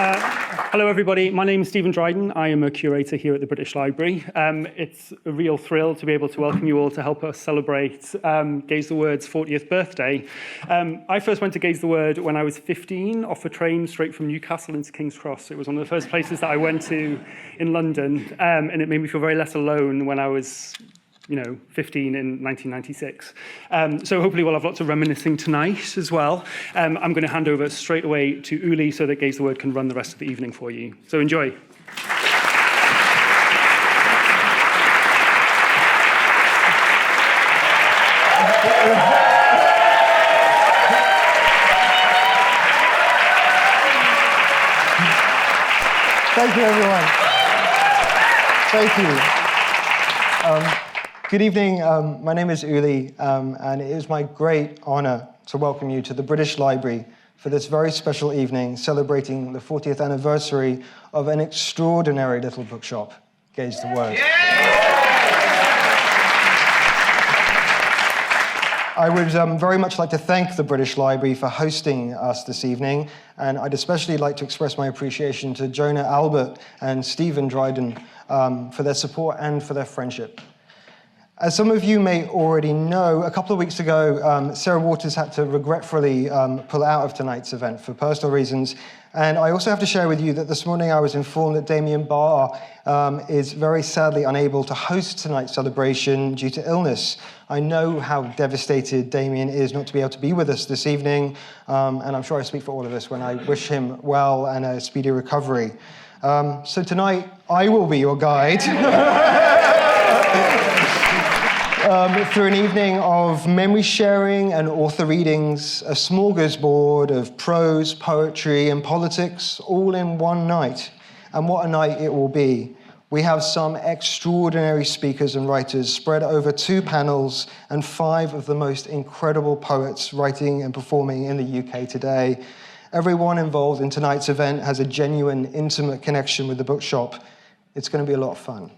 Hello, everybody. My name is Stephen Dryden. I am a curator here at the British Library. It's a real thrill to be able to welcome you all to help us celebrate Gaze the Word's 40th birthday. I first went to Gaze the Word when I was 15 off a train straight from Newcastle into King's Cross. It was one of the first places that I went to in London, and it made me feel very less alone when I was 15 in 1996. So hopefully we'll have lots of reminiscing tonight as well. I'm going to hand over straight away to Uli so that Gaze the Word can run the rest of the evening for you. So enjoy. Thank you, everyone. Thank you. Good evening. My name is Uli, and it is my great honor to welcome you to the British Library for this very special evening celebrating the 40th anniversary of an extraordinary little bookshop, Gaze the Word. I would very much like to thank the British Library for hosting us this evening, and I'd especially like to express my appreciation to Jonah Albert and Stephen Dryden for their support and for their friendship. As some of you may already know, a couple of weeks ago, Sarah Waters had to regretfully pull out of tonight's event for personal reasons. And I also have to share with you that this morning I was informed that Damien Barr is very sadly unable to host tonight's celebration due to illness. I know how devastated Damien is not to be able to be with us this evening, and I'm sure I speak for all of us when I wish him well and a speedy recovery. So tonight, I will be your guide. Through an evening of memory sharing and author readings, a smorgasbord of prose, poetry, and politics, all in one night. And what a night it will be. We have some extraordinary speakers and writers spread over 2 panels and 5 of the most incredible poets writing and performing in the UK today. Everyone involved in tonight's event has a genuine, intimate connection with the bookshop. It's going to be a lot of fun.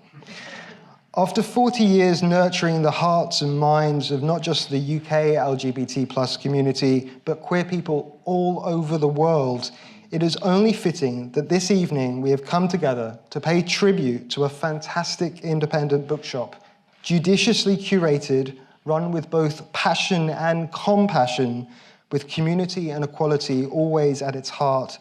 After 40 years nurturing the hearts and minds of not just the UK LGBT+ community, but queer people all over the world, it is only fitting that this evening we have come together to pay tribute to a fantastic independent bookshop, judiciously curated, run with both passion and compassion, with community and equality always at its heart.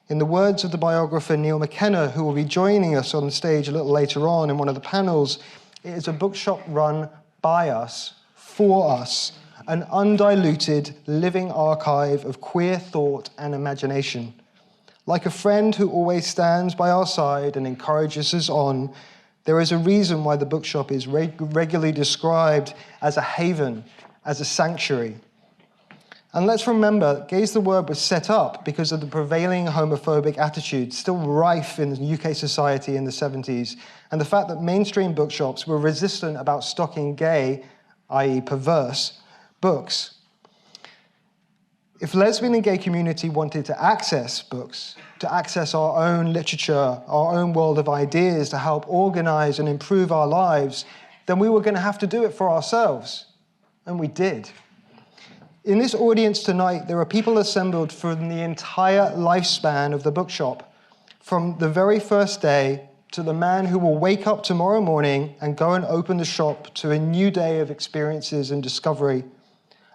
In the words of the biographer Neil McKenna, who will be joining us on stage a little later on in one of the panels, it is a bookshop run by us, for us, an undiluted living archive of queer thought and imagination. Like a friend who always stands by our side and encourages us on, there is a reason why the bookshop is regularly described as a haven, as a sanctuary. And let's remember, Gaze the Word was set up because of the prevailing homophobic attitude still rife in UK society in the 70s, and the fact that mainstream bookshops were resistant about stocking gay, i.e. perverse, books. If lesbian and gay community wanted to access books, to access our own literature, our own world of ideas to help organize and improve our lives, then we were going to have to do it for ourselves. And we did. In this audience tonight, there are people assembled from the entire lifespan of the bookshop, from the very first day to the man who will wake up tomorrow morning and go and open the shop to a new day of experiences and discovery.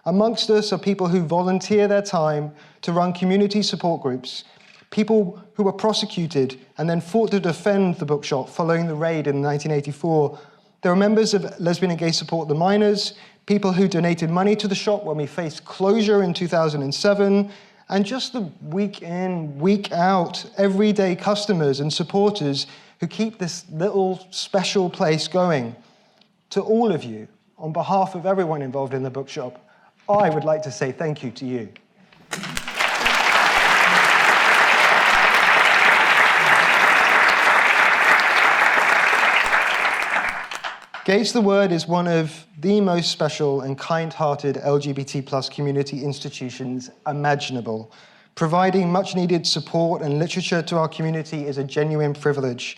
Amongst us are people who volunteer their time to run community support groups, people who were prosecuted and then fought to defend the bookshop following the raid in 1984. There are members of Lesbian and Gay Support the Miners, people who donated money to the shop when we faced closure in 2007, and just the week in, week out, everyday customers and supporters who keep this little special place going. To all of you, on behalf of everyone involved in the bookshop, I would like to say thank you to you. Gaze the Word is one of the most special and kind-hearted LGBT+ community institutions imaginable. Providing much-needed support and literature to our community is a genuine privilege.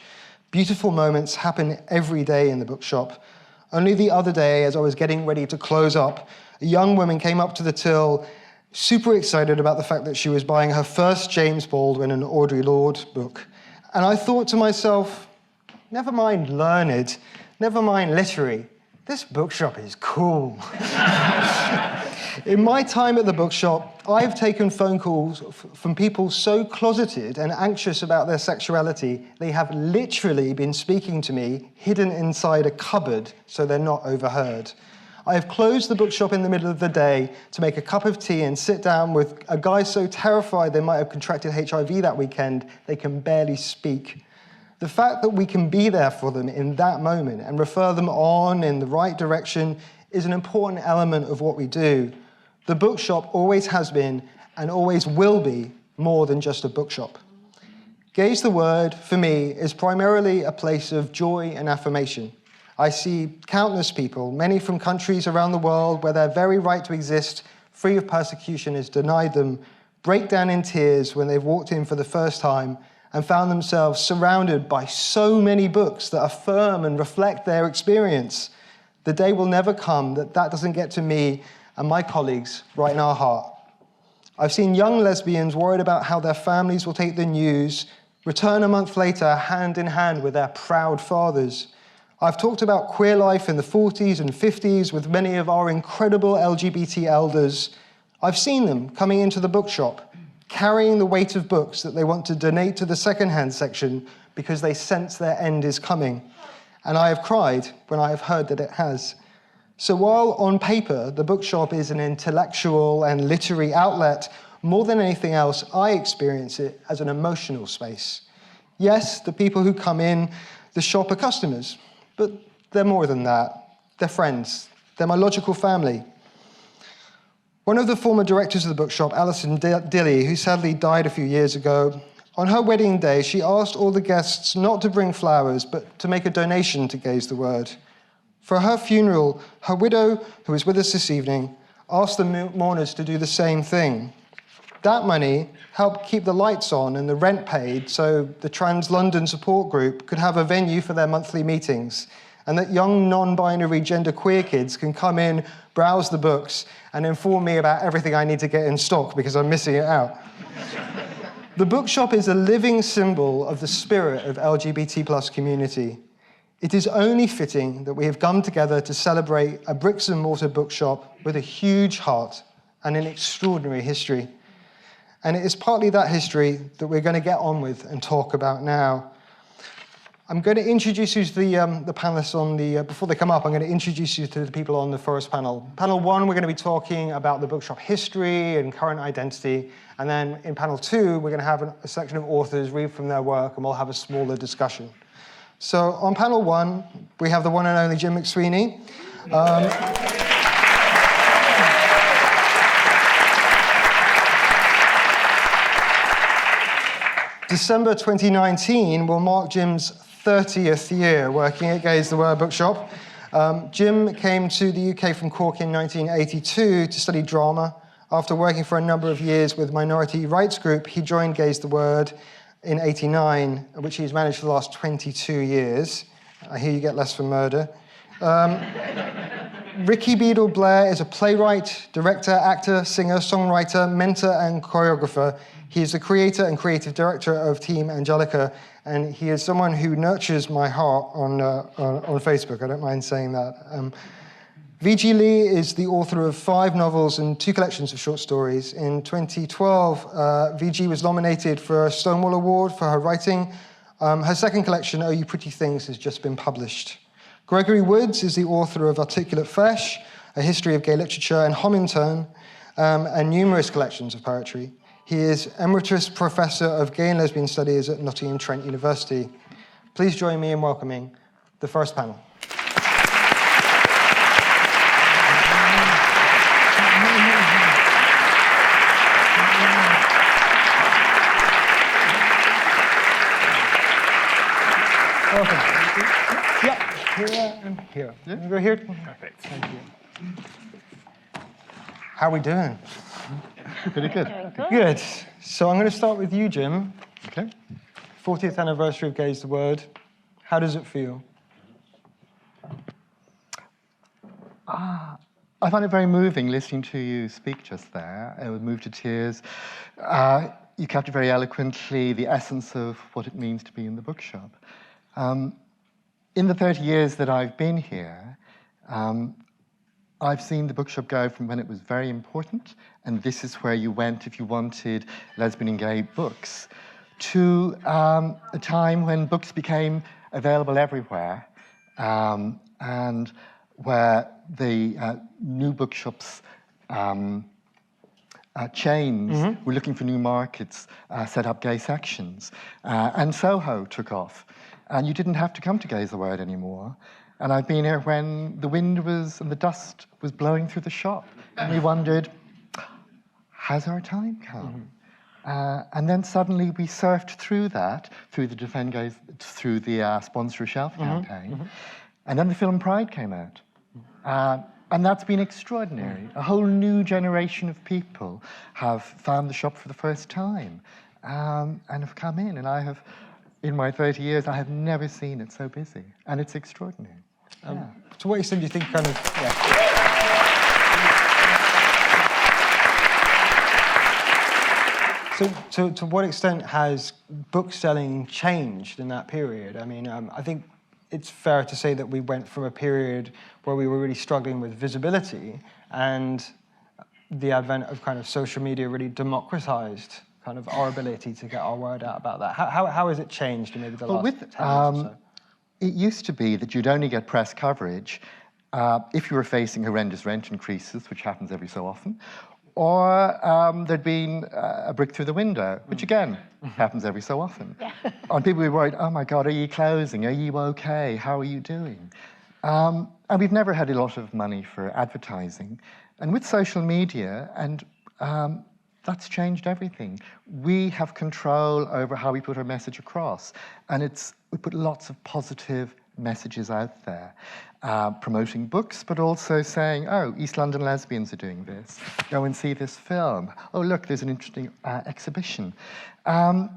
Beautiful moments happen every day in the bookshop. Only the other day, as I was getting ready to close up, a young woman came up to the till super excited about the fact that she was buying her first James Baldwin and Audre Lorde book. And I thought to myself, never mind learned, never mind literary, this bookshop is cool. In my time at the bookshop, I've taken phone calls from people so closeted and anxious about their sexuality, they have literally been speaking to me hidden inside a cupboard so they're not overheard. I have closed the bookshop in the middle of the day to make a cup of tea and sit down with a guy so terrified they might have contracted HIV that weekend, they can barely speak. The fact that we can be there for them in that moment and refer them on in the right direction is an important element of what we do. The bookshop always has been and always will be more than just a bookshop. Gaze the Word, for me, is primarily a place of joy and affirmation. I see countless people, many from countries around the world where their very right to exist free of persecution is denied them, break down in tears when they've walked in for the first time and found themselves surrounded by so many books that affirm and reflect their experience. The day will never come that doesn't get to me and my colleagues right in our heart. I've seen young lesbians worried about how their families will take the news, return a month later hand in hand with their proud fathers. I've talked about queer life in the 40s and 50s with many of our incredible LGBT elders. I've seen them coming into the bookshop, carrying the weight of books that they want to donate to the secondhand section because they sense their end is coming. And I have cried when I have heard that it has. So while on paper, the bookshop is an intellectual and literary outlet, more than anything else, I experience it as an emotional space. Yes, the people who come in the shop are customers, but they're more than that. They're friends. They're my logical family. One of the former directors of the bookshop, Alison Dilley, who sadly died a few years ago, on her wedding day, she asked all the guests not to bring flowers, but to make a donation to Gaze the Word. For her funeral, her widow, who is with us this evening, asked the mourners to do the same thing. That money helped keep the lights on and the rent paid so the Trans London Support Group could have a venue for their monthly meetings, and that young non-binary genderqueer kids can come in, browse the books, and inform me about everything I need to get in stock because I'm missing it out. The bookshop is a living symbol of the spirit of LGBT+ community. It is only fitting that we have come together to celebrate a bricks and mortar bookshop with a huge heart and an extraordinary history. And it is partly that history that we're going to get on with and talk about now. I'm going to introduce you to the panelists on the, before they come up, I'm going to introduce you to the people on the first panel. Panel 1, we're going to be talking about the bookshop history and current identity. And then in panel 2, we're going to have a section of authors read from their work and we'll have a smaller discussion. So on panel 1, we have the one and only Jim McSweeney. December 2019 will mark Jim's 30th year working at Gaze the Word bookshop. Jim came to the UK from Cork in 1982 to study drama. After working for a number of years with Minority Rights Group, he joined Gaze the Word in '89, which he's managed for the last 22 years. I hear you get less for murder. Ricky Beadle Blair is a playwright, director, actor, singer, songwriter, mentor, and choreographer. He is the creator and creative director of Team Angelica, and he is someone who nurtures my heart on Facebook. I don't mind saying that. V.G. Lee is the author of 5 novels and 2 collections of short stories. In 2012, V.G. was nominated for a Stonewall Award for her writing. Her second collection, Oh You Pretty Things, has just been published. Gregory Woods is the author of Articulate Flesh, A History of Gay Literature, and Homington, and numerous collections of poetry. He is Emeritus Professor of Gay and Lesbian Studies at Nottingham Trent University. Please join me in welcoming the first panel. Welcome. Yeah, here and here. Yeah. Go here. Perfect. Thank you. How are we doing? Pretty good. Good. So I'm going to start with you, Jim. Okay. 40th anniversary of Gaze the Word. How does it feel? I find it very moving listening to you speak just there. I was moved to tears. You captured very eloquently the essence of what it means to be in the bookshop. In the 30 years that I've been here, I've seen the bookshop go from when it was very important, and this is where you went if you wanted lesbian and gay books, to a time when books became available everywhere, and where the new bookshops chains were looking for new markets, set up gay sections, and Soho took off. And you didn't have to come to Gaze the Word anymore. And I've been here when the wind was and the dust was blowing through the shop. And we wondered, has our time come? And then suddenly we surfed through that, through the Defend Gaze, through the Sponsor a Shelf campaign. And then the film Pride came out. And that's been extraordinary. A whole new generation of people have found the shop for the first time and have come in. And I have, in my 30 years, I have never seen it so busy. And it's extraordinary. To what extent do you think kind of... So to what extent has book selling changed in that period? I mean, I think it's fair to say that we went from a period where we were really struggling with visibility, and the advent of kind of social media really democratized kind of our ability to get our word out about that. How has it changed in maybe the last 10 years or so? It used to be that you'd only get press coverage if you were facing horrendous rent increases, which happens every so often, or there'd been a brick through the window, which again happens every so often. And people were worried, oh my God, are you closing? Are you okay? How are you doing? And we've never had a lot of money for advertising. And with social media, and that's changed everything. We have control over how we put our message across. And we put lots of positive messages out there, promoting books, but also saying, oh, East London lesbians are doing this. Go and see this film. Oh, look, there's an interesting exhibition. And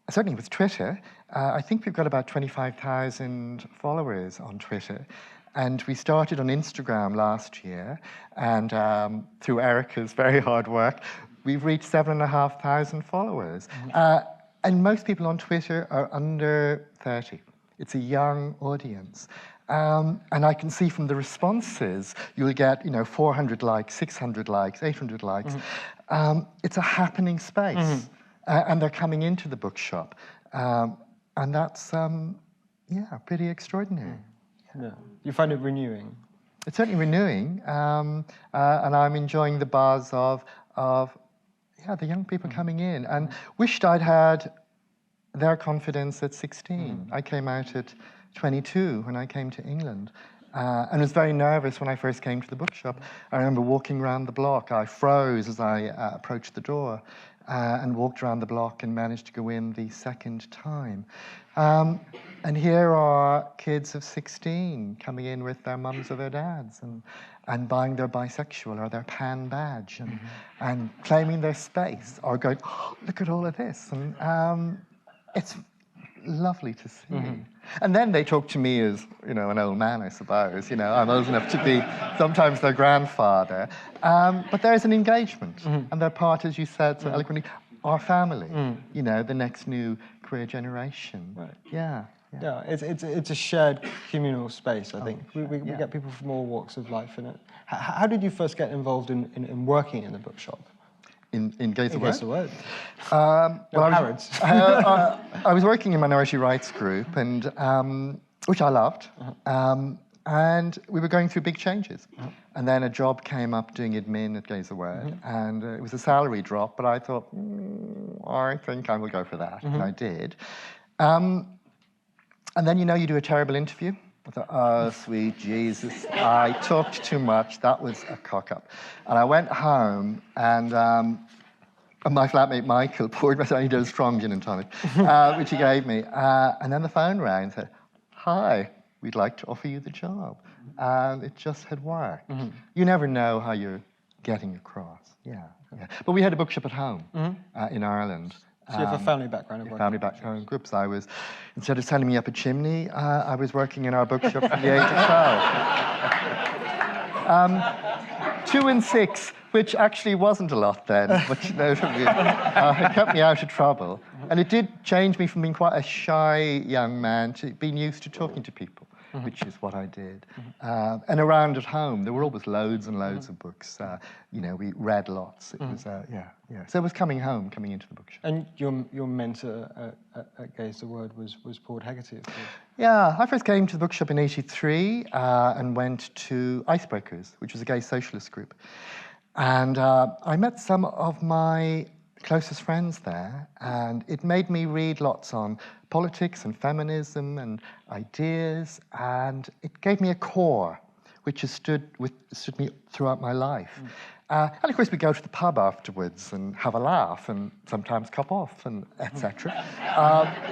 certainly with Twitter, I think we've got about 25,000 followers on Twitter. And we started on Instagram last year, and through Erica's very hard work, we've reached 7,500 followers. And most people on Twitter are under 30. It's a young audience. And I can see from the responses, you'll get 400 likes, 600 likes, 800 likes. It's a happening space. And they're coming into the bookshop. And that's, pretty extraordinary. Yeah. You find it renewing? It's certainly renewing. And I'm enjoying the buzz of the young people coming in. And wished I'd had their confidence at 16. I came out at 22 when I came to England, and was very nervous when I first came to the bookshop. I remember walking around the block. I froze as I approached the door and walked around the block and managed to go in the second time. And here are kids of 16 coming in with their mums or their dads and buying their bisexual or their pan badge and claiming their space or going, oh, look at all of this. And it's lovely to see. And then they talk to me as, an old man, I suppose. I'm old enough to be sometimes their grandfather. But there's an engagement. And they're part, as you said so eloquently, our family, the next new queer generation. Right. Yeah, it's a shared communal space, I think. We get people from all walks of life in it. How did you first get involved in working in the bookshop? In Gaze the Word? Gaze the Word. Harrods. I was working in Minority Rights Group, and which I loved. And we were going through big changes. And then a job came up doing admin at Gaze the Word, and it was a salary drop, but I thought, I think I will go for that, and I did. And then, you do a terrible interview. I thought, oh, sweet Jesus, I talked too much. That was a cock-up. And I went home, and my flatmate Michael poured me, he does strong gin and tonic, which he gave me. And then the phone rang and said, hi, we'd like to offer you the job. And it just had worked. You never know how you're getting across. Yeah. But we had a bookshop at home in Ireland. So you have a family background of working? Family background groups. Instead of sending me up a chimney, I was working in our bookshop from the age of 12. 2 and 6, which actually wasn't a lot then, but you know, it kept me out of trouble. And it did change me from being quite a shy young man to being used to talking to people, which is what I did. And around at home, there were always loads and loads of books. You know, we read lots. It was, yeah. So it was coming home, coming into the bookshop. And your mentor at Gaze the Word was Paul Hegarty, of course. Yeah, I first came to the bookshop in '83 and went to Icebreakers, which was a gay socialist group. And I met some of my closest friends there, and it made me read lots on politics and feminism and ideas, and it gave me a core which has stood me throughout my life. And of course, we go to the pub afterwards and have a laugh and sometimes cop off and etc.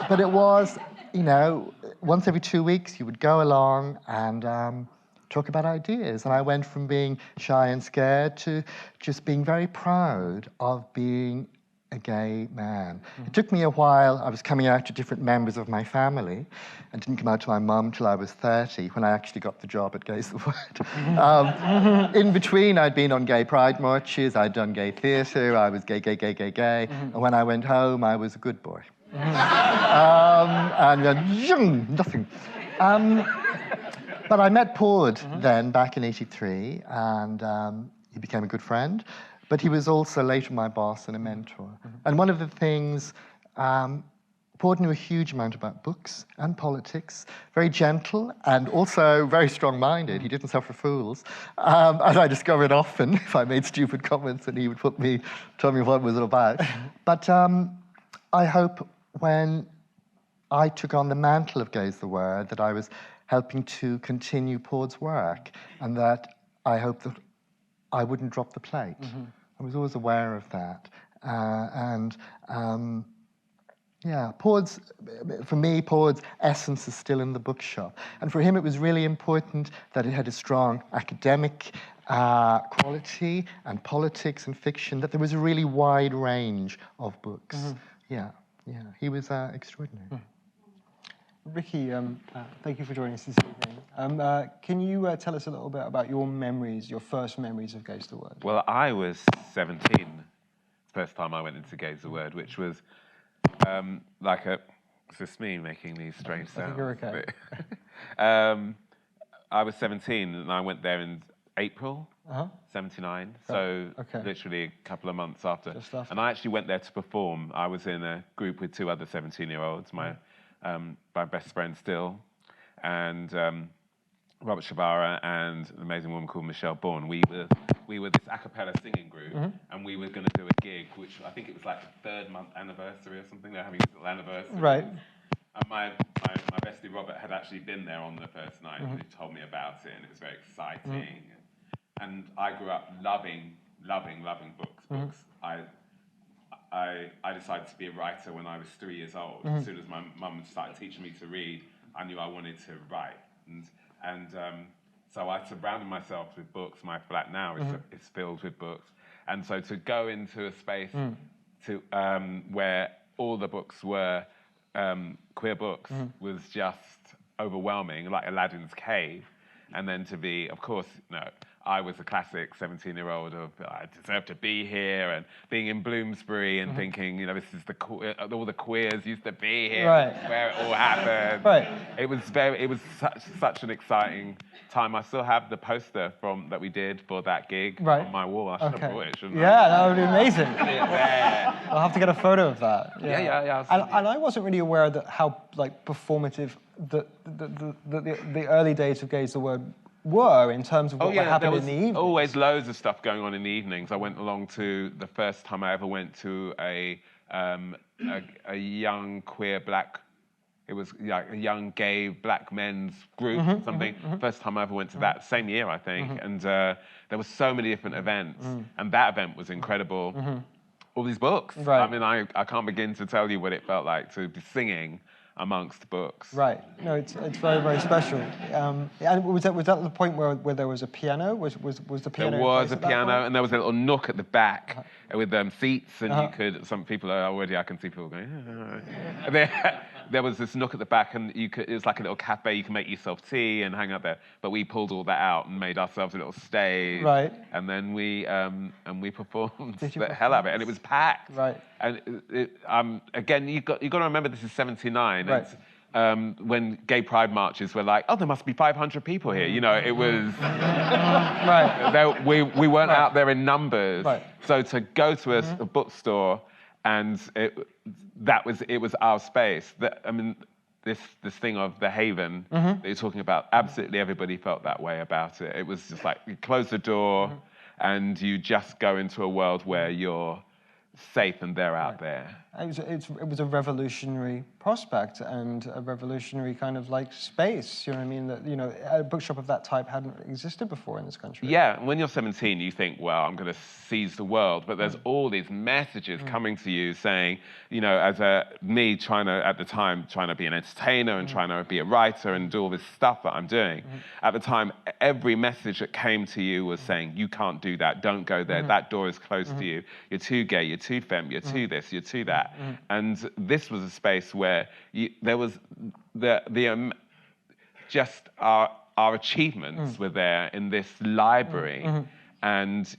But it was, you know, once every 2 weeks you would go along and talk about ideas. And I went from being shy and scared to just being very proud of being a gay man. It took me a while. I was coming out to different members of my family and didn't come out to my mum till I was 30, when I actually got the job at Gaze the Word. In between, I'd been on gay pride marches, I'd done gay theatre, I was gay. And when I went home, I was a good boy. And nothing. But I met Paud then, back in '83, and he became a good friend. But he was also later my boss and a mentor. And one of the things, Paud knew a huge amount about books and politics, very gentle and also very strong-minded. He didn't suffer fools. And I discovered often if I made stupid comments, and he would tell me what it was about. But I hope when I took on the mantle of Gaze the Word that I was helping to continue Paud's work, and that I hope that I wouldn't drop the plate. I was always aware of that. Yeah, for me, Paud's essence is still in the bookshop. And for him, it was really important that it had a strong academic quality and politics and fiction, that there was a really wide range of books. Yeah, he was extraordinary. Ricky, thank you for joining us this evening. Can you tell us a little bit about your memories, your first memories of Gaze the Word? Well, I was 17 the first time I went into Gaze the Word, which was like it's just me making these strange sounds. I think you're okay. I was 17 and I went there in April 79, so literally a couple of months after. Just after. And I actually went there to perform. I was in a group with 2 other 17-year-olds, my best friend still, and Robert Shabara and an amazing woman called Michelle Bourne. We were this a cappella singing group, and we were going to do a gig, which I think it was like the 3rd month anniversary or something. They're having a little anniversary. Right. And my bestie Robert had actually been there on the first night, and he told me about it, and it was very exciting. And I grew up loving books. I decided to be a writer when I was 3 years old. As soon as my mum started teaching me to read, I knew I wanted to write. And so I surrounded myself with books. My flat now is filled with books. And so to go into a space where all the books were queer books was just overwhelming, like Aladdin's cave. And then to be, of course, I was a classic 17-year-old of I deserve to be here, and being in Bloomsbury and thinking, this is all the queers used to be here, where it all happened. Right. It was such an exciting time. I still have the poster that we did for that gig on my wall. I should have brought it, shouldn't I? Yeah, that would be amazing. Yeah. I'll have to get a photo of that. Yeah. And I wasn't really aware that how performative the early days of Gaze the Word were in terms of what happened in the evening. Always loads of stuff going on in the evenings. I went along to the first time I ever went to a young queer black. It was like a young gay black men's group, something. First time I ever went to that, same year I think, and there were so many different events, and that event was incredible. All these books. Right. I mean, I can't begin to tell you what it felt like to be singing amongst books. Right. No, it's very, very special. And was that the point where there was a piano? Was the piano? There was a piano, and there was a little nook at the back with seats, and you could. Some people are already. I can see people going. there was this nook at the back, and it was like a little cafe. You can make yourself tea and hang out there. But we pulled all that out and made ourselves a little stage. Right. And then we performed the hell out of it, and it was packed. Right. And again, you got to remember this is '79. Right. When gay pride marches were like, oh, there must be 500 people here. You know, it was. Right. We weren't out there in numbers. Right. So to go to a bookstore, and it was our space. This thing of the haven that you're talking about, absolutely everybody felt that way about it. It was just like, you close the door and you just go into a world where you're safe and they're out there. It was a revolutionary prospect and a revolutionary kind of like space, you know what I mean? That, you know, a bookshop of that type hadn't existed before in this country. Yeah, when you're 17, you think, well, I'm going to seize the world, but there's all these messages coming to you saying, you know, as me trying to, at the time, trying to be an entertainer and trying to be a writer and do all this stuff that I'm doing, at the time, every message that came to you was saying, you can't do that, don't go there, that door is closed to you, you're too gay, you're too femme, you're too this, you're too that. And this was a space where there was just our achievements were there in this library, and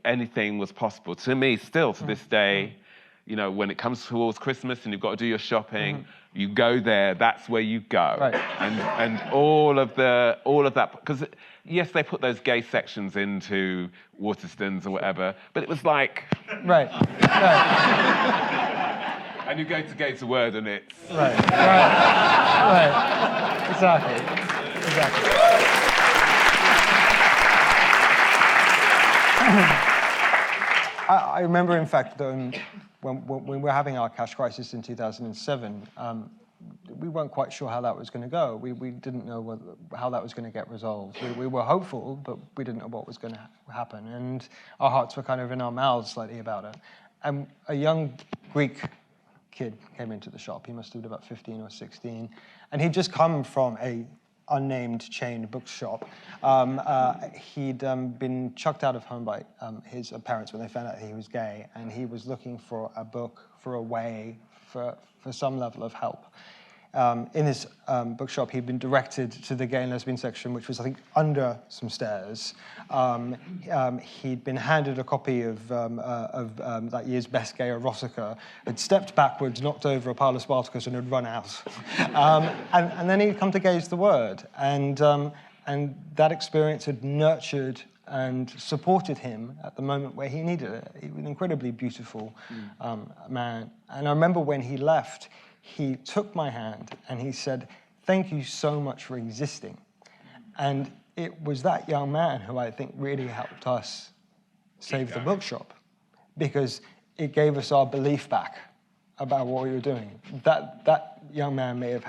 anything was possible. To me, still to this day, you know, when it comes towards Christmas and you've got to do your shopping, you go there. That's where you go. Right. And all of that, because yes, they put those gay sections into Waterstones or whatever, but it was like. Right. And you go to Gates of Word and it's. Right. Exactly. I remember, in fact, when we were having our cash crisis in 2007, we weren't quite sure how that was going to go. We didn't know how that was going to get resolved. We were hopeful, but we didn't know what was going to happen. And our hearts were kind of in our mouths slightly about it. And a young Greek kid came into the shop. He must have been about 15 or 16. And he'd just come from a unnamed chain bookshop. He'd been chucked out of home by his parents when they found out he was gay, and he was looking for a book, for a way, for some level of help. In his bookshop, he'd been directed to the gay and lesbian section, which was, I think, under some stairs. He'd been handed a copy of that year's best gay erotica, had stepped backwards, knocked over a pile of Spartacus, and had run out. And then he'd come to Gaze the Word, and that experience had nurtured and supported him at the moment where he needed it. He was an incredibly beautiful man. And I remember when he left, he took my hand and he said, "Thank you so much for existing." And it was that young man who I think really helped us save the bookshop, because it gave us our belief back about what we were doing. That young man may have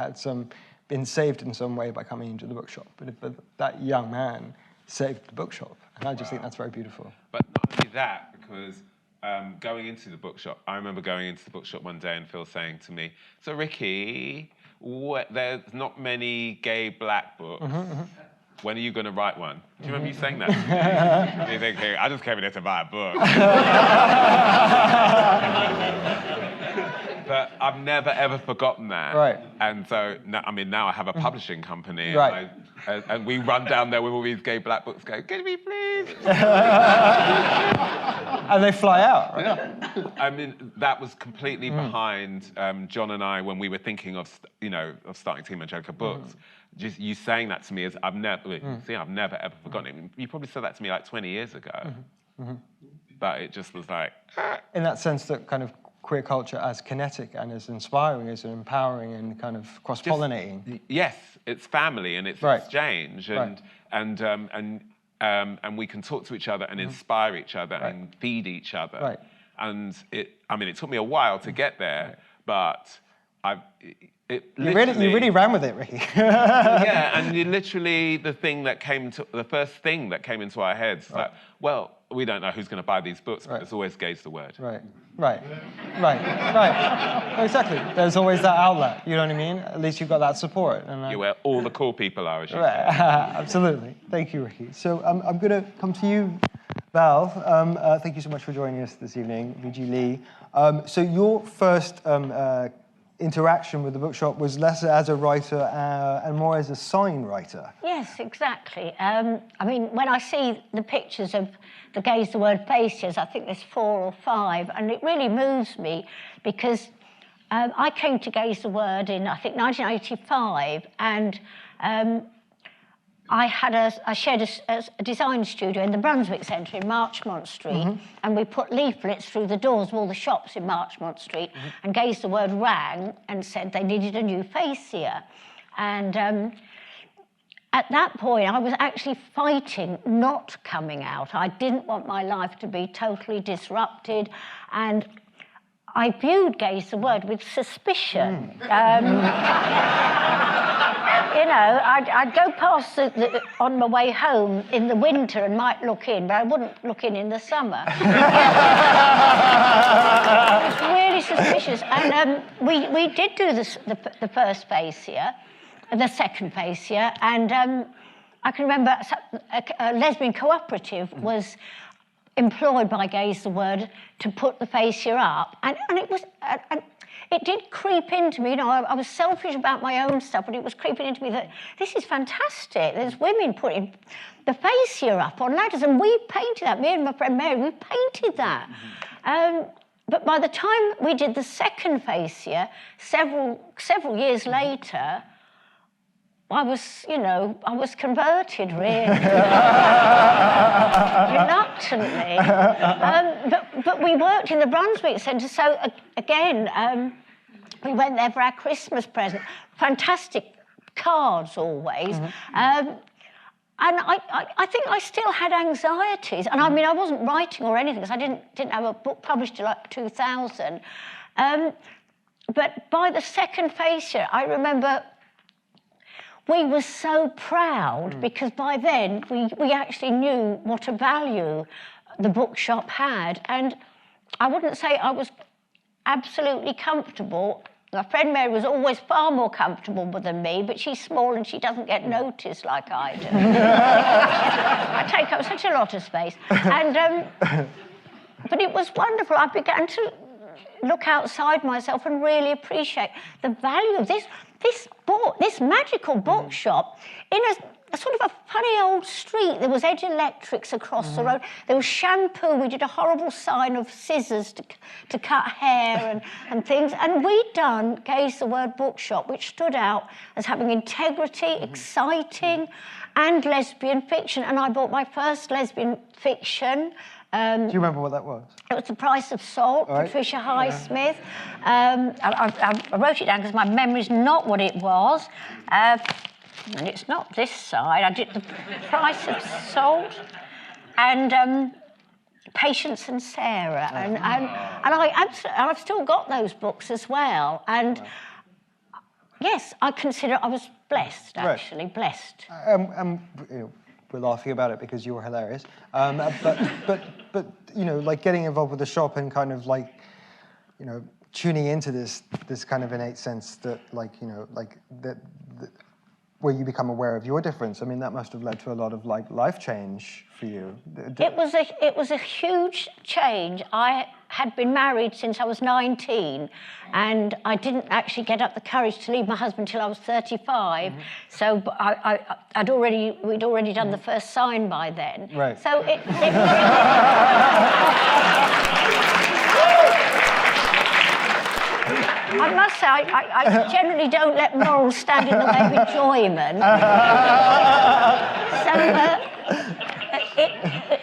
been saved in some way by coming into the bookshop, but that young man saved the bookshop. And I just think that's very beautiful. But not only that, because going into the bookshop, I remember going into the bookshop one day and Phil saying to me, "So Ricky, there's not many gay black books. When are you going to write one?" Do you remember you saying that to me? And you think, "Hey, I just came in here to buy a book." But I've never, ever forgotten that. Right. And so, now I have a publishing company. Right. And we run down there with all these gay black books going, "Can we please?" And they fly out, right? Yeah. I mean, that was completely behind John and I when we were thinking of starting Team Angelica Books. Just you saying that to me is, I've never ever forgotten it. You probably said that to me like 20 years ago. But it just was like... In that sense that kind of queer culture as kinetic and as inspiring, as empowering and kind of cross-pollinating. Yes, it's family and it's exchange, and we can talk to each other and inspire each other and feed each other. Right. And it took me a while to get there, but you really ran with it, Ricky. Yeah, and literally the first thing that came into our heads, like, well, we don't know who's going to buy these books, but there's always Gaze the Word. Right. Exactly. There's always that outlet, you know what I mean? At least you've got that support. And where all the cool people are, as you say. Absolutely. Thank you, Ricky. So I'm going to come to you, Val. Thank you so much for joining us this evening, VG Lee. So your first interaction with the bookshop was less as a writer and more as a sign writer. Yes, exactly. I mean, when I see the pictures of the Gaze the Word faces, I think there's 4 or 5, and it really moves me because I came to Gaze the Word in, I think, 1985, and I shared a design studio in the Brunswick Centre in Marchmont Street, and we put leaflets through the doors of all the shops in Marchmont Street, and Gaze the Word rang and said they needed a new fascia. And at that point, I was actually fighting not coming out. I didn't want my life to be totally disrupted, and I viewed Gaze the Word with suspicion. You know, I'd go past on my way home in the winter and might look in, but I wouldn't look in the summer. I was really suspicious. And we did do the first fascia, the second fascia, and I can remember a lesbian cooperative was employed by Gaze the Word to put the fascia up, and it was... it did creep into me, you know, I was selfish about my own stuff, but it was creeping into me that this is fantastic. There's women putting the fascia up on ladders, and we painted that, me and my friend Mary, we painted that. But by the time we did the second fascia, several years later, I was converted, really. Reluctantly. But we worked in the Brunswick Centre, so again, we went there for our Christmas present. Fantastic cards always. And I think I still had anxieties. And I mean, I wasn't writing or anything, because I didn't have a book published till like 2000. But by the second fascia, I remember we were so proud because by then we actually knew what a value the bookshop had. And I wouldn't say I was absolutely comfortable. My friend Mary was always far more comfortable than me, but she's small and she doesn't get noticed like I do. I take up such a lot of space. And but it was wonderful. I began to look outside myself and really appreciate the value of this magical bookshop in a sort of a funny old street. There was Edge Electrics across the road. There was shampoo. We did a horrible sign of scissors to cut hair and things. And we'd done Gaze the Word bookshop, which stood out as having integrity, exciting, and lesbian fiction. And I bought my first lesbian fiction. Do you remember what that was? It was The Price of Salt, right. Patricia Highsmith. I wrote it down because my memory's not what it was. And it's not this side. I did The Price of Salt and Patience and Sarah. And I've still got those books as well. And yes, I consider I was blessed, actually, blessed. You know, we're laughing about it because you were hilarious. But you know, like getting involved with the shop and kind of like, you know, tuning into this kind of innate sense that, like, you know, like that where you become aware of your difference. I mean, that must have led to a lot of like life change for you. It was a huge change. I had been married since I was 19, and I didn't actually get up the courage to leave my husband till I was 35. So we'd already done the first sign by then. Right. So I must say, I generally don't let morals stand in the way of enjoyment.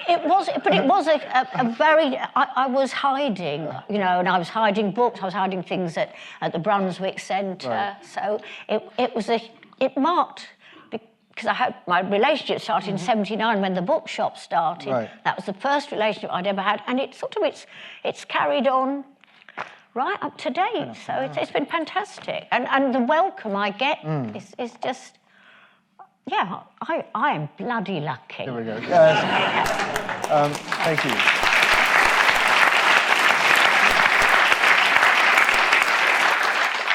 It was a very. I was hiding, you know, and I was hiding books. I was hiding things at the Brunswick Centre. Right. So it marked. Because I had my relationship started in '79 when the bookshop started. Right. That was the first relationship I'd ever had, and it's carried on right up to date. So it's been fantastic, and the welcome I get is just, yeah, I am bloody lucky. There we go. Thank you.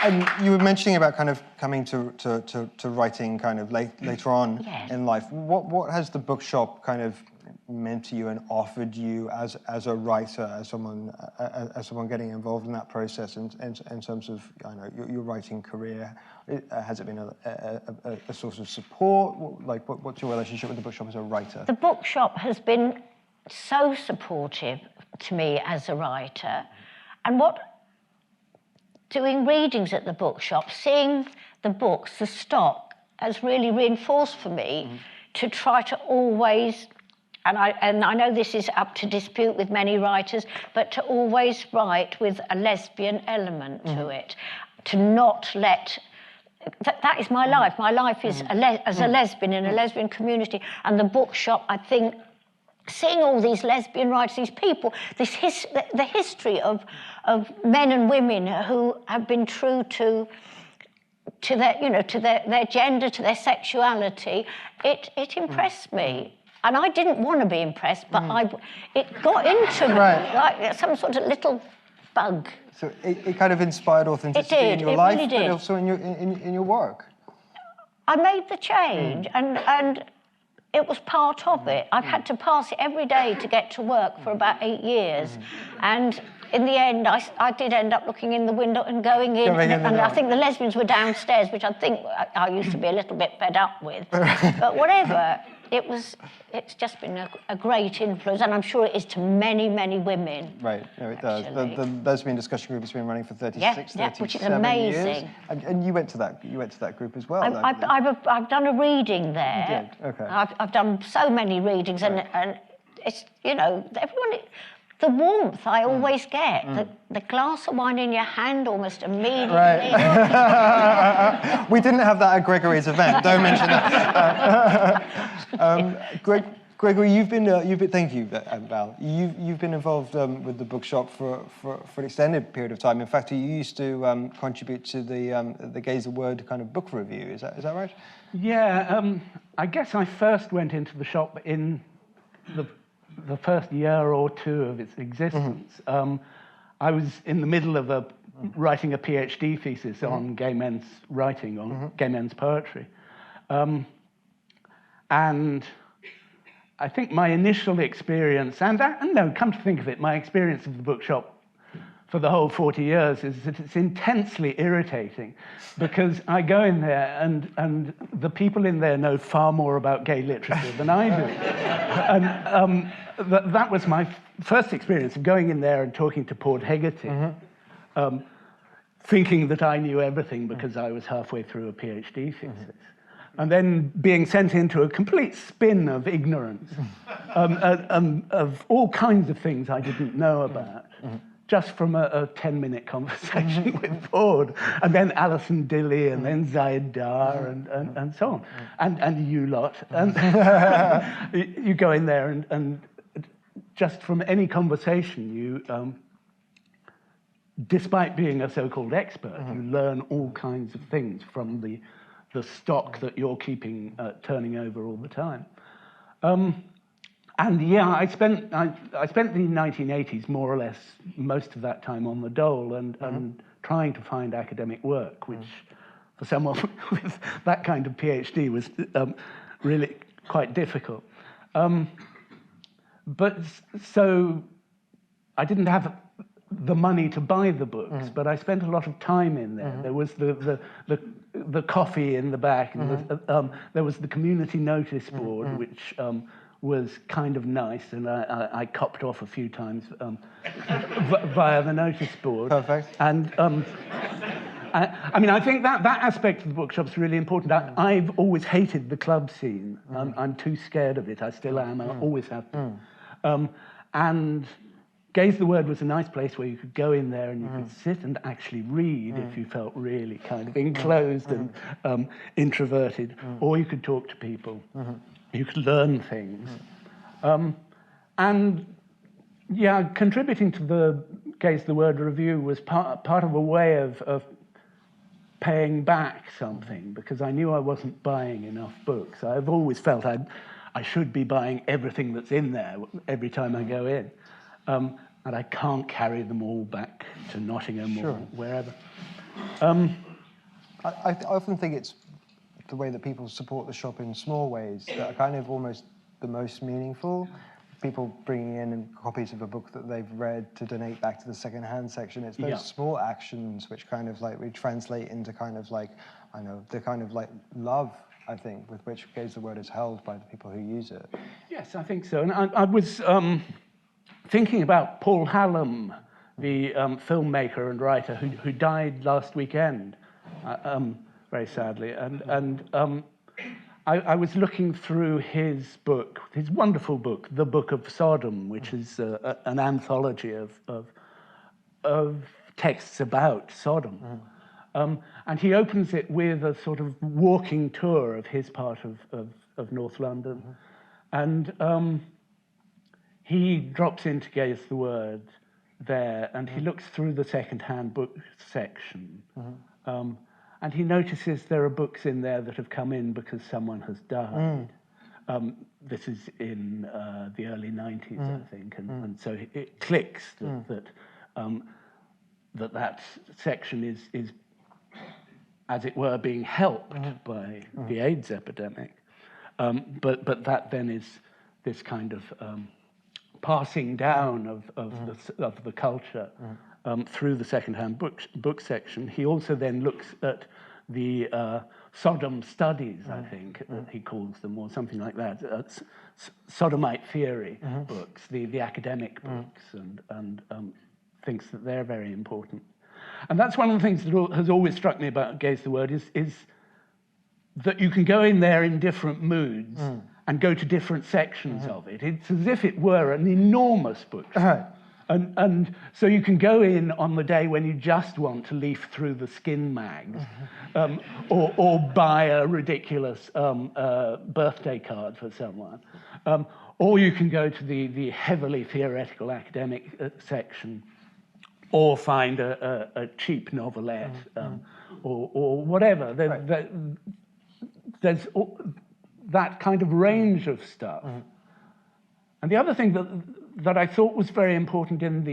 And you were mentioning about kind of coming to writing kind of later on Yes. in life. What has the bookshop kind of mentor you and offered you as a writer, as someone getting involved in that process in terms of, I know, your writing career? Has it been a source of support? Like, what's your relationship with the bookshop as a writer? The bookshop has been so supportive to me as a writer, and doing readings at the bookshop, seeing the books, the stock, has really reinforced for me to try to always, and I know this is up to dispute with many writers, but to always write with a lesbian element to it, to not let. That is my life. My life is as a lesbian in a lesbian community, and the bookshop, I think, seeing all these lesbian writers, these people, the history of men and women who have been true to their, you know, to their gender, to their sexuality, it impressed me. And I didn't want to be impressed, but it got into me, like some sort of little bug. So it kind of inspired authenticity in your life, but also in your work. I made the change, and it was part of it. I've had to pass it every day to get to work for about 8 years. And in the end, I did end up looking in the window and going in. And I think the lesbians were downstairs, which I think I used to be a little bit fed up with. But whatever, it's just been a great influence. And I'm sure it is to many, many women. Right, no, it does. The lesbian discussion group has been running for 37 which is amazing. years. And you went to that group as well. I've done a reading there. You did? Okay. I've done so many readings, and it's, you know, everyone. The warmth I always get, the glass of wine in your hand almost immediately. Right. We didn't have that at Gregory's event. Don't mention that. Gregory, you've been. Thank you, Val. You've been involved with the bookshop for an extended period of time. In fact, you used to contribute to the Gaze the Word kind of book review. Is that right? Yeah. I guess I first went into the shop in the first year or two of its existence. I was in the middle of writing a PhD thesis on gay men's writing, on gay men's poetry. And I think my initial experience, and no, come to think of it, my experience of the bookshop for the whole 40 years is that it's intensely irritating, because I go in there and the people in there know far more about gay literature than I do. And that was my first experience of going in there and talking to Port Hegarty, thinking that I knew everything because I was halfway through a PhD thesis. And then being sent into a complete spin of ignorance, of all kinds of things I didn't know about, just from a 10-minute conversation with Ford, and then Alison Dilley, and then Zayed Dar, and so on, and you lot. And you go in there, and just from any conversation, you, despite being a so-called expert, you learn all kinds of things from the stock that you're keeping turning over all the time. And yeah, I spent the 1980s more or less most of that time on the dole and trying to find academic work, which for someone with that kind of PhD was really quite difficult. But so I didn't have the money to buy the books, but I spent a lot of time in there. There was the coffee in the back, and there was the community notice board, which was kind of nice, and I copped off a few times via the notice board. Perfect. And I mean, I think that aspect of the bookshop's really important. I've always hated the club scene. I'm too scared of it. I still am. I always have been. And Gaze the Word was a nice place where you could go in there and you could sit and actually read if you felt really kind of enclosed and introverted, or you could talk to people. You could learn things. And yeah, contributing to the Gaze the Word review was part of a way of paying back something, because I knew I wasn't buying enough books. I've always felt I should be buying everything that's in there every time I go in. And I can't carry them all back to Nottingham or wherever. I often think it's the way that people support the shop in small ways that are kind of almost the most meaningful. people bringing in copies of a book that they've read to donate back to the second-hand section. It's those Yeah. small actions which kind of like we translate into kind of like, I know, the kind of like love, I think, with which Gaze the Word is held by the people who use it. Yes, I think so. And I was thinking about Paul Hallam, the filmmaker and writer who died last weekend, very sadly. And I was looking through his book, his wonderful book, The Book of Sodom, which is an anthology of texts about Sodom. And he opens it with a sort of walking tour of his part of North London. And he drops into Gaze the Word there, and he looks through the second-hand book section. And he notices there are books in there that have come in because someone has died. This is in the early 90s, I think, and so it clicks that section is, as it were, being helped by the AIDS epidemic. But that then is this kind of passing down of the culture through the second-hand book section. He also then looks at the Sodom studies, I think he calls them, or something like that. Sodomite theory books, the academic books, and thinks that they're very important. And that's one of the things that has always struck me about Gaze the Word is that you can go in there in different moods and go to different sections of it. It's as if it were an enormous book. And so you can go in on the day when you just want to leaf through the skin mags or buy a ridiculous birthday card for someone. Or you can go to the heavily theoretical academic section, or find a cheap novelette, or whatever. There's that kind of range of stuff. And the other thing that I thought was very important in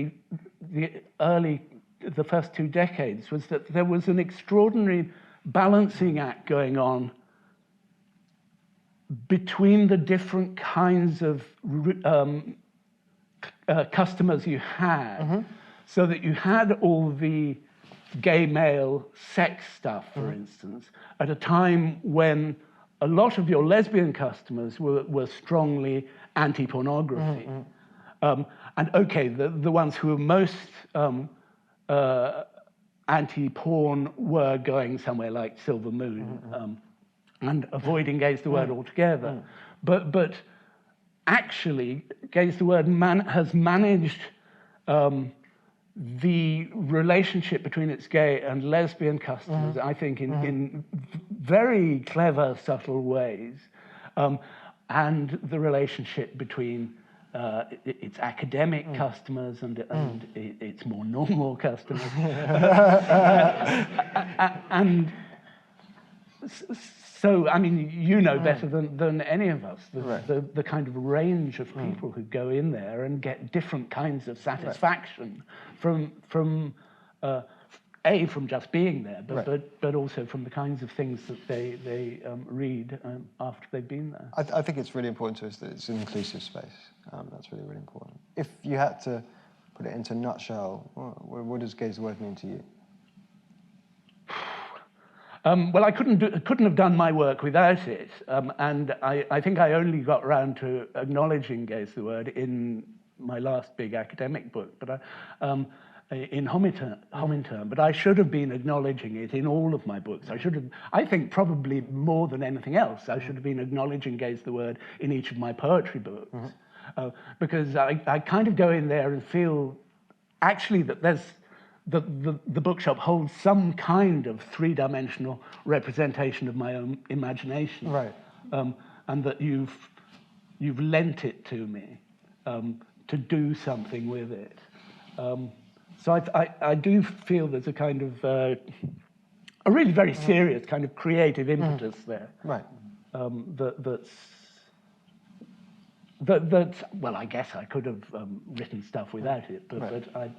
the first 2 decades was that there was an extraordinary balancing act going on between the different kinds of customers you had, so that you had all the gay male sex stuff, for instance, at a time when a lot of your lesbian customers were strongly anti-pornography. And okay, the ones who were most anti-porn were going somewhere like Silver Moon and avoiding Gaze the Word altogether. But actually, Gaze the Word has managed the relationship between its gay and lesbian customers, I think, in very clever, subtle ways, and the relationship between its academic customers and its more normal customers. And so, I mean, you know better than any of us the kind of range of people who go in there and get different kinds of satisfaction from just being there, but also from the kinds of things that they read after they've been there. I think it's really important to us that it's an inclusive space. That's really, really important. If you had to put it into a nutshell, what does Gaze the Word mean to you? Well, I couldn't have done my work without it, and I think I only got round to acknowledging Gaze the Word in my last big academic book, but in Homintern, but I should have been acknowledging it in all of my books. I think probably more than anything else, I should have been acknowledging Gaze the Word in each of my poetry books, because I kind of go in there and feel actually that there's the bookshop holds some kind of three-dimensional representation of my own imagination, and that you've lent it to me to do something with it. So I do feel there's a kind of a really very serious kind of creative impetus there. That's well, I guess I could have written stuff without it, but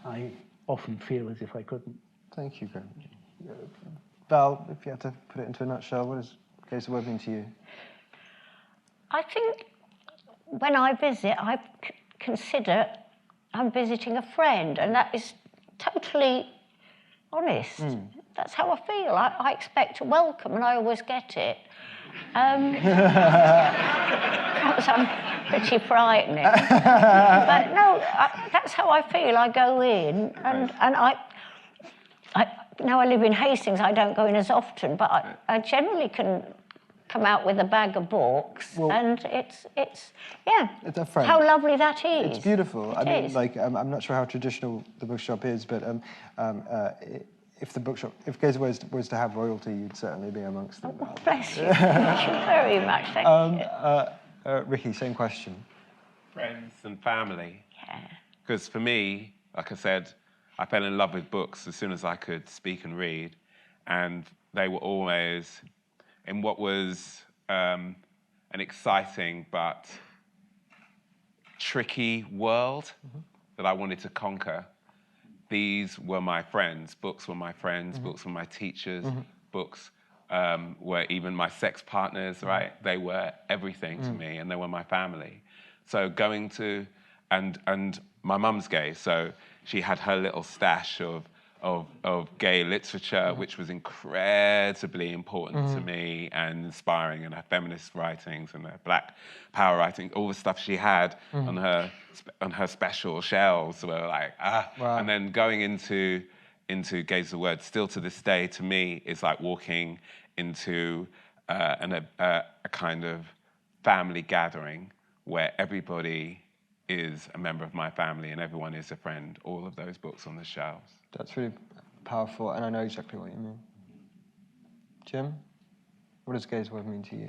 I often feel as if I couldn't. Thank you, Graham. Val, if you had to put it into a nutshell, what does Gaze the Word mean to you? I think when I visit, I consider I'm visiting a friend, and that is totally honest. That's how I feel. I expect a welcome, and I always get it. Perhaps I'm pretty frightening. But no, that's how I feel. I go in, and now I live in Hastings, I don't go in as often, but I generally can come out with a bag of books, and it's yeah. It's a friend. How lovely that is. It's beautiful. I mean, is. like, I'm not sure how traditional the bookshop is, but if Gaze of Words was to have royalty, you'd certainly be amongst them. Oh, bless you. Thank you very much. Thank you. Ricky, same question. Friends and family. Yeah. Because for me, like I said, I fell in love with books as soon as I could speak and read, and they were always in what was an exciting but tricky world that I wanted to conquer. These were my friends. Books were my friends. Books were my teachers. Books were even my sex partners, right? They were everything to me, and they were my family. So going to, and my mum's gay, so she had her little stash of gay literature, which was incredibly important to me and inspiring, and her feminist writings and her Black power writing, all the stuff she had on her special shelves were like, Wow. And then going into Gaze of the Word, still to this day, to me, is like walking into a kind of family gathering where everybody is a member of my family and everyone is a friend, all of those books on the shelves. That's really powerful, and I know exactly what you mean. Jim, what does Gaze of Words mean to you?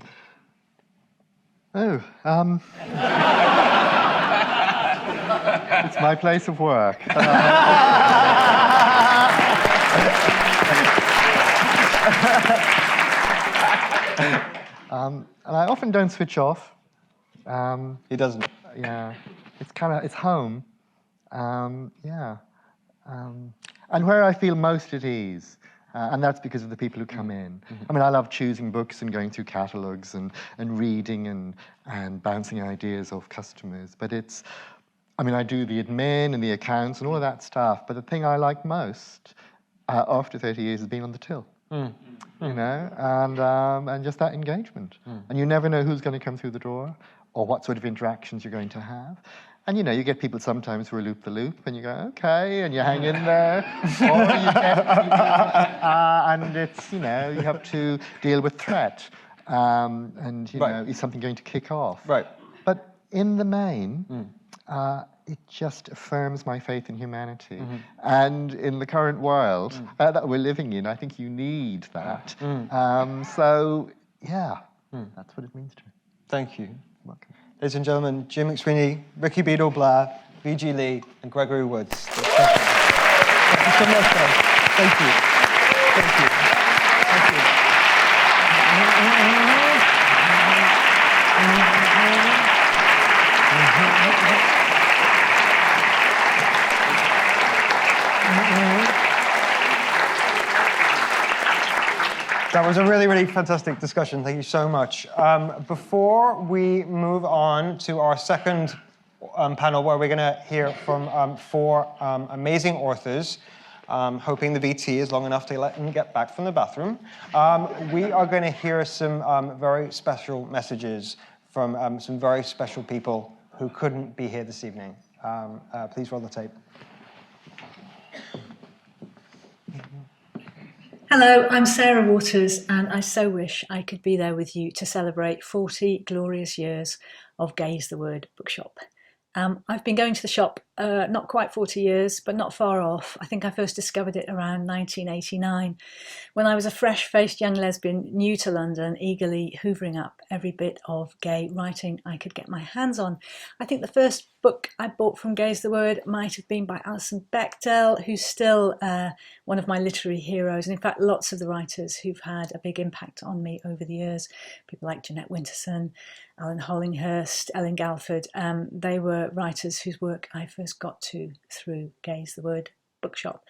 It's my place of work. And I often don't switch off. He doesn't. Yeah, it's home. And where I feel most at ease, and that's because of the people who come in. I mean, I love choosing books and going through catalogues and reading and bouncing ideas off customers. But I do the admin and the accounts and all of that stuff, but the thing I like most after 30 years is being on the till. You know, and just that engagement. And you never know who's going to come through the door or what sort of interactions you're going to have. And you know, you get people sometimes who are loop the loop, and you go, okay, and you hang in there. Or you get and it's, you know, you have to deal with threat. And, you know, is something going to kick off? Right. But in the main, it just affirms my faith in humanity. And in the current world that we're living in, I think you need that. So, yeah, that's what it means to me. Thank you. Welcome. Ladies and gentlemen, Jim McSweeney, Ricky Beadle-Blair, V.G. Lee, and Gregory Woods. Thank you so much, guys. Thank you. Thank you. Thank you. That was a really, really fantastic discussion. Thank you so much. Before we move on to our second panel, where we're going to hear from four amazing authors, hoping the VT is long enough to let them get back from the bathroom, we are going to hear some very special messages from some very special people who couldn't be here this evening. Please roll the tape. Hello, I'm Sarah Waters, and I so wish I could be there with you to celebrate 40 glorious years of Gaze the Word bookshop. I've been going to the shop not quite 40 years, but not far off. I think I first discovered it around 1989, when I was a fresh-faced young lesbian new to London, eagerly hoovering up every bit of gay writing I could get my hands on. I think the first book I bought from Gaze the Word might have been by Alison Bechdel, who's still one of my literary heroes, and in fact lots of the writers who've had a big impact on me over the years, people like Jeanette Winterson, Alan Hollinghurst, Ellen Galford, they were writers whose work I first got to through Gaze the Word bookshop.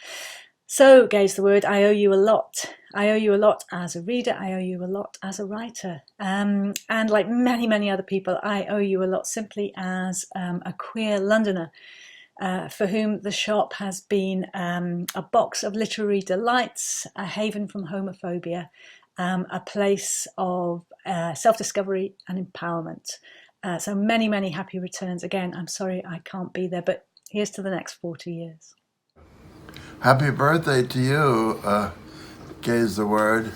So, Gaze the Word, I owe you a lot. I owe you a lot as a reader. I owe you a lot as a writer. And like many, many other people, I owe you a lot simply as a queer Londoner for whom the shop has been a box of literary delights, a haven from homophobia, a place of self-discovery and empowerment. So many, many happy returns. Again, I'm sorry I can't be there, but here's to the next 40 years. Happy birthday to you, Gaze the Word.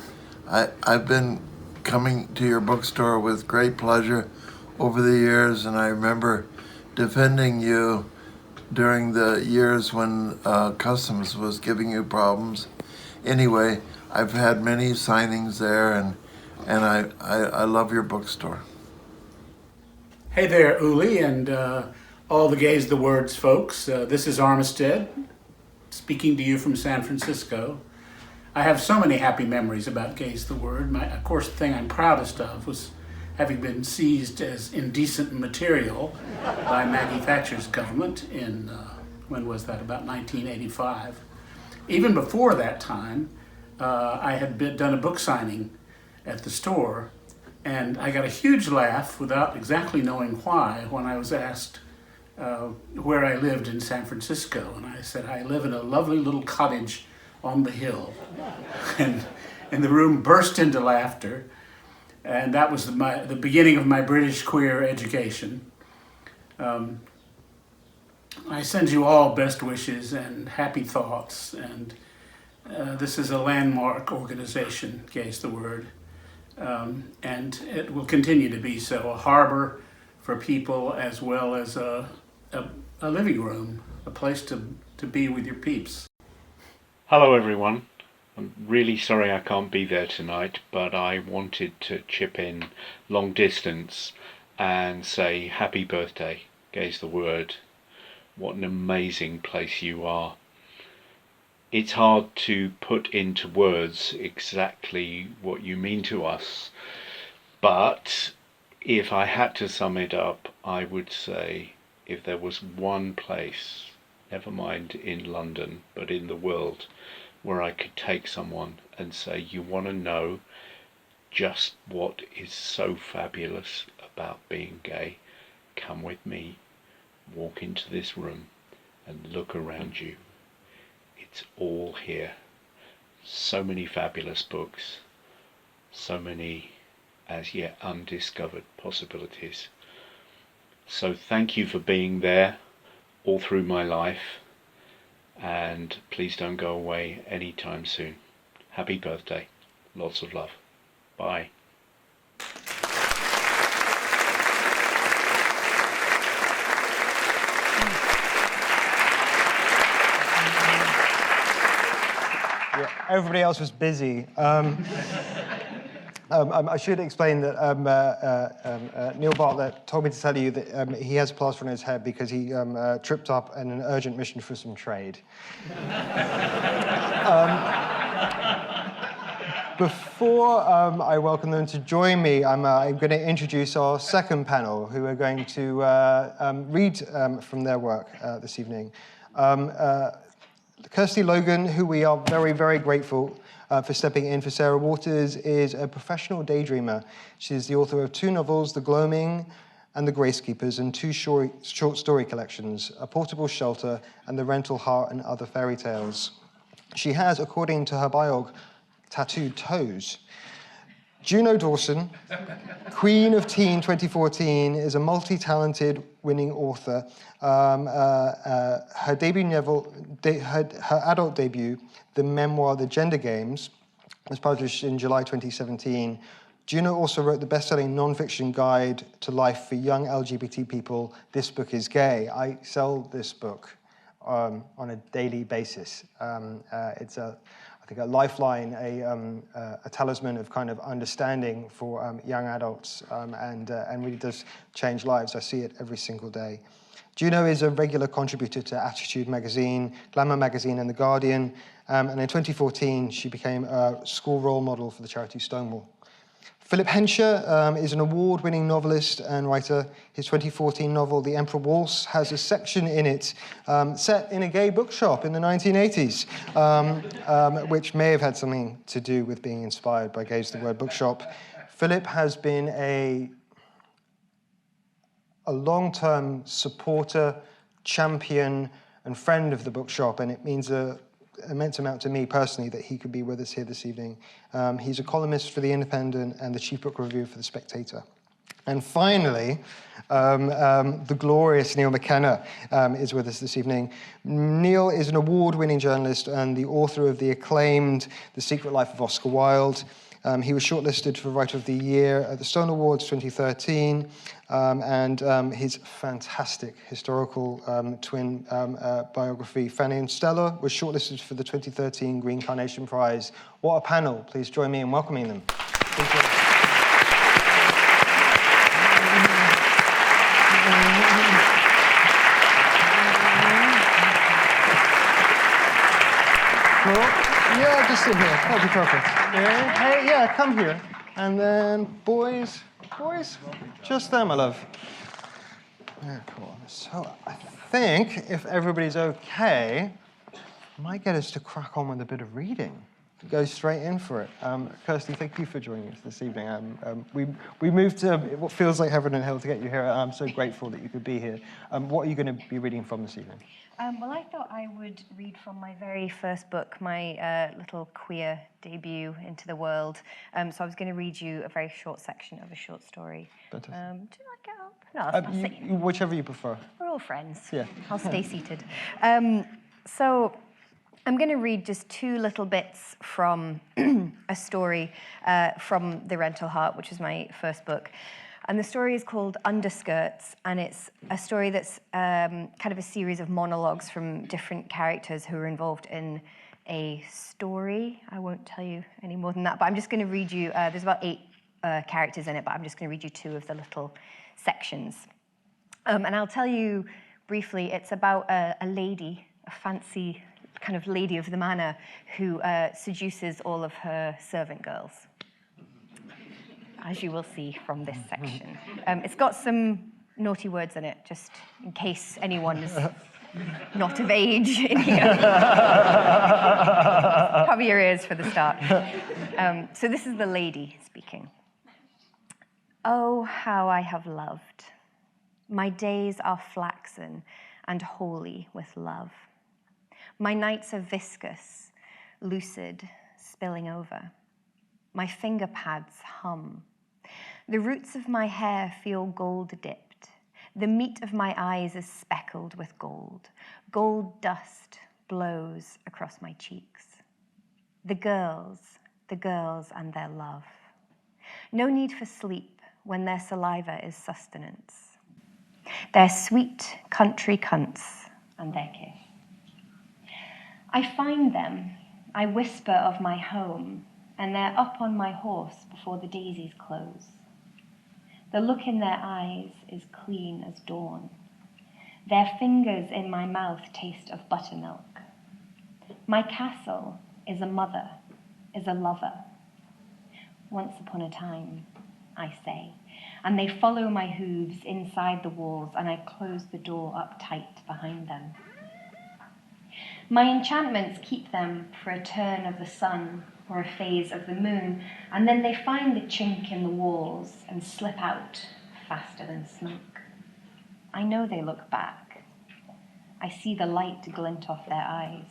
I've been coming to your bookstore with great pleasure over the years, and I remember defending you during the years when Customs was giving you problems. Anyway, I've had many signings there, and I love your bookstore. Hey there, Uli, and all the Gaze the Words folks. This is Armistead, speaking to you from San Francisco. I have so many happy memories about Gaze the Word. Of course, the thing I'm proudest of was having been seized as indecent material by Maggie Thatcher's government in, when was that, about 1985. Even before that time, I had done a book signing at the store, and I got a huge laugh without exactly knowing why when I was asked where I lived in San Francisco. And I said, I live in a lovely little cottage on the hill. And the room burst into laughter. And that was the beginning of my British queer education. I send you all best wishes and happy thoughts. And this is a landmark organization, Gaze the Word. And it will continue to be so, a harbor for people as well as a living room, a place to be with your peeps. Hello everyone. I'm really sorry I can't be there tonight, but I wanted to chip in long distance and say happy birthday, Gaze the Word. What an amazing place you are. It's hard to put into words exactly what you mean to us, but if I had to sum it up, I would say if there was one place, never mind in London, but in the world, where I could take someone and say, you want to know just what is so fabulous about being gay, come with me, walk into this room and look around you. It's all here. So many fabulous books, so many as yet undiscovered possibilities. So thank you for being there all through my life, and please don't go away anytime soon. Happy birthday. Lots of love. Bye. Yeah, everybody else was busy. I should explain that Neil Bartlett told me to tell you that he has plaster on his head because he tripped up in an urgent mission for some trade. Before I welcome them to join me, I'm going to introduce our second panel, who are going to read from their work this evening. Kirsty Logan, who we are very, very grateful for stepping in for Sarah Waters, is a professional daydreamer. She's the author of 2 novels, The Gloaming and The Gracekeepers, and 2 short story collections, A Portable Shelter and The Rental Heart and Other Fairy Tales. She has, according to her biog, tattooed toes. Juno Dawson, Queen of Teen 2014, is a multi-talented winning author. Her debut novel, her adult debut, the memoir The Gender Games, was published in July 2017. Juno also wrote the best-selling non-fiction guide to life for young LGBT people, This Book is Gay. I sell this book on a daily basis. It's I think a lifeline, a talisman of kind of understanding for young adults, and really does change lives. I see it every single day. Juno is a regular contributor to Attitude Magazine, Glamour Magazine, and The Guardian. And in 2014, she became a school role model for the charity Stonewall. Philip Hensher is an award-winning novelist and writer. His 2014 novel, The Emperor Waltz, has a section in it set in a gay bookshop in the 1980s, which may have had something to do with being inspired by Gaze the Word Bookshop. Philip has been a long-term supporter, champion, and friend of the bookshop, and it means an immense amount to me personally that he could be with us here this evening. He's a columnist for The Independent and the chief book reviewer for The Spectator. And finally, the glorious Neil McKenna is with us this evening. Neil is an award-winning journalist and the author of the acclaimed The Secret Life of Oscar Wilde. He was shortlisted for Writer of the Year at the Stone Awards 2013, and his fantastic historical twin biography, Fanny and Stella, was shortlisted for the 2013 Green Carnation Prize. What a panel. Please join me in welcoming them. Yeah, just sit here. That'll be perfect. Yeah, hey, yeah, come here. And then, boys, just there, my love. Yeah, cool. So I think if everybody's okay, I might get us to crack on with a bit of reading. Go straight in for it. Kirsty, thank you for joining us this evening. We moved to what feels like heaven and hell to get you here. I'm so grateful that you could be here. What are you going to be reading from this evening? Well, I thought I would read from my very first book, my little queer debut into the world. So I was going to read you a very short section of a short story. Fantastic. Do I get up? No, I'll sit. Whichever you prefer. We're all friends. Yeah. I'll stay seated. So I'm going to read just two little bits from a story from The Rental Heart, which was my first book. And the story is called Underskirts, and it's a story that's kind of a series of monologues from different characters who are involved in a story. I won't tell you any more than that, but I'm just going to read you, there's about 8 characters in it, but I'm just going to read you 2 of the little sections. And I'll tell you briefly, it's about a lady, a fancy kind of lady of the manor, who seduces all of her servant girls, as you will see from this section. It's got some naughty words in it, just in case anyone is not of age in here. Cover your ears for the start. So this is the lady speaking. Oh, how I have loved. My days are flaxen and holy with love. My nights are viscous, lucid, spilling over. My finger pads hum. The roots of my hair feel gold-dipped. The meat of my eyes is speckled with gold. Gold dust blows across my cheeks. The girls and their love. No need for sleep when their saliva is sustenance. Their sweet country cunts and their kiss. I find them, I whisper of my home, and they're up on my horse before the daisies close. The look in their eyes is clean as dawn. Their fingers in my mouth taste of buttermilk. My castle is a mother, is a lover. Once upon a time, I say, and they follow my hooves inside the walls, and I close the door up tight behind them. My enchantments keep them for a turn of the sun or a phase of the moon, and then they find the chink in the walls and slip out faster than smoke. I know they look back. I see the light glint off their eyes.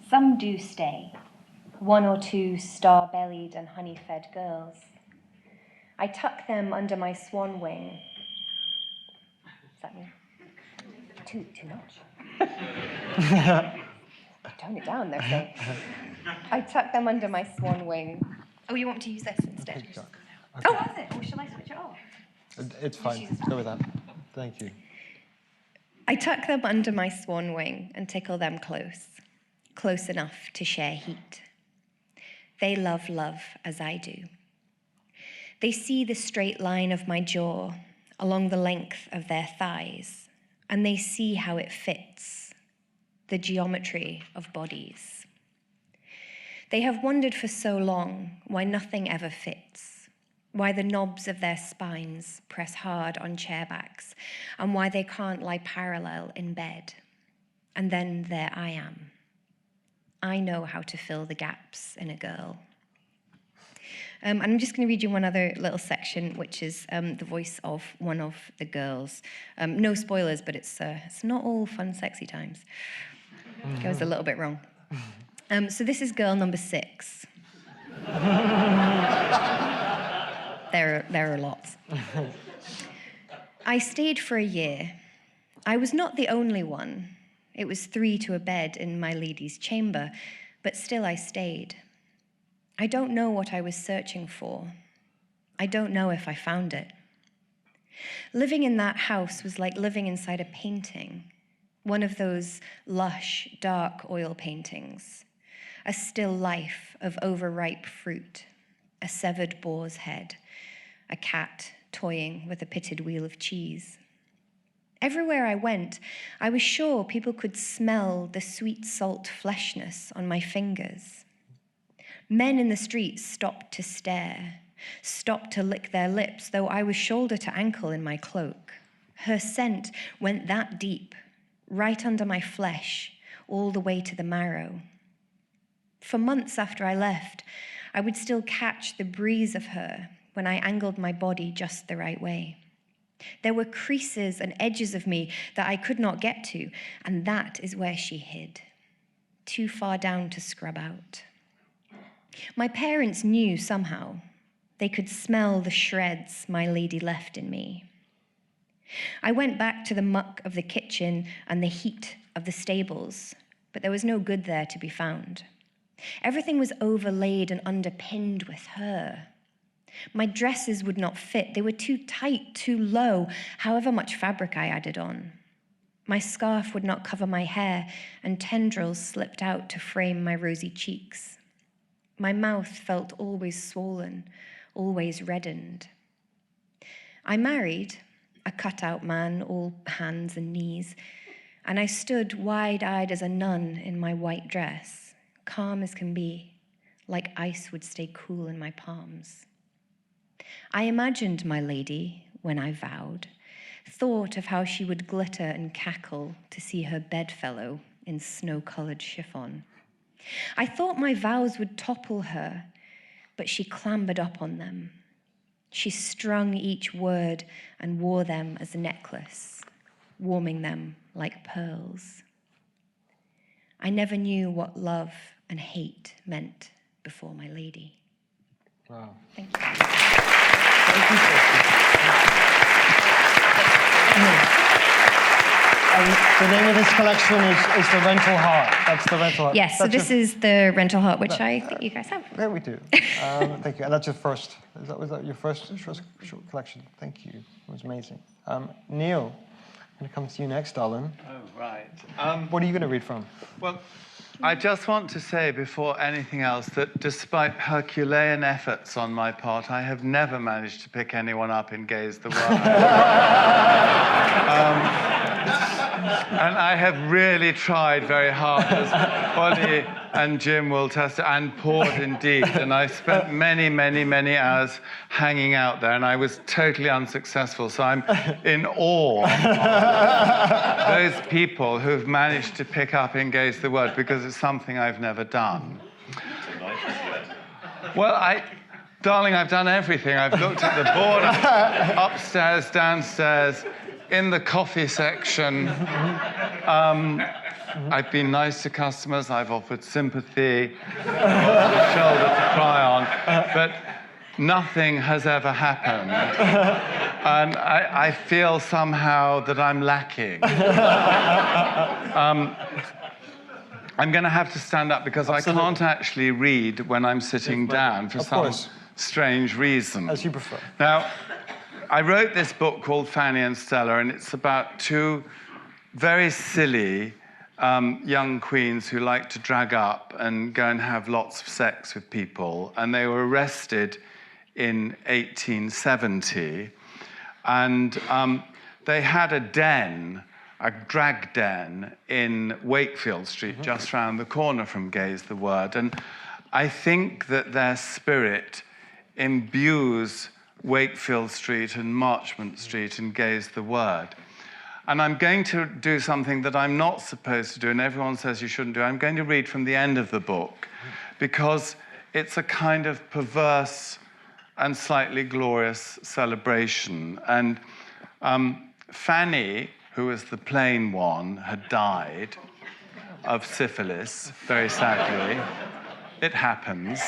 Some do stay, 1 or 2 star-bellied and honey-fed girls. I tuck them under my swan wing. Does that mean? Too much? Tone it down, they're saying. I tuck them under my swan wing. Oh, you want me to use this instead? Okay. Oh, was it? Or shall I switch it off? It's fine. Go with that. Thank you. I tuck them under my swan wing and tickle them close enough to share heat. They love love as I do. They see the straight line of my jaw along the length of their thighs, and they see how it fits, the geometry of bodies. They have wondered for so long why nothing ever fits, why the knobs of their spines press hard on chair backs, and why they can't lie parallel in bed. And then there I am. I know how to fill the gaps in a girl. And I'm just going to read you one other little section, which is the voice of one of the girls. No spoilers, but it's not all fun, sexy times. It goes a little bit wrong. So this is girl number 6. There are lots. I stayed for a year. I was not the only one. It was 3 to a bed in my lady's chamber, but still I stayed. I don't know what I was searching for. I don't know if I found it. Living in that house was like living inside a painting, one of those lush, dark oil paintings, a still life of overripe fruit, a severed boar's head, a cat toying with a pitted wheel of cheese. Everywhere I went, I was sure people could smell the sweet salt fleshness on my fingers. Men in the streets stopped to stare, stopped to lick their lips, though I was shoulder to ankle in my cloak. Her scent went that deep, right under my flesh, all the way to the marrow. For months after I left, I would still catch the breeze of her when I angled my body just the right way. There were creases and edges of me that I could not get to, and that is where she hid, too far down to scrub out. My parents knew somehow. They could smell the shreds my lady left in me. I went back to the muck of the kitchen and the heat of the stables, but there was no good there to be found. Everything was overlaid and underpinned with her. My dresses would not fit. They were too tight, too low, however much fabric I added on. My scarf would not cover my hair, and tendrils slipped out to frame my rosy cheeks. My mouth felt always swollen, always reddened. I married a cut-out man, all hands and knees, and I stood wide-eyed as a nun in my white dress, calm as can be, like ice would stay cool in my palms. I imagined my lady when I vowed, thought of how she would glitter and cackle to see her bedfellow in snow-colored chiffon. I thought my vows would topple her, but she clambered up on them. She strung each word and wore them as a necklace, warming them like pearls. I never knew what love and hate meant before my lady. Wow. Thank you. Thank you, the name of this collection is The Rental Heart. That's The Rental Heart. Yes, so this is The Rental Heart, which I think you guys have. Yeah, we do. Thank you. And that's your first. Was that your first short collection? Thank you. It was amazing. Neil, I'm going to come to you next, darling. Oh, right. What are you going to read from? Well, I just want to say before anything else that despite Herculean efforts on my part, I have never managed to pick anyone up in Gaze the Word. And I have really tried very hard, as Ollie and Jim will testify, and Port indeed. And I spent many, many, many hours hanging out there, and I was totally unsuccessful. So I'm in awe of those people who've managed to pick up in Gaze the Word, because it's something I've never done. Well, darling, I've done everything. I've looked at the board upstairs, downstairs, in the coffee section. I've been nice to customers. I've offered sympathy, offered a shoulder to cry on, but nothing has ever happened. And I feel somehow that I'm lacking. I'm going to have to stand up because Absolutely. I can't actually read when I'm sitting down for some strange reason. As you prefer. Now, I wrote this book called Fanny and Stella, and it's about two very silly young queens who like to drag up and go and have lots of sex with people. And they were arrested in 1870. And they had a den, a drag den, in Wakefield Street, just round the corner from Gaze the Word. And I think that their spirit imbues Wakefield Street and Marchmont Street and Gay's the Word. And I'm going to do something that I'm not supposed to do, and everyone says you shouldn't do. I'm going to read from the end of the book, because it's a kind of perverse and slightly glorious celebration. And Fanny, who was the plain one, had died of syphilis, very sadly. It happens.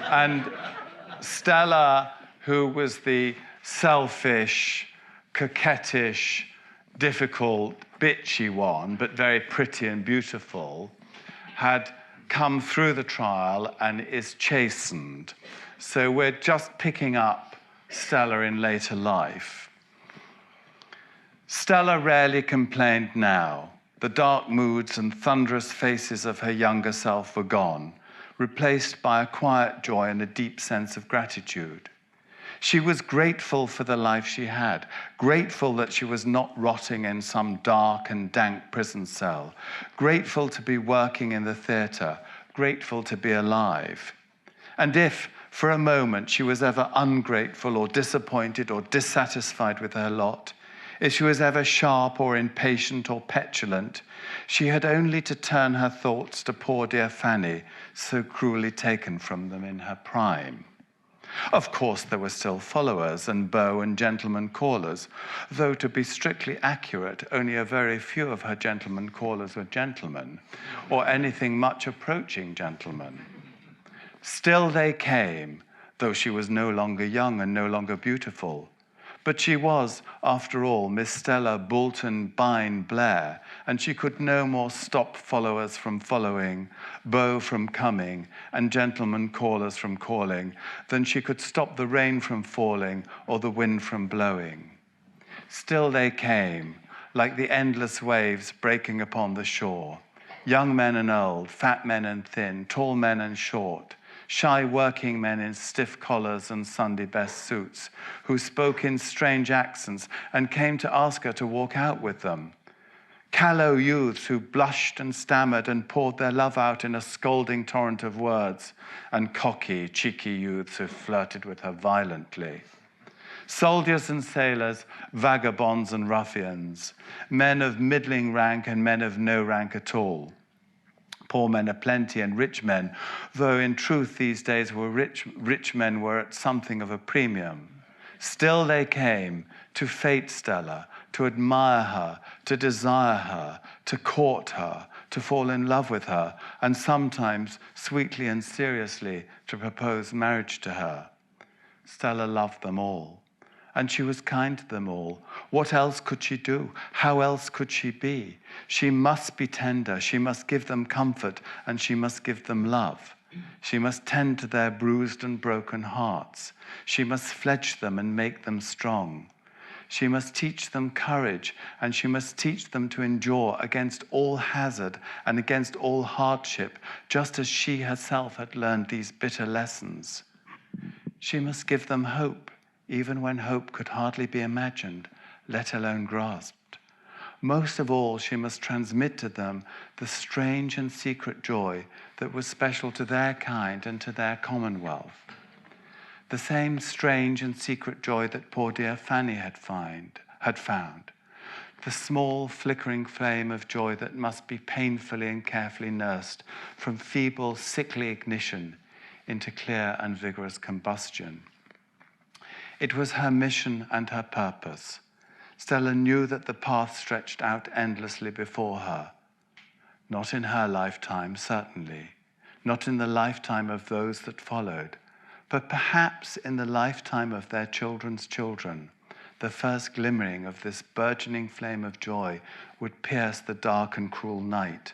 And Stella, who was the selfish, coquettish, difficult, bitchy one, but very pretty and beautiful, had come through the trial and is chastened. So we're just picking up Stella in later life. Stella rarely complained now. The dark moods and thunderous faces of her younger self were gone, replaced by a quiet joy and a deep sense of gratitude. She was grateful for the life she had, grateful that she was not rotting in some dark and dank prison cell, grateful to be working in the theatre, grateful to be alive. And if, for a moment, she was ever ungrateful or disappointed or dissatisfied with her lot, if she was ever sharp or impatient or petulant, she had only to turn her thoughts to poor dear Fanny, so cruelly taken from them in her prime. Of course, there were still followers and beaux and gentlemen callers, though to be strictly accurate, only a very few of her gentlemen callers were gentlemen, or anything much approaching gentlemen. Still they came, though she was no longer young and no longer beautiful. But she was, after all, Miss Stella Boulton Byne Blair, and she could no more stop followers from following, beaux from coming, and gentlemen callers from calling, than she could stop the rain from falling or the wind from blowing. Still they came, like the endless waves breaking upon the shore, young men and old, fat men and thin, tall men and short, shy working men in stiff collars and Sunday best suits, who spoke in strange accents and came to ask her to walk out with them. Callow youths who blushed and stammered and poured their love out in a scolding torrent of words, and cocky, cheeky youths who flirted with her violently. Soldiers and sailors, vagabonds and ruffians, men of middling rank and men of no rank at all. Poor men aplenty and rich men, though in truth these days rich men were at something of a premium. Still they came to fate Stella, to admire her, to desire her, to court her, to fall in love with her, and sometimes, sweetly and seriously, to propose marriage to her. Stella loved them all, and she was kind to them all. What else could she do? How else could she be? She must be tender, she must give them comfort, and she must give them love. She must tend to their bruised and broken hearts. She must fledge them and make them strong. She must teach them courage, and she must teach them to endure against all hazard and against all hardship, just as she herself had learned these bitter lessons. She must give them hope, even when hope could hardly be imagined, let alone grasped. Most of all, she must transmit to them the strange and secret joy that was special to their kind and to their commonwealth. The same strange and secret joy that poor dear Fanny had found. The small flickering flame of joy that must be painfully and carefully nursed from feeble, sickly ignition into clear and vigorous combustion. It was her mission and her purpose. Stella knew that the path stretched out endlessly before her. Not in her lifetime, certainly. Not in the lifetime of those that followed. But perhaps in the lifetime of their children's children, the first glimmering of this burgeoning flame of joy would pierce the dark and cruel night,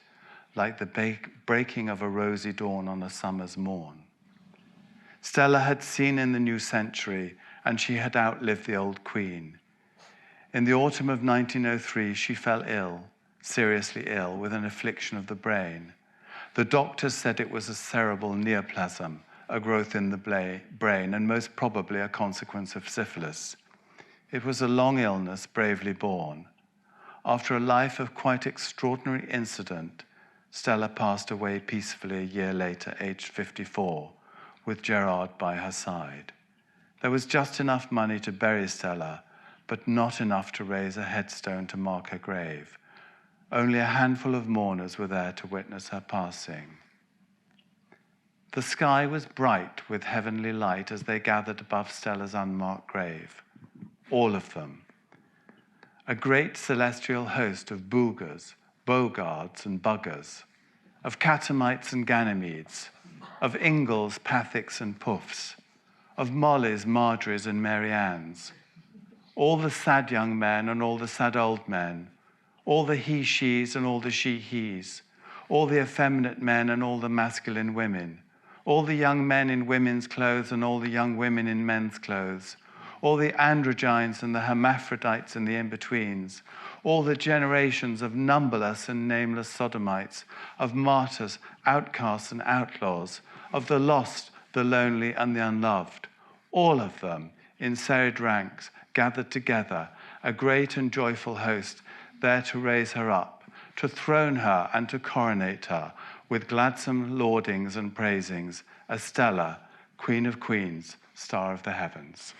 like the breaking of a rosy dawn on a summer's morn. Stella had seen in the new century, and she had outlived the old queen. In the autumn of 1903, she fell ill, seriously ill, with an affliction of the brain. The doctors said it was a cerebral neoplasm, a growth in the brain, and most probably a consequence of syphilis. It was a long illness, bravely borne. After a life of quite extraordinary incident, Stella passed away peacefully a year later, aged 54, with Gerard by her side. There was just enough money to bury Stella, but not enough to raise a headstone to mark her grave. Only a handful of mourners were there to witness her passing. The sky was bright with heavenly light as they gathered above Stella's unmarked grave. All of them. A great celestial host of boogers, bogards and buggers, of catamites and ganymedes, of Ingalls, Pathicks and Puffs, of Mollys, Marjories and Mary Anns, all the sad young men and all the sad old men, all the he-she's and all the she-he's, all the effeminate men and all the masculine women, all the young men in women's clothes and all the young women in men's clothes, all the androgynes and the hermaphrodites and the in-betweens, all the generations of numberless and nameless sodomites, of martyrs, outcasts and outlaws, of the lost, the lonely and the unloved, all of them in serried ranks, gathered together, a great and joyful host, there to raise her up, to throne her and to coronate her, with gladsome laudings and praisings, as Stella, Queen of Queens, Star of the Heavens.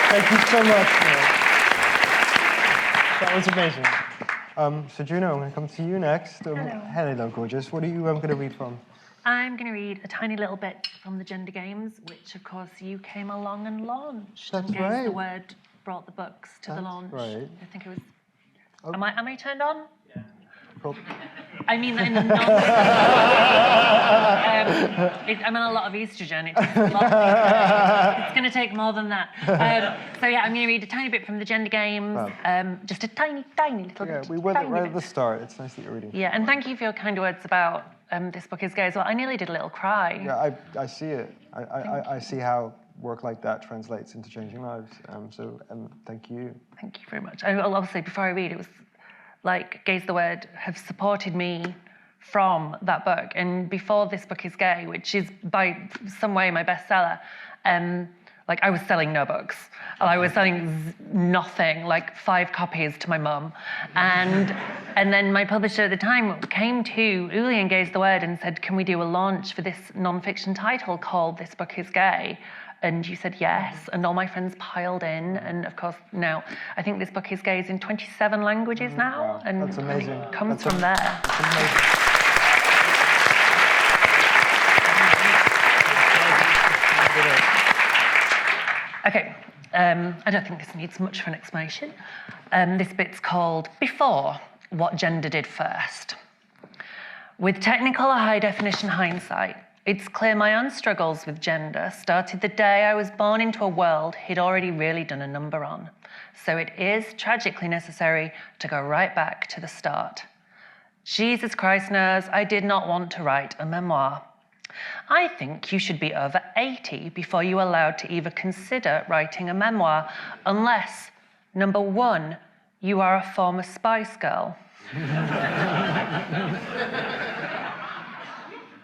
Thank you so much. That was amazing. So Juno, I'm going to come to you next. Hello, gorgeous. What are you going to read from? I'm going to read a tiny little bit from the Gender Games, which, of course, you came along and launched. That's and Gaze right. the Word brought the books to the launch. Right. I think it was... Am I turned on? Yeah. I mean, in a non... I'm on a lot of estrogen. It takes a lot of estrogen. It's going to take more than that. So yeah, I'm going to read a tiny bit from the Gender Games. Wow. Just a tiny, tiny little bit. Yeah, we went right at the start. It's nice that you're reading. Yeah, and thank you for your kind words about this book is gay as well. I nearly did a little cry. Yeah, I see it. I see how work like that translates into changing lives. So thank you. Thank you very much. Well, obviously, before I read, it was like Gaze the Word have supported me from that book. And before This Book is Gay, which is by some way my bestseller, like I was selling no books. I was selling nothing, like 5 copies to my mum. And then my publisher at the time came to Uli and Gaze the Word and said, can we do a launch for this non-fiction title called This Book is Gay? And you said yes, and all my friends piled in. And of course, now I think This Book is Gay is in 27 languages now. Wow, and that's amazing. It comes from there. That's amazing. Okay, I don't think this needs much of an explanation. This bit's called Before What Gender Did First. With technical or high-definition hindsight, it's clear my own struggles with gender started the day I was born into a world he'd already really done a number on. So it is tragically necessary to go right back to the start. Jesus Christ knows I did not want to write a memoir. I think you should be over 80 before you're allowed to even consider writing a memoir, unless, number 1, you are a former Spice Girl.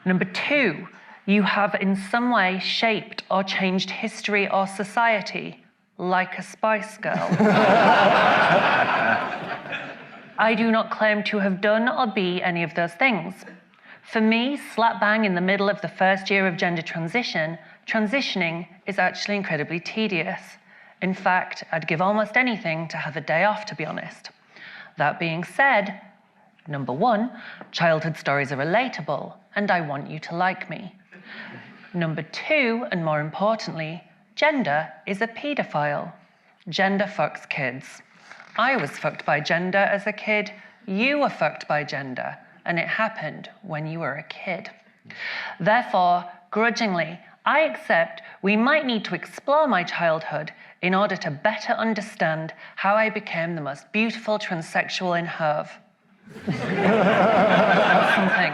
Number 2, you have in some way shaped or changed history or society, like a Spice Girl. I do not claim to have done or be any of those things. For me, slap bang in the middle of the first year of gender transition, transitioning is actually incredibly tedious. In fact, I'd give almost anything to have a day off, to be honest. That being said, number 1, childhood stories are relatable, and I want you to like me. Number 2, and more importantly, gender is a paedophile. Gender fucks kids. I was fucked by gender as a kid. You were fucked by gender. And it happened when you were a kid. Therefore, grudgingly, I accept we might need to explore my childhood in order to better understand how I became the most beautiful transsexual in Herve. That's something.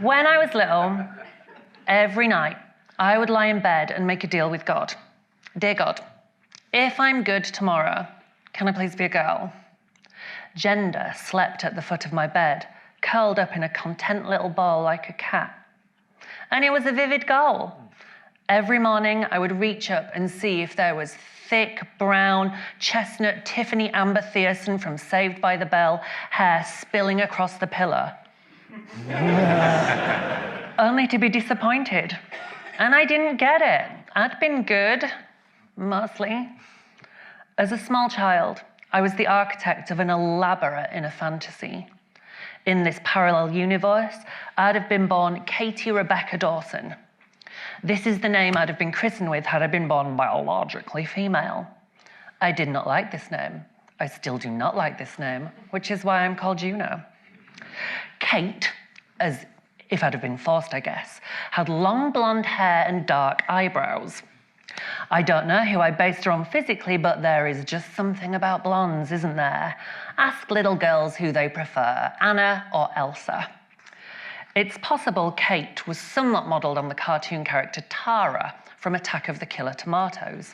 When I was little, every night, I would lie in bed and make a deal with God. Dear God, if I'm good tomorrow, can I please be a girl? Gender slept at the foot of my bed, curled up in a content little ball like a cat. And it was a vivid goal. Every morning, I would reach up and see if there was thick, brown, chestnut Tiffany Amber Thiessen from Saved by the Bell hair spilling across the pillow. Only to be disappointed. And I didn't get it. I'd been good, mostly. As a small child, I was the architect of an elaborate inner fantasy. In this parallel universe, I'd have been born Katie Rebecca Dawson. This is the name I'd have been christened with had I been born biologically female. I did not like this name. I still do not like this name, which is why I'm called Juno. Kate, as if I'd have been forced, I guess, had long blonde hair and dark eyebrows. I don't know who I based her on physically, but there is just something about blondes, isn't there? Ask little girls who they prefer, Anna or Elsa. It's possible Kate was somewhat modelled on the cartoon character Tara from Attack of the Killer Tomatoes.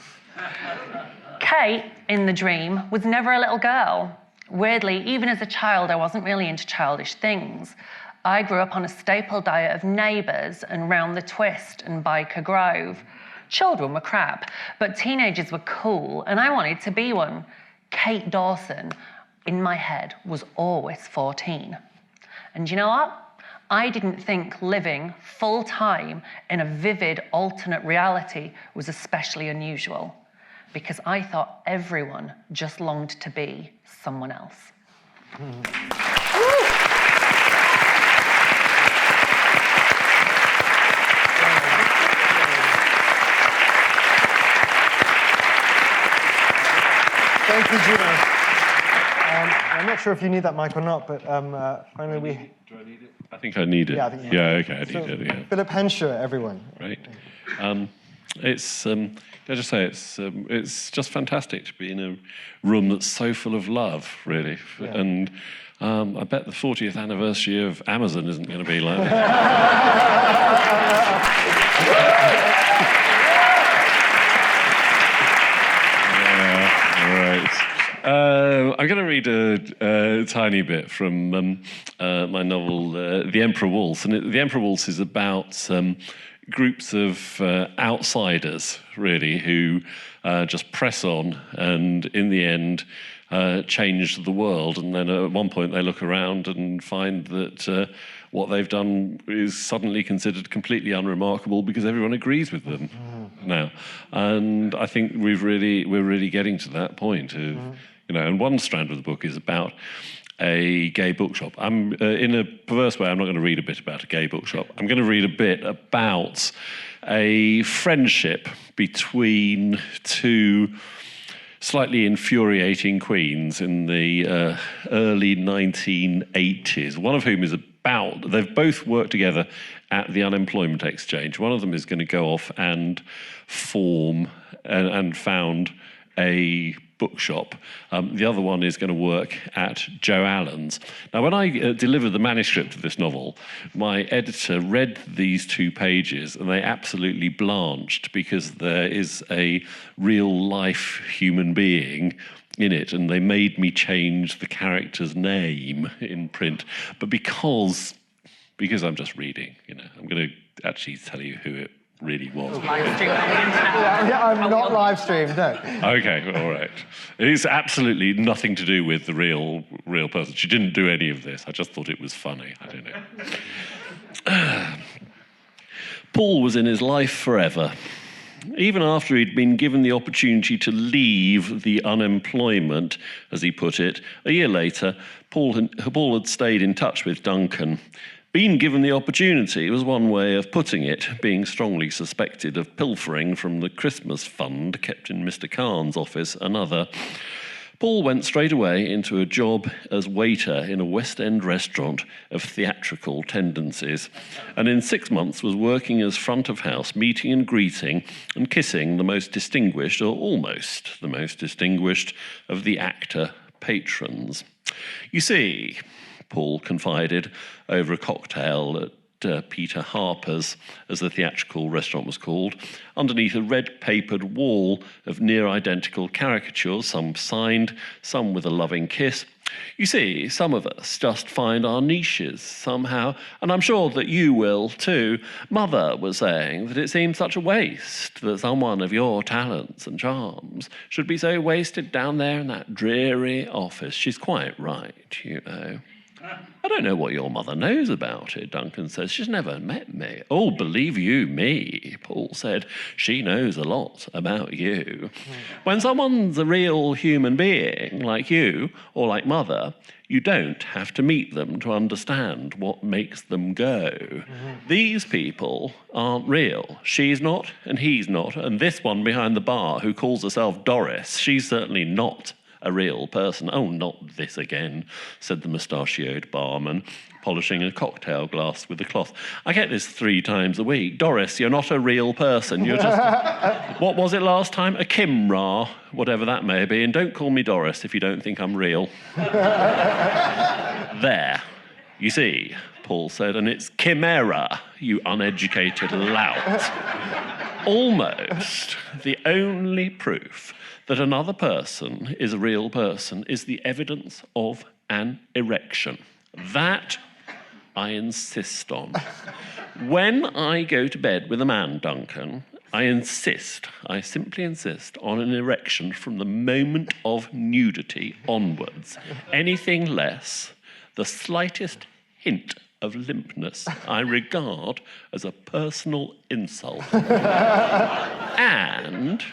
Kate, in the dream, was never a little girl. Weirdly, even as a child, I wasn't really into childish things. I grew up on a staple diet of Neighbours and Round the Twist and Biker Grove. Children were crap, but teenagers were cool, and I wanted to be one. Kate Dawson, in my head, was always 14. And you know what? I didn't think living full-time in a vivid alternate reality was especially unusual, because I thought everyone just longed to be someone else. Thank you, Juno. I'm not sure if you need that mic or not, but finally we... Do I need it? I think I need it. Yeah, I think you yeah, okay, I need it, yeah. Philip Henshaw, everyone. Right. It's, can I just say, it's just fantastic to be in a room that's so full of love, really. Yeah. And I bet the 40th anniversary of Amazon isn't going to be like that. I'm going to read a tiny bit from my novel, The Emperor Waltz. And The Emperor Waltz is about groups of outsiders, really, who just press on and, in the end, change the world. And then at one point they look around and find that what they've done is suddenly considered completely unremarkable because everyone agrees with them now. And I think we're really getting to that point of, you know, and one strand of the book is about a gay bookshop. I'm in a perverse way, I'm not going to read a bit about a gay bookshop. I'm going to read a bit about a friendship between two slightly infuriating queens in the early 1980s, one of whom is they've both worked together at the Unemployment Exchange. One of them is going to go off and form and found a bookshop. The other one is going to work at Joe Allen's. Now, when I delivered the manuscript of this novel, my editor read these 2 pages and they absolutely blanched because there is a real-life human being in it, and they made me change the character's name in print. But because I'm just reading, you know, I'm going to actually tell you who it really was. I'm not live streamed, no. Okay, all right. It's absolutely nothing to do with the real person. She didn't do any of this. I just thought it was funny. I don't know. Paul was in his life forever. Even after he'd been given the opportunity to leave the unemployment, as he put it, a year later, Paul had stayed in touch with Duncan. Being given the opportunity was one way of putting it, being strongly suspected of pilfering from the Christmas fund kept in Mr. Khan's office another. Paul went straight away into a job as waiter in a West End restaurant of theatrical tendencies, and in 6 months was working as front of house, meeting and greeting and kissing the most distinguished, or almost the most distinguished, of the actor patrons. You see, Paul confided over a cocktail at Peter Harper's, as the theatrical restaurant was called, underneath a red-papered wall of near-identical caricatures, some signed, some with a loving kiss. You see, some of us just find our niches somehow, and I'm sure that you will too. Mother was saying that it seems such a waste that someone of your talents and charms should be so wasted down there in that dreary office. She's quite right, you know. I don't know what your mother knows about it, Duncan says. She's never met me. Oh, believe you me, Paul said. She knows a lot about you. When someone's a real human being, like you, or like Mother, you don't have to meet them to understand what makes them go. These people aren't real. She's not, and he's not, and this one behind the bar who calls herself Doris, she's certainly not a real person. Oh, not this again, said the mustachioed barman, polishing a cocktail glass with a cloth. I get this 3 times a week. Doris, you're not a real person. You're just, what was it last time? A Kimra, whatever that may be. And don't call me Doris if you don't think I'm real. There, you see, Paul said, and it's chimera, you uneducated lout. Almost the only proof that another person is a real person is the evidence of an erection. That I insist on. When I go to bed with a man, Duncan, I simply insist on an erection from the moment of nudity onwards. Anything less, the slightest hint of limpness, I regard as a personal insult. And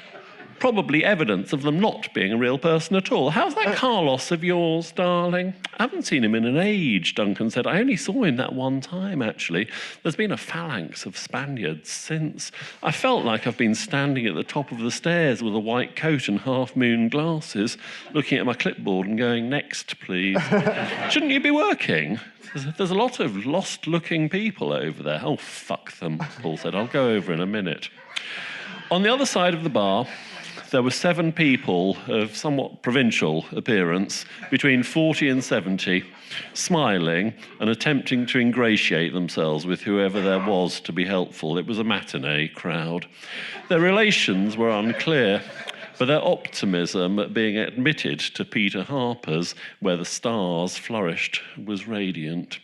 probably evidence of them not being a real person at all. How's that Carlos of yours, darling? I haven't seen him in an age, Duncan said. I only saw him that one time, actually. There's been a phalanx of Spaniards since. I felt like I've been standing at the top of the stairs with a white coat and half-moon glasses, looking at my clipboard and going, next, please. Shouldn't you be working? There's a lot of lost-looking people over there. Oh, fuck them, Paul said. I'll go over in a minute. On the other side of the bar, there were 7 people of somewhat provincial appearance, between 40 and 70, smiling and attempting to ingratiate themselves with whoever there was to be helpful. It was a matinee crowd. Their relations were unclear, but their optimism at being admitted to Peter Harper's, where the stars flourished, was radiant.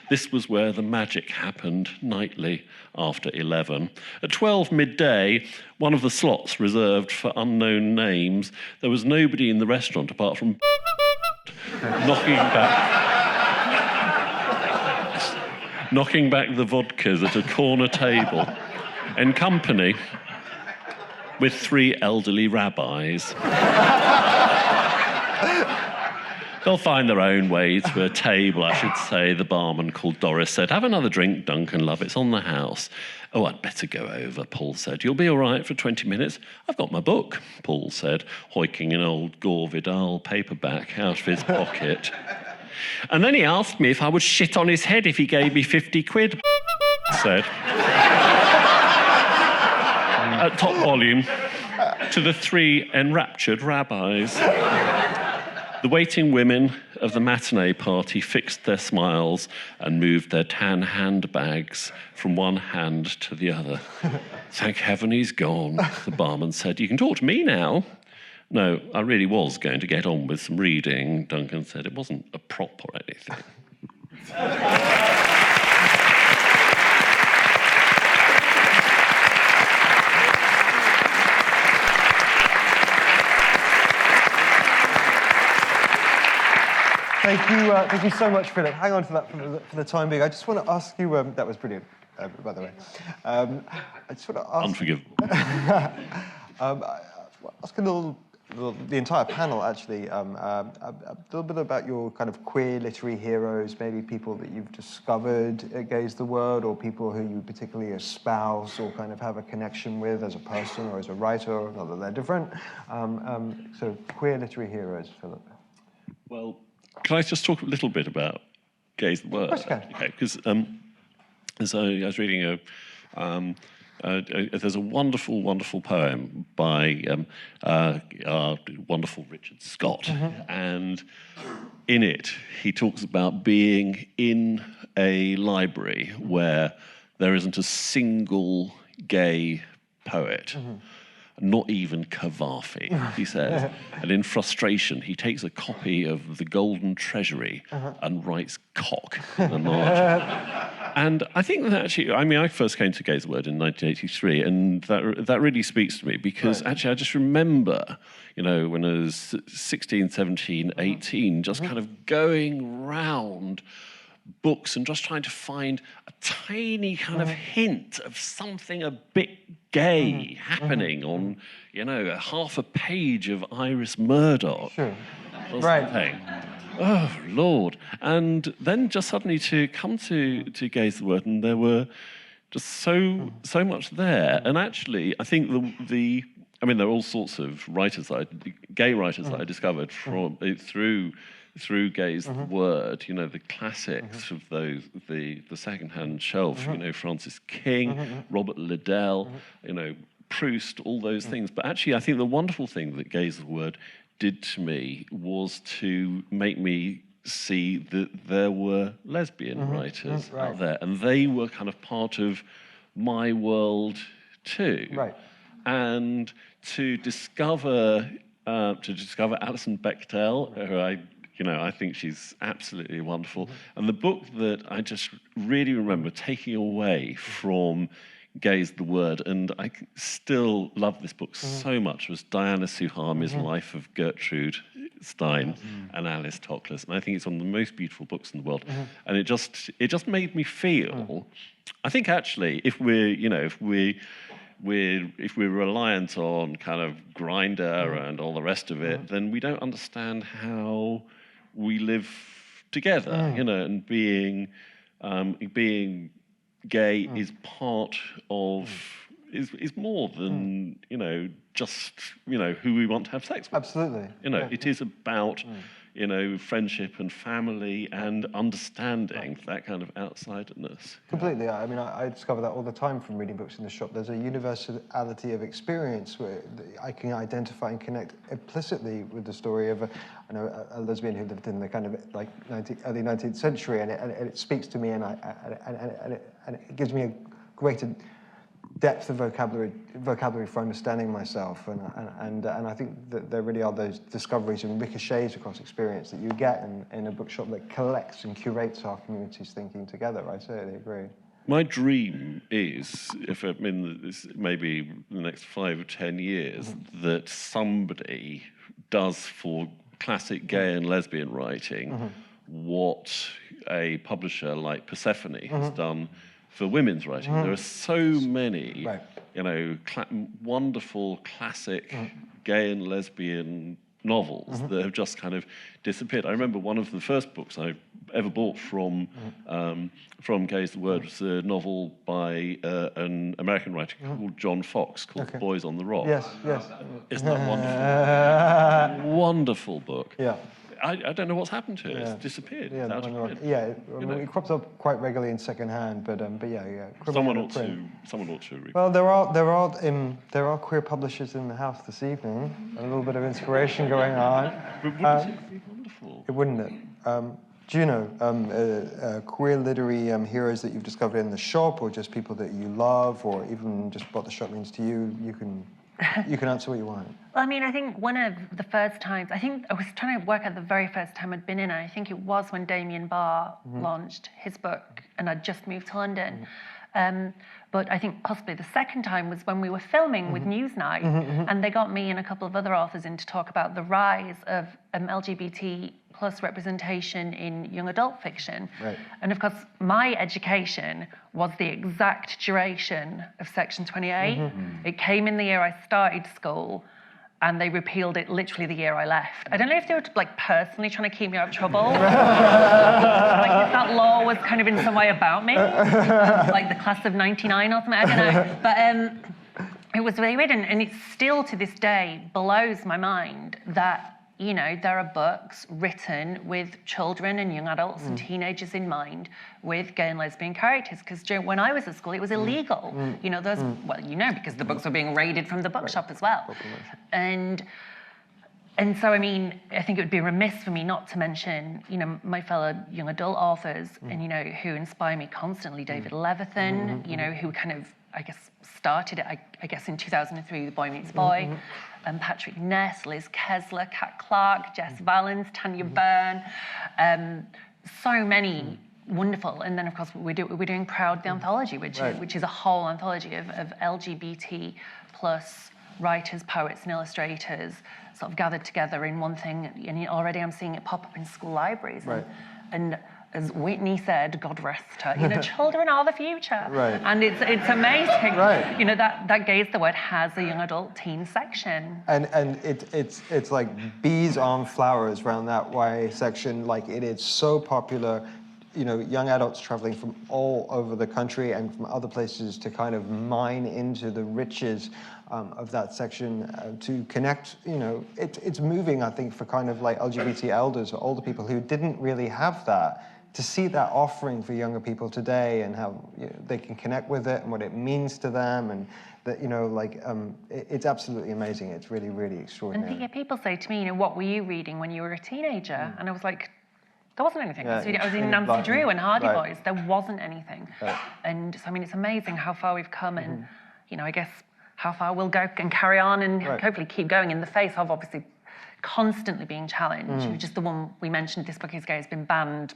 This was where the magic happened nightly after 11. At 12 midday, one of the slots reserved for unknown names, there was nobody in the restaurant apart from knocking back the vodkas at a corner table in company with 3 elderly rabbis. They'll find their own way to a table, I should say, the barman called Doris said. Have another drink, Duncan, love, it's on the house. Oh, I'd better go over, Paul said. You'll be all right for 20 minutes? I've got my book, Paul said, hoiking an old Gore Vidal paperback out of his pocket. And then he asked me if I would shit on his head if he gave me 50 quid, said. At top volume, to the 3 enraptured rabbis. The waiting women of the matinee party fixed their smiles and moved their tan handbags from one hand to the other. Thank heaven he's gone, the barman said. You can talk to me now. No, I really was going to get on with some reading, Duncan said. It wasn't a prop or anything. Thank you so much, Philip. Hang on to that for the time being. I just want to ask you, that was brilliant, by the way. I just want to ask... Unforgivable. Asking the entire panel, actually, a little bit about your kind of queer literary heroes, maybe people that you've discovered at Gaze the Word, or people who you particularly espouse or kind of have a connection with as a person or as a writer, not that they're different. So queer literary heroes, Philip. Well, can I just talk a little bit about Gaze the Word? Of course you can. Okay, because so I was reading there's a wonderful, wonderful poem by our wonderful Richard Scott, and in it he talks about being in a library where there isn't a single gay poet. Not even Cavafy, he says. And in frustration, he takes a copy of The Golden Treasury and writes cock in the margin. And I think that actually, I mean, I first came to Gaze the Word in 1983, and that really speaks to me because actually I just remember, you know, when I was 16, 17, 18, just kind of going round books and just trying to find a tiny kind of hint of something a bit gay happening on, you know, a half a page of Iris Murdoch. Or something. Oh, Lord. And then just suddenly to come to Gaze the Word, and there were just so much there. And actually, I think I mean, there are all sorts of writers, gay writers that I discovered through Gaze the Word, you know, the classics of those, the second-hand shelf, you know, Francis King, Robert Liddell, you know, Proust, all those things. But actually, I think the wonderful thing that Gaze the Word did to me was to make me see that there were lesbian writers out there, and they were kind of part of my world too. And to discover Alison Bechdel, who I think she's absolutely wonderful. And the book that I just really remember taking away from Gaze the Word, and I still love this book so much, was Diana Suhami's Life of Gertrude Stein and Alice Toklas. And I think it's one of the most beautiful books in the world. And it just made me feel, I think actually, if we're reliant on kind of Grindr and all the rest of it, then we don't understand how we live together, you know, and being gay is part of, is more than, you know, just, you know, who we want to have sex with. Absolutely. You know, it is about, you know, friendship and family and understanding that kind of outsiderness. Completely. I mean, I discover that all the time from reading books in the shop. There's a universality of experience where I can identify and connect implicitly with the story of a lesbian who lived in the kind of like early 19th century, and it speaks to me, and it gives me a greater depth of vocabulary for understanding myself, and I think that there really are those discoveries and ricochets across experience that you get in a bookshop that collects and curates our community's thinking together. I totally agree. My dream is, if I'm in this, maybe the next 5 or 10 years, that somebody does for classic gay and lesbian writing what a publisher like Persephone has done for women's writing. There are so many, you know, wonderful classic gay and lesbian novels that have just kind of disappeared. I remember one of the first books I ever bought from Gaze the Word was a novel by an American writer called John Fox called Boys on the Rock. Yes. Isn't that wonderful? Wonderful book. Yeah. I don't know what's happened to it. It's disappeared. It crops up quite regularly in second-hand, but yeah. Someone ought to read. Well, there are queer publishers in the house this evening. A little bit of inspiration going on. Wouldn't it be wonderful? Wouldn't it? Do you know queer literary heroes that you've discovered in the shop, or just people that you love, or even just what the shop means to you? You can answer what you want. Well, I mean, I think one of the first times, I think I was trying to work out the very first time I'd been in it. I think it was when Damien Barr launched his book and I'd just moved to London. But I think possibly the second time was when we were filming with Newsnight, and they got me and a couple of other authors in to talk about the rise of LGBT plus representation in young adult fiction. And of course, my education was the exact duration of Section 28. It came in the year I started school, and they repealed it literally the year I left. I don't know if they were like personally trying to keep me out of trouble. Like if that law was kind of in some way about me, like the class of '99 or something, I don't know. But it was very weird, and it still to this day blows my mind that you know, there are books written with children and young adults and teenagers in mind with gay and lesbian characters. Because when I was at school, it was illegal. You know, there's, well, you know, because the books were being raided from the bookshop as well. And so, I mean, I think it would be remiss for me not to mention, you know, my fellow young adult authors and, you know, who inspire me constantly. David Levithan, you know, who kind of, I guess, started it, I guess, in 2003, The Boy Meets Boy. Patrick Ness, Liz Kessler, Kat Clark, Jess Valens, Tanya Byrne. So many wonderful. And then, of course, we're doing Proud, the anthology, which is a whole anthology of LGBT plus writers, poets, and illustrators sort of gathered together in one thing. And already I'm seeing it pop up in school libraries. And as Whitney said, God rest her, you know, children are the future. And it's amazing. You know, that Gaze the Word has a young adult teen section. And it's like bees on flowers around that YA section. Like, it is so popular. You know, young adults traveling from all over the country and from other places to kind of mine into the riches of that section to connect. You know, it's moving, I think, for kind of like LGBT elders or older people who didn't really have that, to see that offering for younger people today and how, you know, they can connect with it and what it means to them, and that, you know, like, it's absolutely amazing. It's really, really extraordinary. And people say to me, you know, what were you reading when you were a teenager? And I was like, there wasn't anything. I was in Nancy Drew and Hardy Boys. There wasn't anything. And so, I mean, it's amazing how far we've come and, you know, I guess how far we'll go and carry on and hopefully keep going in the face of obviously constantly being challenged. Just the one we mentioned, This Book Is Gay, has been banned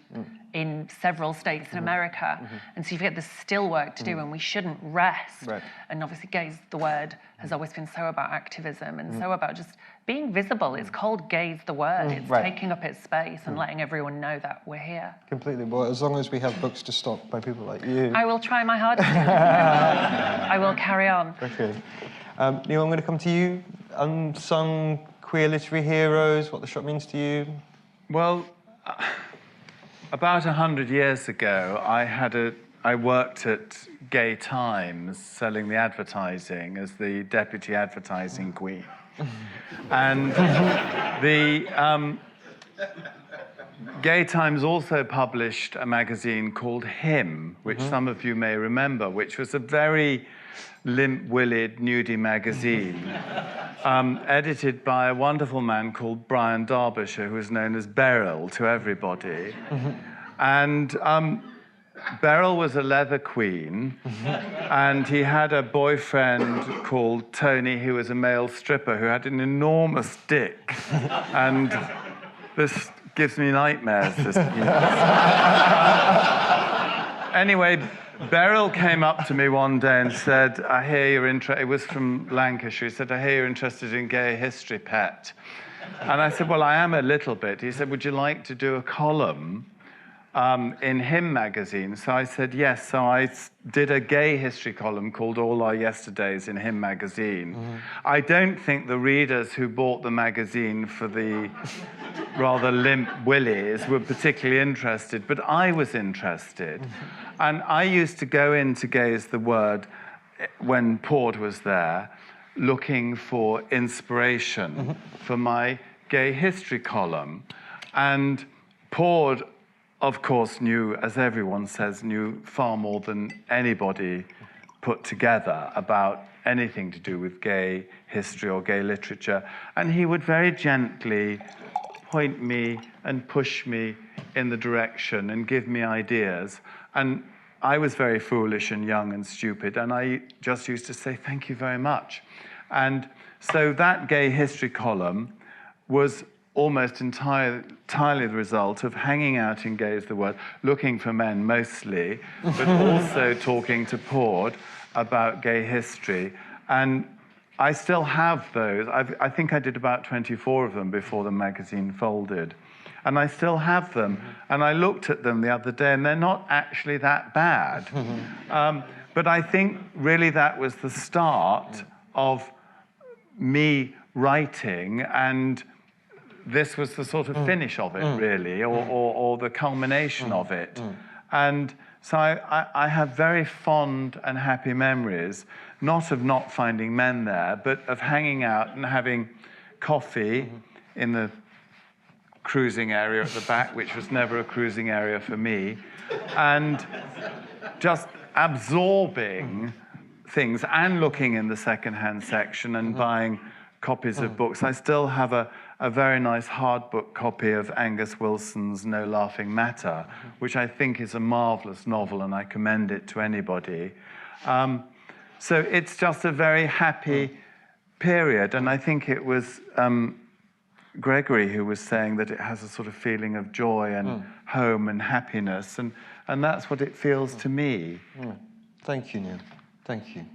in several states in America. And so you forget there's still work to do and we shouldn't rest. And obviously Gaze the Word has always been so about activism and so about just being visible. It's called Gaze the Word. It's taking up its space and letting everyone know that we're here. Completely. Well, as long as we have books to stock by people like you. I will try my hardest. I will carry on. Okay. Neil, I'm going to come to you. Unsung queer literary heroes, what the shop means to you? Well, about 100 years ago, I worked at Gay Times selling the advertising as the deputy advertising queen. And the Gay Times also published a magazine called Him, which some of you may remember, which was a very limp-willed, nudie magazine, edited by a wonderful man called Brian Derbyshire, who was known as Beryl to everybody. And Beryl was a leather queen, and he had a boyfriend called Tony, who was a male stripper, who had an enormous dick. And this gives me nightmares, this Anyway, Beryl came up to me one day and said, I hear you're interested, it was from Lancashire, he said, I hear you're interested in gay history, pet. And I said, well, I am a little bit. He said, would you like to do a column in Him magazine? So I said, yes. So I did a gay history column called All Our Yesterdays in Him magazine. I don't think the readers who bought the magazine for the rather limp willies were particularly interested, but I was interested. And I used to go into Gaze the Word when Pord was there, looking for inspiration for my gay history column. And Pord, of course, knew, as everyone says, knew far more than anybody put together about anything to do with gay history or gay literature. And he would very gently point me and push me in the direction and give me ideas. And I was very foolish and young and stupid, and I just used to say, thank you very much. And so that gay history column was almost entirely the result of hanging out in Gaze the Word, looking for men mostly, but also talking to Pord about gay history. And I still have those. I think I did about 24 of them before the magazine folded. And I still have them. And I looked at them the other day, and they're not actually that bad. But I think really that was the start of me writing, and this was the sort of finish of it, really, or the culmination of it. And so I have very fond and happy memories, not of not finding men there, but of hanging out and having coffee in the cruising area at the back, which was never a cruising area for me, and just absorbing things and looking in the secondhand section and buying copies of books. I still have a very nice hardbook copy of Angus Wilson's No Laughing Matter, which I think is a marvelous novel, and I commend it to anybody. So it's just a very happy period, and I think it was Gregory who was saying that it has a sort of feeling of joy and home and happiness, and that's what it feels to me. Thank you, Neil. Thank you.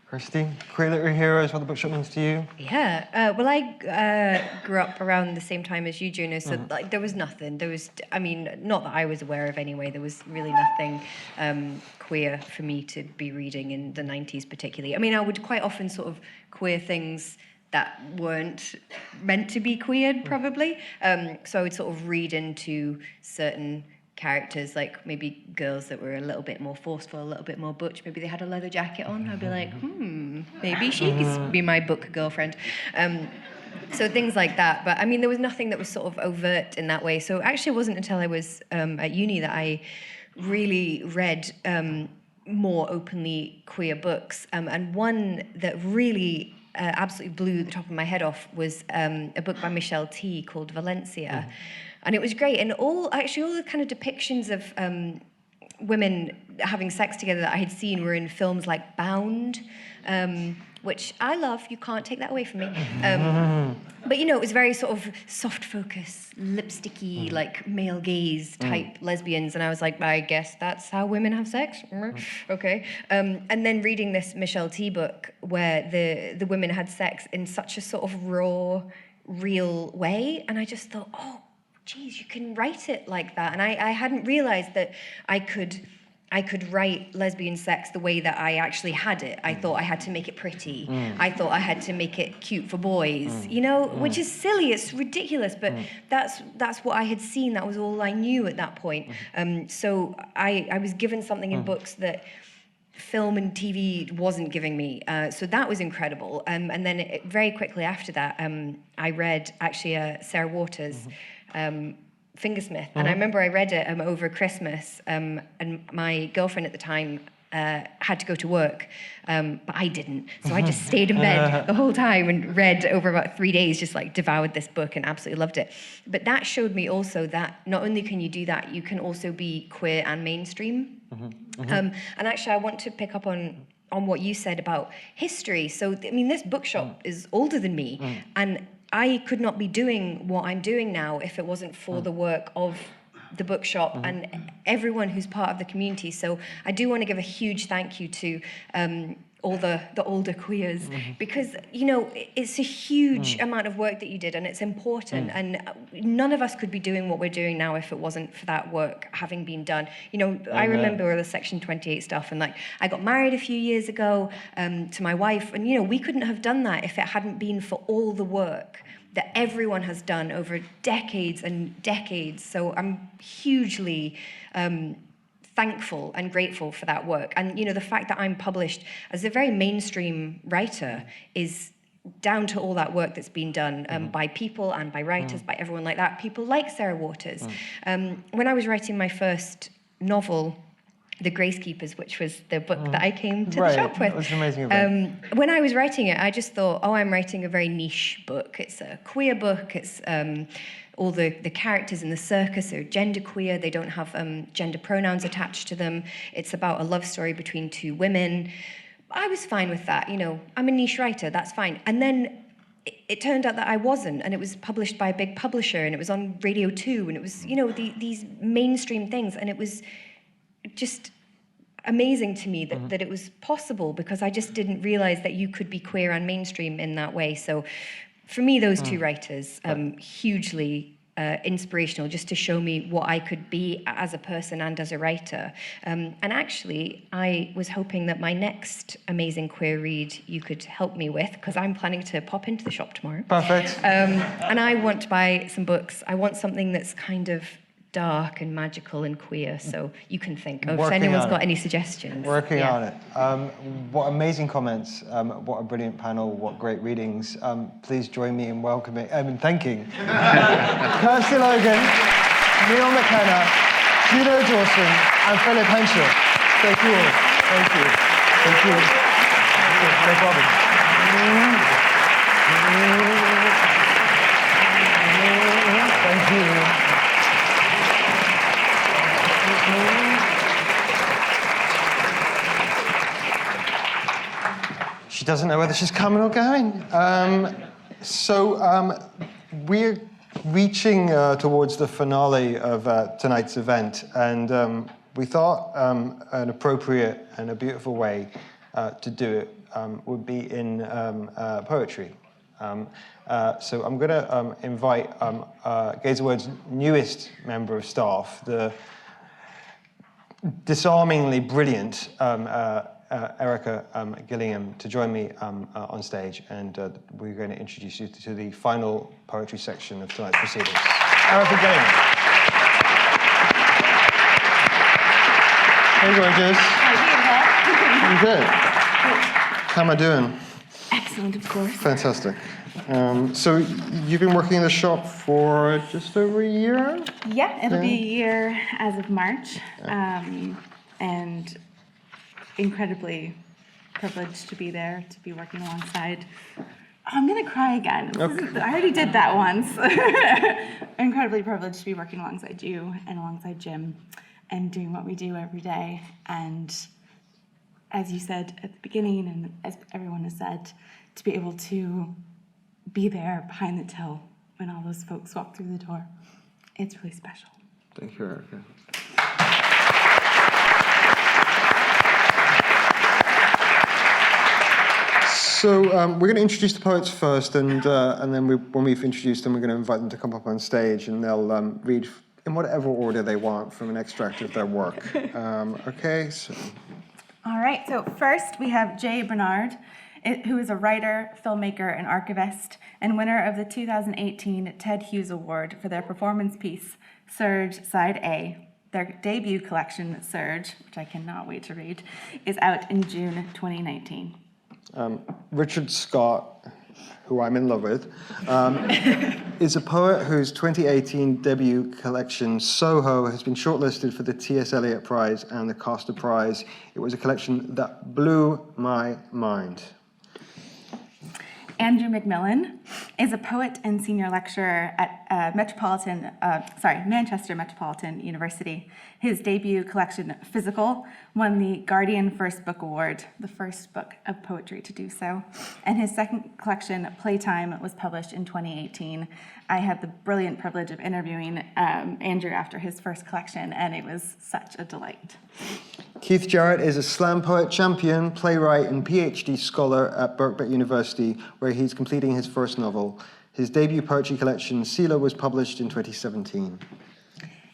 Christy, Queer Literary Heroes, what the bookshop means to you? Yeah, well, I grew up around the same time as you, Juno, so like there was nothing. There was, I mean, not that I was aware of anyway, there was really nothing queer for me to be reading in the 90s particularly. I mean, I would quite often sort of queer things that weren't meant to be queered, probably. So I would sort of read into certain characters, like maybe girls that were a little bit more forceful, a little bit more butch. Maybe they had a leather jacket on. I'd be like, maybe she could be my book girlfriend. So things like that. But I mean, there was nothing that was sort of overt in that way. So actually it wasn't until I was at uni that I really read more openly queer books. And one that really absolutely blew the top of my head off was a book by Michelle T called Valencia. And it was great. And all the kind of depictions of women having sex together that I had seen were in films like Bound, which I love. You can't take that away from me. But, you know, it was very sort of soft focus, lipsticky, like male gaze type lesbians. And I was like, I guess that's how women have sex. Okay. And then reading this Michelle T book where the women had sex in such a sort of raw, real way. And I just thought, oh, geez, you can write it like that. And I hadn't realized that I could write lesbian sex the way that I actually had it. I thought I had to make it pretty. I thought I had to make it cute for boys, you know, which is silly, it's ridiculous, but that's what I had seen. That was all I knew at that point. So I was given something in books that film and TV wasn't giving me. So that was incredible. And then very quickly after that, I read actually Sarah Waters' Fingersmith. And I remember I read it over Christmas, and my girlfriend at the time had to go to work, but I didn't. So I just stayed in bed the whole time and read over about 3 days, just like devoured this book and absolutely loved it. But that showed me also that not only can you do that, you can also be queer and mainstream. And actually I want to pick up on what you said about history. So, I mean, this bookshop is older than me, and I could not be doing what I'm doing now if it wasn't for the work of the bookshop and everyone who's part of the community. So I do want to give a huge thank you to all the older queers, because, you know, it's a huge amount of work that you did, and it's important, and none of us could be doing what we're doing now if it wasn't for that work having been done. You know, I remember all the Section 28 stuff, and like I got married a few years ago to my wife, and you know, we couldn't have done that if it hadn't been for all the work that everyone has done over decades and decades. So I'm hugely thankful and grateful for that work. And, you know, the fact that I'm published as a very mainstream writer is down to all that work that's been done by people and by writers, by everyone like that. People like Sarah Waters. When I was writing my first novel, The Gracekeepers, which was the book that I came to the shop with. It was an amazing event. When I was writing it, I just thought, oh, I'm writing a very niche book. It's a queer book. It's all the characters in the circus are genderqueer. They don't have gender pronouns attached to them. It's about a love story between two women. I was fine with that. You know, I'm a niche writer. That's fine. And then it turned out that I wasn't, and it was published by a big publisher, and it was on Radio 2, and it was, you know, these mainstream things, and it was just amazing to me that it was possible, because I just didn't realize that you could be queer and mainstream in that way. So for me, those two writers, hugely inspirational, just to show me what I could be as a person and as a writer. And actually, I was hoping that my next amazing queer read you could help me with, because I'm planning to pop into the shop tomorrow. Perfect. And I want to buy some books. I want something that's kind of dark and magical and queer. So you can think of if Working anyone's on got it. any suggestions. Working Yeah. on it. What amazing comments. What a brilliant panel. What great readings. Please join me in welcoming, thanking Kirsty Logan, Neil McKenna, Juno Dawson, and Philip Henshaw. Thank you all. Thank you. Thank you. No problem. Thank you. She doesn't know whether she's coming or going. We're reaching towards the finale of tonight's event, and we thought an appropriate and a beautiful way to do it would be in poetry. So I'm going to invite Gaze the Word's newest member of staff, the disarmingly brilliant Erica Gillingham, to join me on stage, and we're going to introduce you to the final poetry section of tonight's proceedings. Erica Gillingham. Hey, gorgeous. I'm good. How am I doing? Excellent, of course. Fantastic. So you've been working in the shop for just over a year? Yeah, it'll be a year as of March, and incredibly privileged to be there, to be working alongside. Oh, I'm gonna cry again. Okay. I already did that once. Incredibly privileged to be working alongside you and alongside Jim and doing what we do every day. And as you said at the beginning, and as everyone has said, to be able to be there behind the till when all those folks walk through the door, it's really special. Thank you, Erica. So we're going to introduce the poets first, and then when we've introduced them, we're going to invite them to come up on stage, and they'll read in whatever order they want from an extract of their work. Okay, so. All right, so first we have Jay Bernard, who is a writer, filmmaker, and archivist, and winner of the 2018 Ted Hughes Award for their performance piece, Surge Side A. Their debut collection, Surge, which I cannot wait to read, is out in June 2019. Richard Scott, who I'm in love with, is a poet whose 2018 debut collection, Soho, has been shortlisted for the T.S. Eliot Prize and the Costa Prize. It was a collection that blew my mind. Andrew McMillan is a poet and senior lecturer at Manchester Metropolitan University. His debut collection, Physical, won the Guardian First Book Award, the first book of poetry to do so. And his second collection, Playtime, was published in 2018. I had the brilliant privilege of interviewing Andrew after his first collection, and it was such a delight. Keith Jarrett is a slam poet champion, playwright, and PhD scholar at Birkbeck University, where he's completing his first novel. His debut poetry collection, Sela, was published in 2017.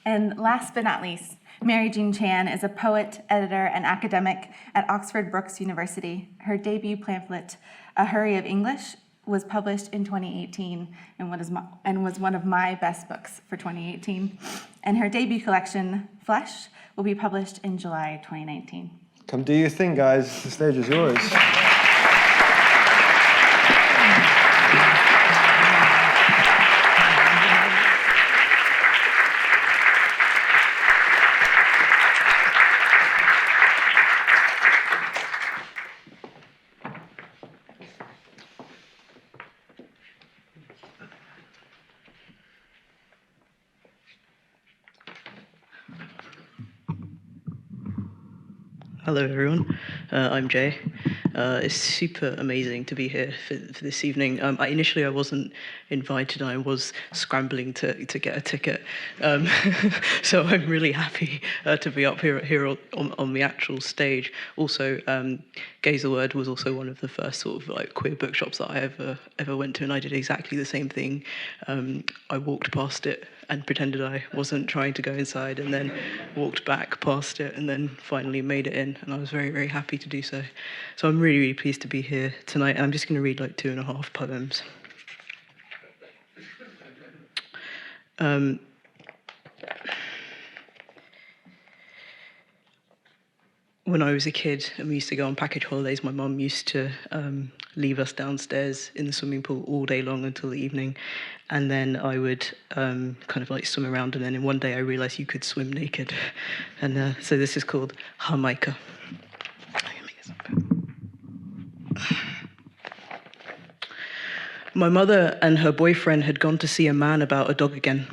And last but not least, Mary Jean Chan is a poet, editor, and academic at Oxford Brookes University. Her debut pamphlet, A Hurry of English, was published in 2018 and was one of my best books for 2018. And her debut collection, Flesh, will be published in July 2019. Come do your thing, guys. The stage is yours. Hello everyone, I'm Jay. It's super amazing to be here for this evening. Initially I wasn't invited, I was scrambling to get a ticket. So I'm really happy to be up here on the actual stage. Also, Gaze the Word was also one of the first sort of like queer bookshops that I ever went to, and I did exactly the same thing. I walked past it and pretended I wasn't trying to go inside, and then walked back past it, and then finally made it in, and I was very, very happy to do so. So I'm really, really pleased to be here tonight, and I'm just going to read like 2.5 poems. when I was a kid and we used to go on package holidays, my mum used to leave us downstairs in the swimming pool all day long until the evening. And then I would kind of like swim around. And then in one day I realized you could swim naked. And so this is called Jamaica. My mother and her boyfriend had gone to see a man about a dog again.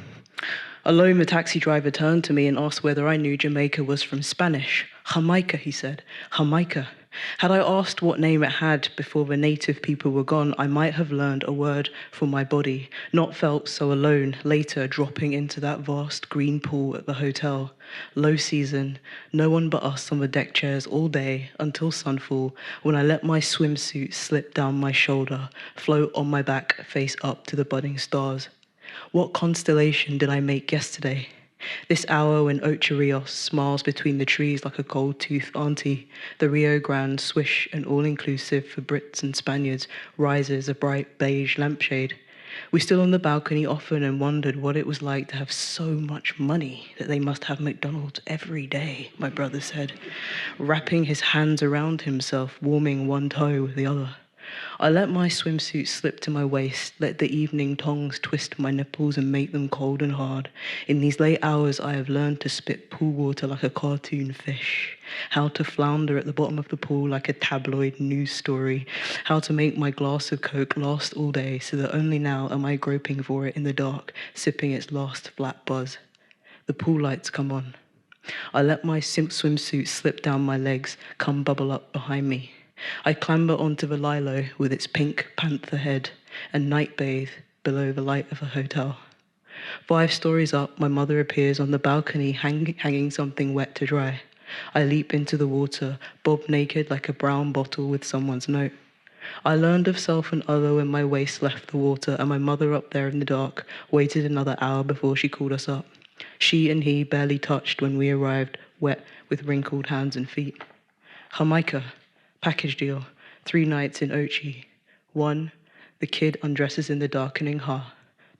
Alone, the taxi driver turned to me and asked whether I knew Jamaica was from Spanish. Jamaica, he said. Jamaica. Had I asked what name it had before the native people were gone, I might have learned a word for my body, not felt so alone, later dropping into that vast green pool at the hotel. Low season, no one but us on the deck chairs all day until sunfall, when I let my swimsuit slip down my shoulder, float on my back, face up to the budding stars. What constellation did I make yesterday? This hour when Ocho Rios smiles between the trees like a gold-toothed auntie, the Rio Grande swish and all-inclusive for Brits and Spaniards rises a bright beige lampshade. We stood on the balcony often and wondered what it was like to have so much money that they must have McDonald's every day, my brother said, wrapping his hands around himself, warming one toe with the other. I let my swimsuit slip to my waist, let the evening tongs twist my nipples and make them cold and hard. In these late hours, I have learned to spit pool water like a cartoon fish, how to flounder at the bottom of the pool like a tabloid news story, how to make my glass of Coke last all day so that only now am I groping for it in the dark, sipping its last flat buzz. The pool lights come on. I let my swimsuit slip down my legs, come bubble up behind me. I clamber onto the lilo with its pink panther head and night bathe below the light of a hotel. 5 stories up, my mother appears on the balcony hanging something wet to dry. I leap into the water, bob naked like a brown bottle with someone's note. I learned of self and other when my waist left the water, and my mother up there in the dark waited another hour before she called us up. She and he barely touched when we arrived, wet with wrinkled hands and feet. Jamaica. Package deal, 3 nights in Ochi. 1, the kid undresses in the darkening ha.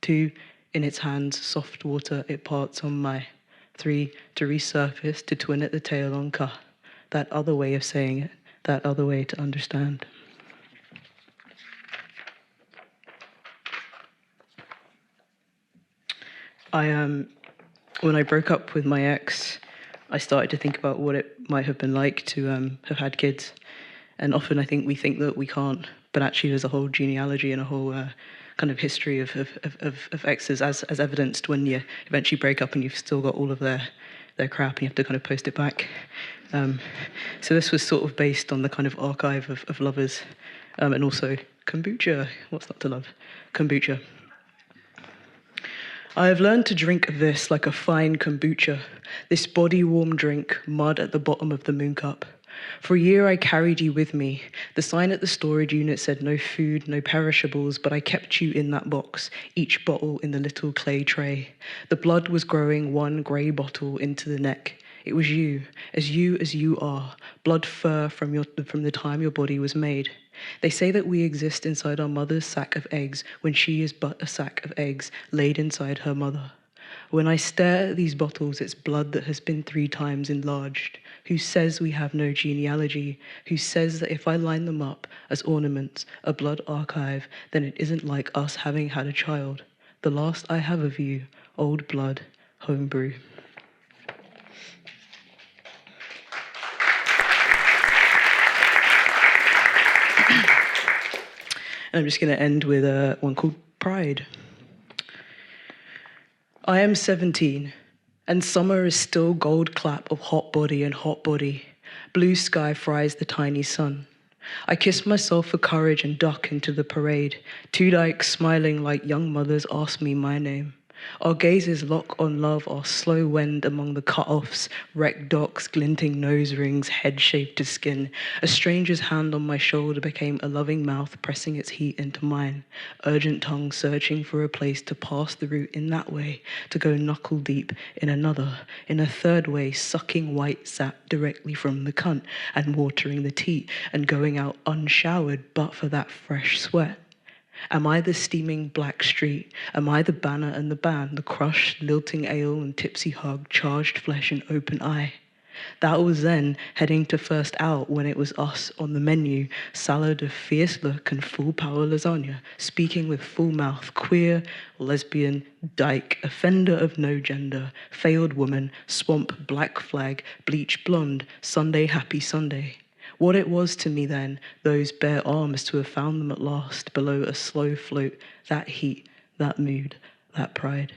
2, in its hands, soft water, it parts on my. 3, to resurface, to twin at the tail on ka. That other way of saying it, that other way to understand. When I broke up with my ex, I started to think about what it might have been like to have had kids. And often I think we think that we can't, but actually there's a whole genealogy and a whole kind of history of exes as evidenced when you eventually break up and you've still got all of their crap and you have to kind of post it back. So this was sort of based on the kind of archive of lovers and also kombucha. What's not to love? Kombucha. I have learned to drink this like a fine kombucha, this body-warm drink, mud at the bottom of the moon cup. For a year I carried you with me. The sign at the storage unit said no food, no perishables, but I kept you in that box, each bottle in the little clay tray. The blood was growing 1 grey bottle into the neck. It was you as you are, blood fur from the time your body was made. They say that we exist inside our mother's sack of eggs when she is but a sack of eggs laid inside her mother. When I stare at these bottles, it's blood that has been 3 times enlarged. Who says we have no genealogy? Who says that if I line them up as ornaments, a blood archive, then it isn't like us having had a child? The last I have of you, old blood, homebrew. And I'm just going to end with one called Pride. I am 17, and summer is still gold clap of hot body and hot body. Blue sky fries the tiny sun. I kiss myself for courage and duck into the parade. 2 dykes smiling like young mothers ask me my name. Our gazes lock on love, our slow wend among the cut-offs, wrecked docks, glinting nose rings, head shaved to skin. A stranger's hand on my shoulder became a loving mouth pressing its heat into mine. Urgent tongue searching for a place to pass the route in that way, to go knuckle deep in another, in a third way, sucking white sap directly from the cunt and watering the teat and going out unshowered but for that fresh sweat. Am I the steaming black street? Am I the banner and the band, the crushed, lilting ale and tipsy hug, charged flesh and open eye? That was then heading to first out when it was us on the menu, salad of fierce look and full power lasagna, speaking with full mouth, queer, lesbian, dyke, offender of no gender, failed woman, swamp, black flag, bleach blonde, Sunday happy Sunday. What it was to me then, those bare arms to have found them at last, below a slow float, that heat, that mood, that pride.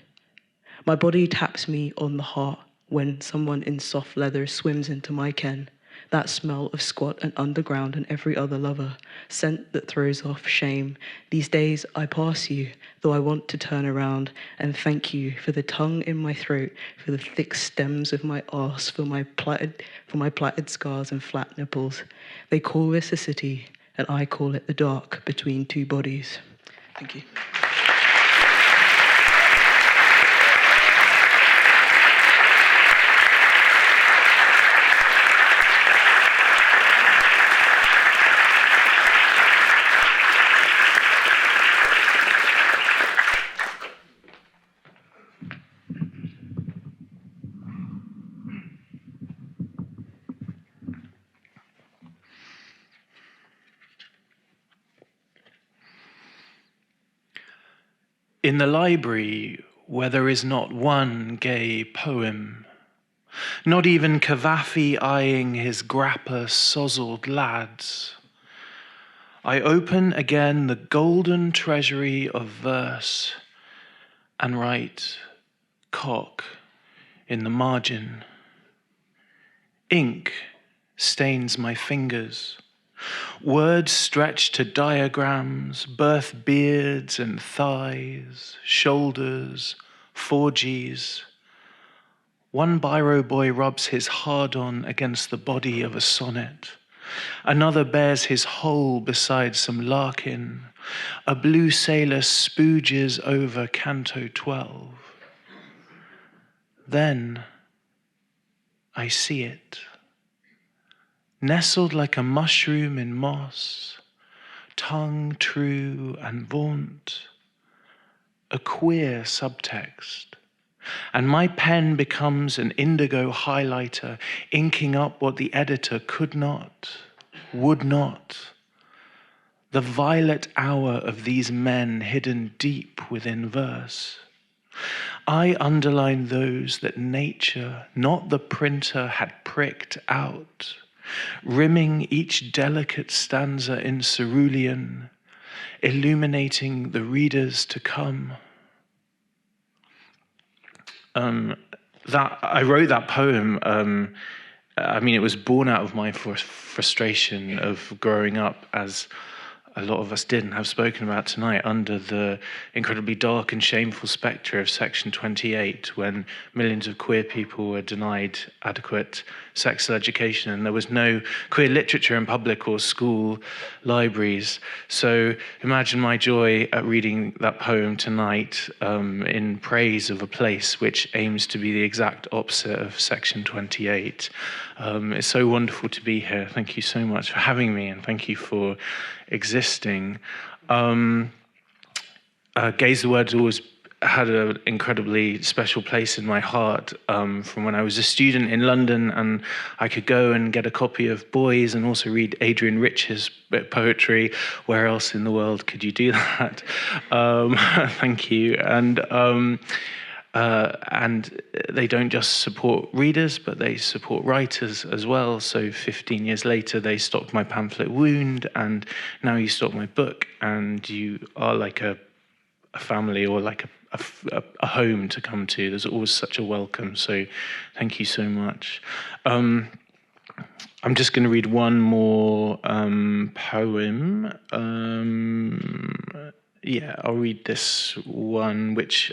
My body taps me on the heart when someone in soft leather swims into my ken. That smell of squat and underground and every other lover, scent that throws off shame. These days I pass you, though I want to turn around and thank you for the tongue in my throat, for the thick stems of my arse, for my plaited scars and flat nipples. They call this a city, and I call it the dark between two bodies. Thank you. In the library where there is not one gay poem, not even Cavafy eyeing his grappa sozzled lads, I open again the golden treasury of verse and write cock in the margin. Ink stains my fingers. Words stretch to diagrams, birth beards and thighs, shoulders, 4Gs. One biro boy rubs his hard-on against the body of a sonnet. Another bears his hole beside some Larkin. A blue sailor spooges over Canto 12. Then I see it. Nestled like a mushroom in moss, tongue true and vaunt, a queer subtext. And my pen becomes an indigo highlighter, inking up what the editor could not, would not. The violet hour of these men hidden deep within verse. I underline those that nature, not the printer, had pricked out, rimming each delicate stanza in cerulean, illuminating the readers to come. I wrote that poem, it was born out of my frustration of growing up, as a lot of us did and have spoken about tonight, under the incredibly dark and shameful spectre of Section 28, when millions of queer people were denied adequate sexual education and there was no queer literature in public or school libraries. So imagine my joy at reading that poem tonight in praise of a place which aims to be the exact opposite of Section 28. It's so wonderful to be here. Thank you so much for having me, and thank you for existing. Gaze the Word's always had an incredibly special place in my heart from when I was a student in London, and I could go and get a copy of Boys and also read Adrian Rich's poetry. Where else in the world could you do that? Thank you. And they don't just support readers, but they support writers as well. So 15 years later, they stopped my pamphlet Wound, and now you stop my book, and you are like a family or like a home to come to. There's always such a welcome. So thank you so much. I'm just going to read one more poem. I'll read this one, which...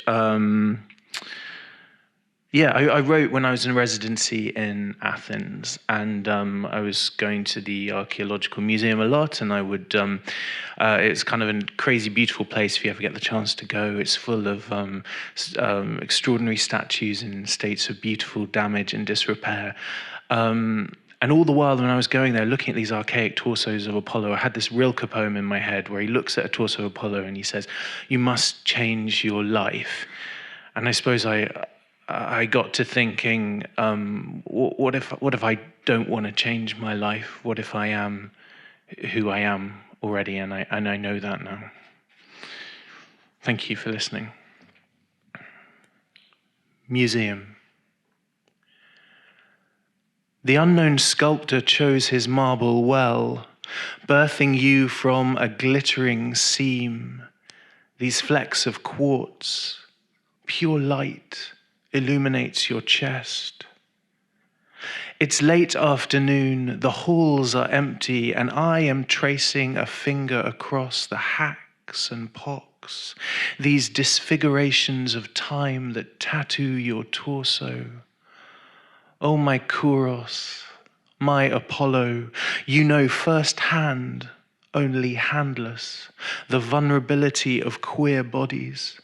I wrote when I was in residency in Athens, and I was going to the Archaeological Museum a lot, and I would, it's kind of a crazy, beautiful place if you ever get the chance to go. It's full of extraordinary statues in states of beautiful damage and disrepair. And all the while when I was going there, looking at these archaic torsos of Apollo, I had this Rilke poem in my head where he looks at a torso of Apollo and he says, "You must change your life." And I suppose I I got to thinking, what if I don't want to change my life? What if I am who I am already, and I know that now. Thank you for listening. Museum. The unknown sculptor chose his marble well, birthing you from a glittering seam. These flecks of quartz, pure light, illuminates your chest. It's late afternoon, the halls are empty, and I am tracing a finger across the hacks and pocks, these disfigurations of time that tattoo your torso. Oh, my Kouros, my Apollo, you know firsthand, only handless, the vulnerability of queer bodies,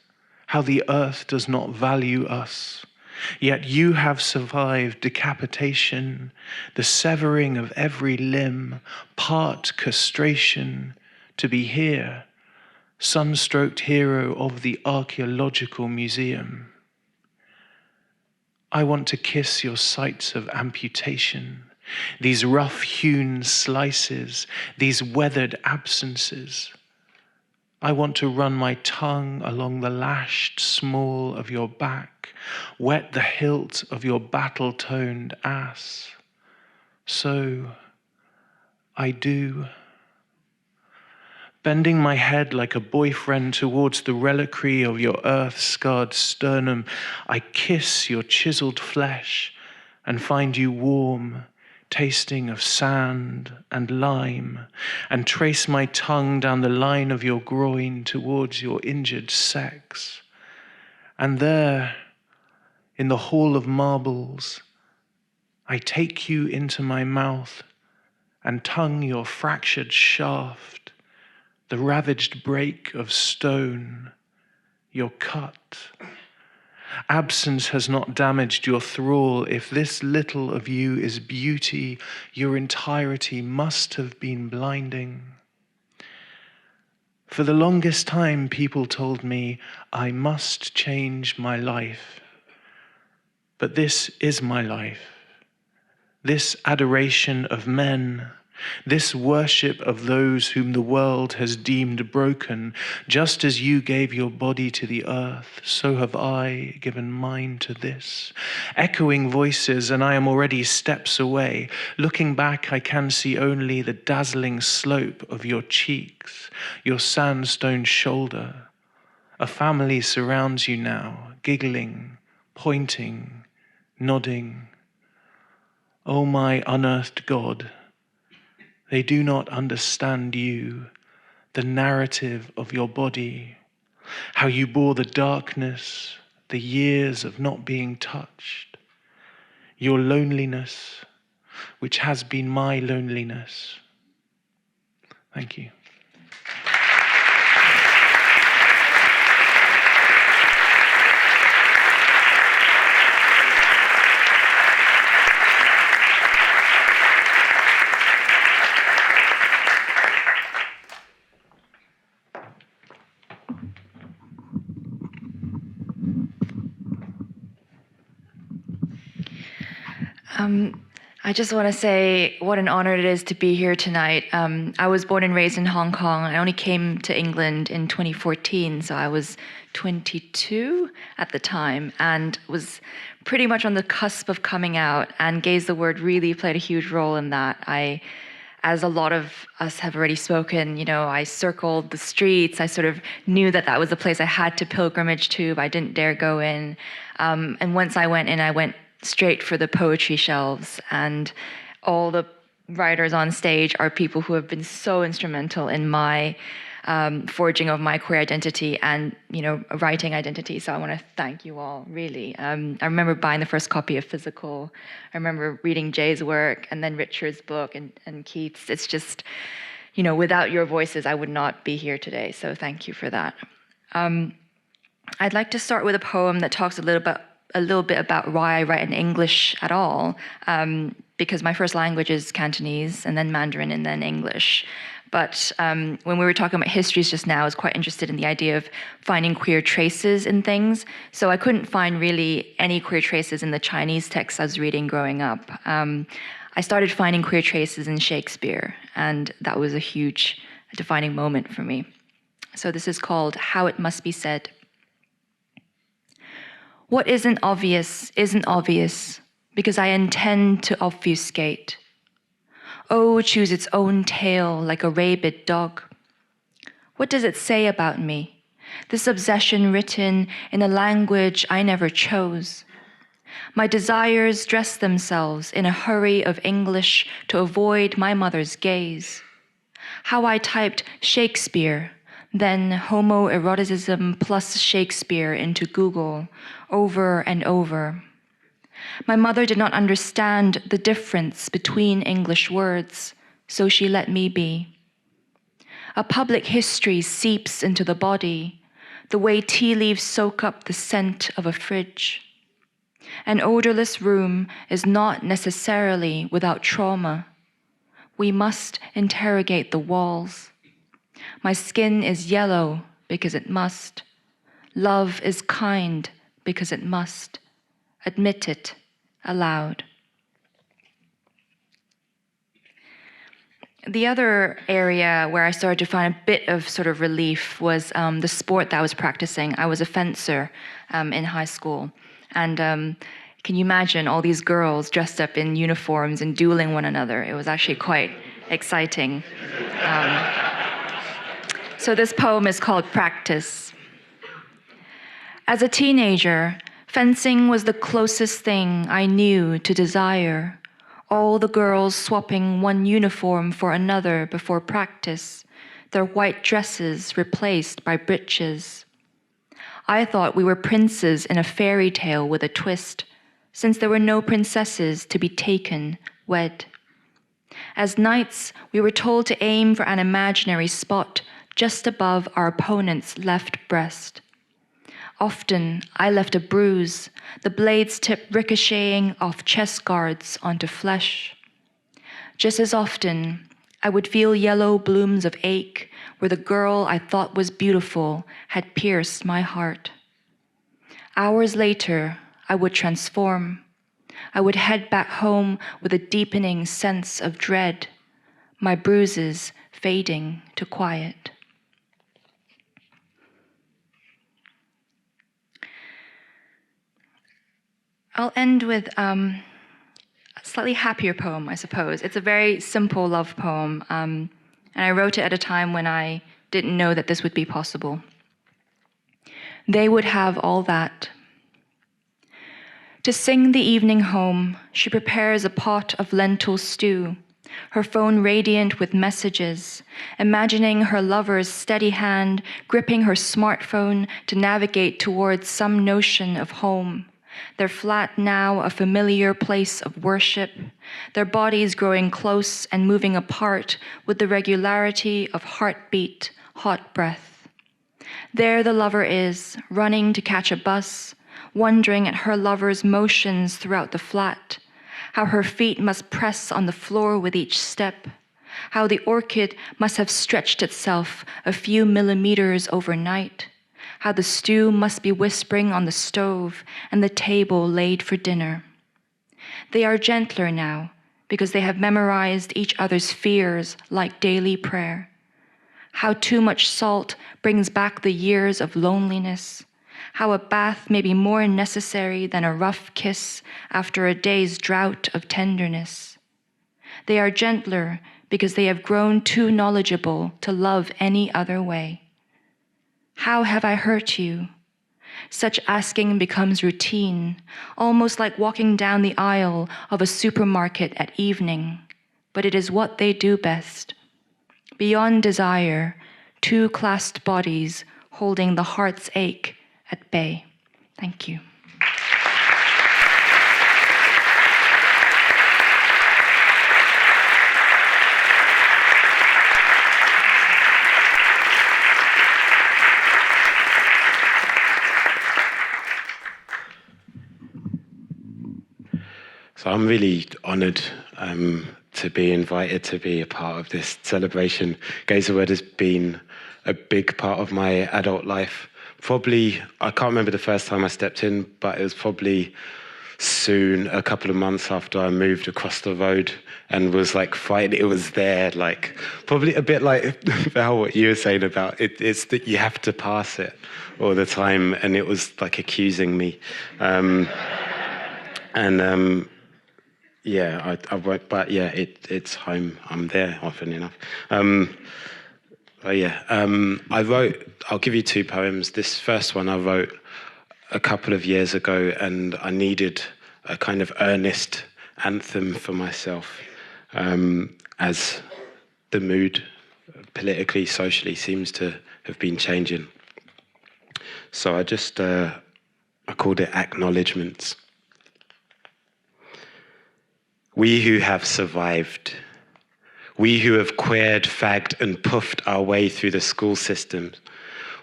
how the earth does not value us. Yet you have survived decapitation, the severing of every limb, part castration, to be here, sun-stroked hero of the archaeological museum. I want to kiss your sites of amputation, these rough-hewn slices, these weathered absences. I want to run my tongue along the lashed small of your back, wet the hilt of your battle-toned ass. So, I do. Bending my head like a boyfriend towards the reliquary of your earth-scarred sternum, I kiss your chiseled flesh and find you warm, tasting of sand and lime, and trace my tongue down the line of your groin towards your injured sex. And there, in the hall of marbles, I take you into my mouth and tongue your fractured shaft, the ravaged break of stone, your cut. Absence has not damaged your thrall. If this little of you is beauty, your entirety must have been blinding. For the longest time, people told me I must change my life. But this is my life. This adoration of men, this worship of those whom the world has deemed broken, just as you gave your body to the earth, so have I given mine to this. Echoing voices, and I am already steps away. Looking back, I can see only the dazzling slope of your cheeks, your sandstone shoulder. A family surrounds you now, giggling, pointing, nodding. Oh, my unearthed God, they do not understand you, the narrative of your body, how you bore the darkness, the years of not being touched, your loneliness, which has been my loneliness. Thank you. I just want to say what an honor it is to be here tonight. I was born and raised in Hong Kong. I only came to England in 2014, so I was 22 at the time and was pretty much on the cusp of coming out, and Gaze the Word really played a huge role in that. As a lot of us have already spoken, you know, I circled the streets. I sort of knew that that was a place I had to pilgrimage to, but I didn't dare go in. And once I went in, I went straight for the poetry shelves, and all the writers on stage are people who have been so instrumental in my forging of my queer identity and, you know, writing identity. So I want to thank you all, really. I remember buying the first copy of Physical. I remember reading Jay's work and then Richard's book and Keith's. It's just, you know, without your voices, I would not be here today. So thank you for that. I'd like to start with a poem that talks a little bit about why I write in English at all, because my first language is Cantonese and then Mandarin and then English. But when we were talking about histories just now, I was quite interested in the idea of finding queer traces in things. So I couldn't find really any queer traces in the Chinese texts I was reading growing up. I started finding queer traces in Shakespeare, and that was a huge defining moment for me. So this is called How It Must Be Said. What isn't obvious because I intend to obfuscate. Oh, choose its own tail like a rabid dog. What does it say about me? This obsession written in a language I never chose. My desires dress themselves in a hurry of English to avoid my mother's gaze. How I typed Shakespeare, then homoeroticism plus Shakespeare into Google over and over. My mother did not understand the difference between English words, so she let me be. A public history seeps into the body, the way tea leaves soak up the scent of a fridge. An odorless room is not necessarily without trauma. We must interrogate the walls. My skin is yellow because it must. Love is kind because it must. Admit it aloud. The other area where I started to find a bit of sort of relief was the sport that I was practicing. I was a fencer in high school. And can you imagine all these girls dressed up in uniforms and dueling one another? It was actually quite exciting. So this poem is called Practice. As a teenager, fencing was the closest thing I knew to desire. All the girls swapping one uniform for another before practice, their white dresses replaced by breeches. I thought we were princes in a fairy tale with a twist, since there were no princesses to be taken, wed. As knights, we were told to aim for an imaginary spot just above our opponent's left breast. Often, I left a bruise, the blade's tip ricocheting off chest guards onto flesh. Just as often, I would feel yellow blooms of ache where the girl I thought was beautiful had pierced my heart. Hours later, I would transform. I would head back home with a deepening sense of dread, my bruises fading to quiet. I'll end with a slightly happier poem, I suppose. It's a very simple love poem, and I wrote it at a time when I didn't know that this would be possible. They would have all that. To sing the evening home, she prepares a pot of lentil stew, her phone radiant with messages, imagining her lover's steady hand gripping her smartphone to navigate towards some notion of home. Their flat now a familiar place of worship, their bodies growing close and moving apart with the regularity of heartbeat, hot breath. There the lover is, running to catch a bus, wondering at her lover's motions throughout the flat, how her feet must press on the floor with each step, how the orchid must have stretched itself a few millimeters overnight, how the stew must be whispering on the stove and the table laid for dinner. They are gentler now because they have memorized each other's fears like daily prayer. How too much salt brings back the years of loneliness. How a bath may be more necessary than a rough kiss after a day's drought of tenderness. They are gentler because they have grown too knowledgeable to love any other way. How have I hurt you? Such asking becomes routine, almost like walking down the aisle of a supermarket at evening, but it is what they do best. Beyond desire, two clasped bodies holding the heart's ache at bay. Thank you. So I'm really honoured to be invited to be a part of this celebration. Gaze the Word has been a big part of my adult life. Probably, I can't remember the first time I stepped in, but it was probably soon, a couple of months after I moved across the road and was like fighting. It was there, like probably a bit like Val, what you were saying about it. It's that you have to pass it all the time, and it was like accusing me. Yeah, I won't, but yeah, it's home. I'm there often enough. I wrote, I'll give you 2 poems. This first one I wrote a couple of years ago, and I needed a kind of earnest anthem for myself, as the mood politically, socially seems to have been changing. So I just, I called it Acknowledgements. We who have survived, we who have queered, fagged, and puffed our way through the school system,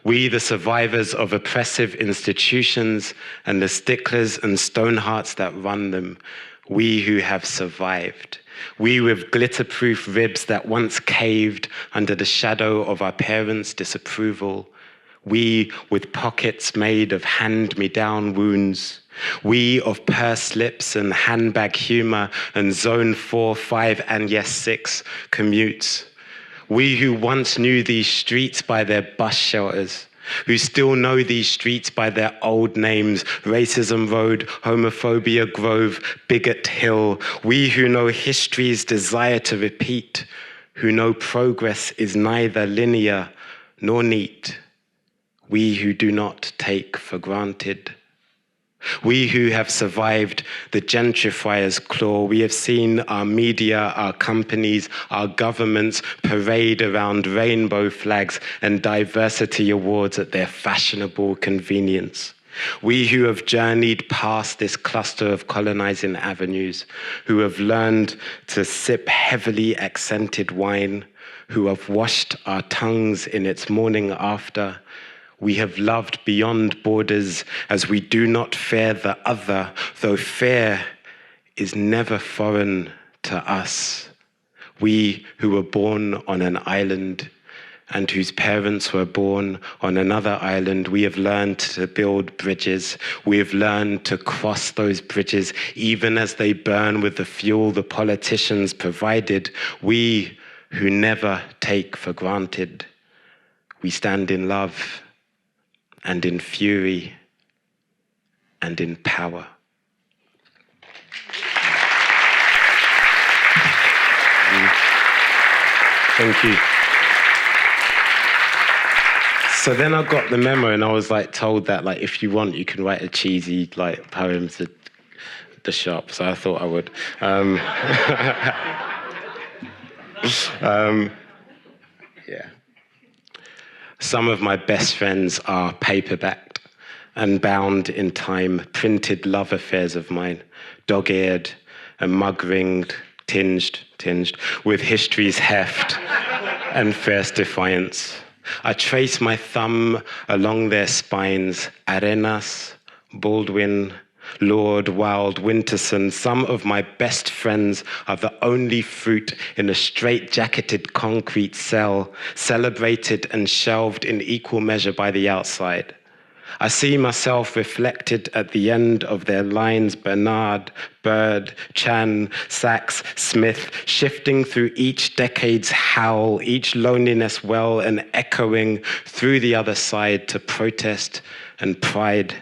we the survivors of oppressive institutions and the sticklers and stonehearts that run them, we who have survived, we with glitter-proof ribs that once caved under the shadow of our parents' disapproval, we with pockets made of hand-me-down wounds, we of purse lips and handbag humor and zone 4, 5, and yes, 6 commutes. We who once knew these streets by their bus shelters, who still know these streets by their old names, Racism Road, Homophobia Grove, Bigot Hill. We who know history's desire to repeat, who know progress is neither linear nor neat. We who do not take for granted. We who have survived the gentrifier's claw, we have seen our media, our companies, our governments parade around rainbow flags and diversity awards at their fashionable convenience. We who have journeyed past this cluster of colonizing avenues, who have learned to sip heavily accented wine, who have washed our tongues in its morning after, we have loved beyond borders as we do not fear the other, though fear is never foreign to us. We who were born on an island and whose parents were born on another island, we have learned to build bridges. We have learned to cross those bridges, even as they burn with the fuel the politicians provided. We who never take for granted. We stand in love and in fury, and in power. Thank you. So then I got the memo, and I was like told that like if you want, you can write a cheesy like poem to the shop. So I thought I would. Yeah. Some of my best friends are paperbacked and bound in time, printed love affairs of mine, dog-eared and mug-ringed, tinged with history's heft and fierce defiance. I trace my thumb along their spines, Arenas, Baldwin, Lord, Wilde, Winterson. Some of my best friends are the only fruit in a straight-jacketed concrete cell, celebrated and shelved in equal measure by the outside. I see myself reflected at the end of their lines, Bernard, Bird, Chan, Sachs, Smith, shifting through each decade's howl, each loneliness well, and echoing through the other side to protest and pride.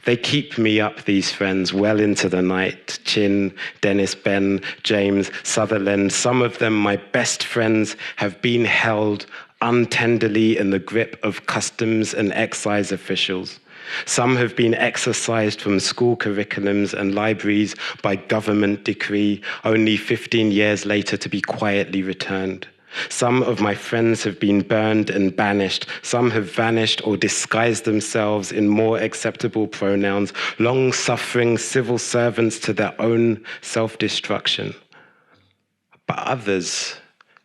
They keep me up, these friends, well into the night. Chin, Dennis, Ben, James, Sutherland. Some of them, my best friends, have been held untenderly in the grip of customs and excise officials. Some have been exorcised from school curriculums and libraries by government decree, only 15 years later to be quietly returned. Some of my friends have been burned and banished. Some have vanished or disguised themselves in more acceptable pronouns, long-suffering civil servants to their own self-destruction. But others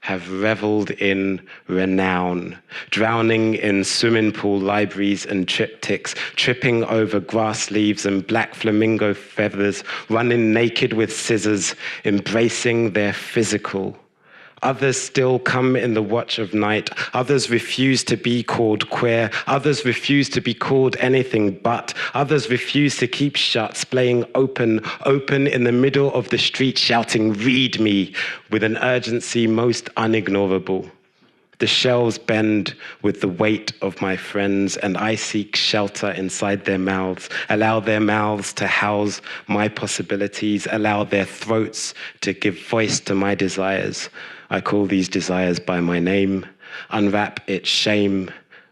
have reveled in renown, drowning in swimming pool libraries and triptychs, tripping over grass leaves and black flamingo feathers, running naked with scissors, embracing their physical. Others still come in the watch of night. Others refuse to be called queer. Others refuse to be called anything but. Others refuse to keep shut, splaying open in the middle of the street, shouting, "Read me," with an urgency most unignorable. The shelves bend with the weight of my friends, and I seek shelter inside their mouths. Allow their mouths to house my possibilities. Allow their throats to give voice to my desires. I call these desires by my name, unwrap its shame,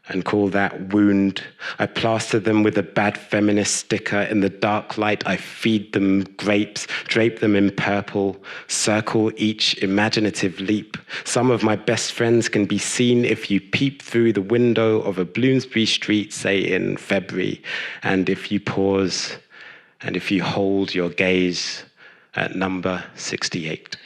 and call that wound. I plaster them with a bad feminist sticker. In the dark light, I feed them grapes, drape them in purple, circle each imaginative leap. Some of my best friends can be seen if you peep through the window of a Bloomsbury street, say in February, and if you pause, and if you hold your gaze at number 68.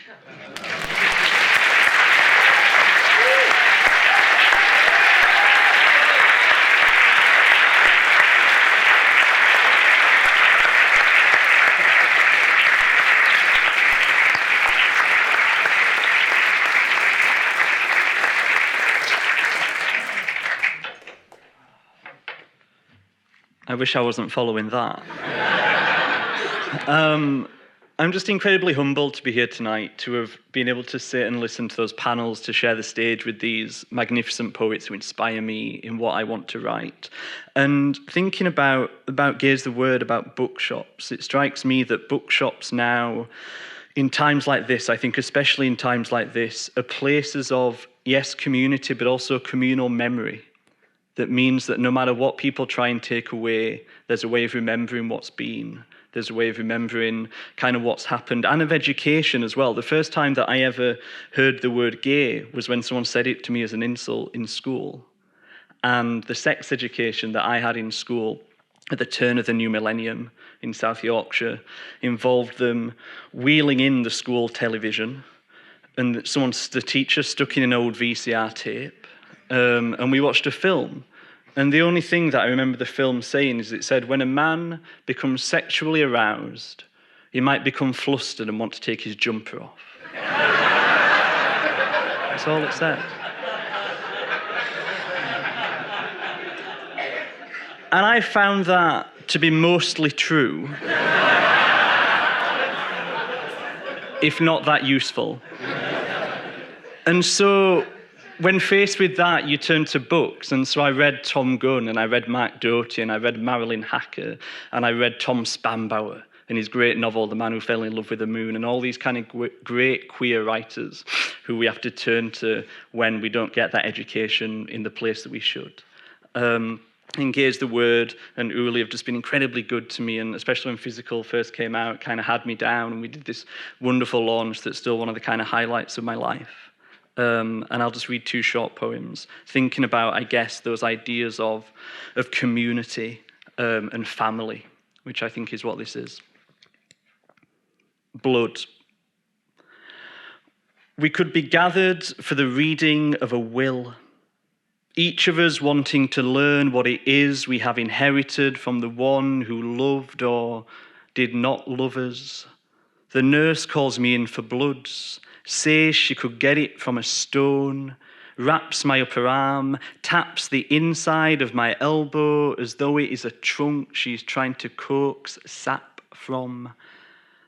I wish I wasn't following that. I'm just incredibly humbled to be here tonight, to have been able to sit and listen to those panels, to share the stage with these magnificent poets who inspire me in what I want to write. And thinking about Gaze the Word, about bookshops, it strikes me that bookshops now, in times like this, I think especially in times like this, are places of, yes, community, but also communal memory. That means that no matter what people try and take away, there's a way of remembering what's been. There's a way of remembering kind of what's happened, and of education as well. The first time that I ever heard the word gay was when someone said it to me as an insult in school. And the sex education that I had in school at the turn of the new millennium in South Yorkshire involved them wheeling in the school television, and the teacher stuck in an old VCR tape, and we watched a film. And the only thing that I remember the film saying is it said, when a man becomes sexually aroused, he might become flustered and want to take his jumper off. That's all it said. And I found that to be mostly true, if not that useful. And so, when faced with that, you turn to books. And so I read Tom Gunn, and I read Mark Doty, and I read Marilyn Hacker, and I read Tom Spanbauer and his great novel, The Man Who Fell in Love with the Moon, and all these kind of great queer writers who we have to turn to when we don't get that education in the place that we should. Gaze the Word and Uli have just been incredibly good to me, and especially when Physical first came out, kind of had me down, and we did this wonderful launch that's still one of the kind of highlights of my life. And I'll just read 2 short poems, thinking about, I guess, those ideas of community and family, which I think is what this is. Blood. We could be gathered for the reading of a will, each of us wanting to learn what it is we have inherited from the one who loved or did not love us. The nurse calls me in for bloods, says she could get it from a stone, wraps my upper arm, taps the inside of my elbow as though it is a trunk she's trying to coax sap from.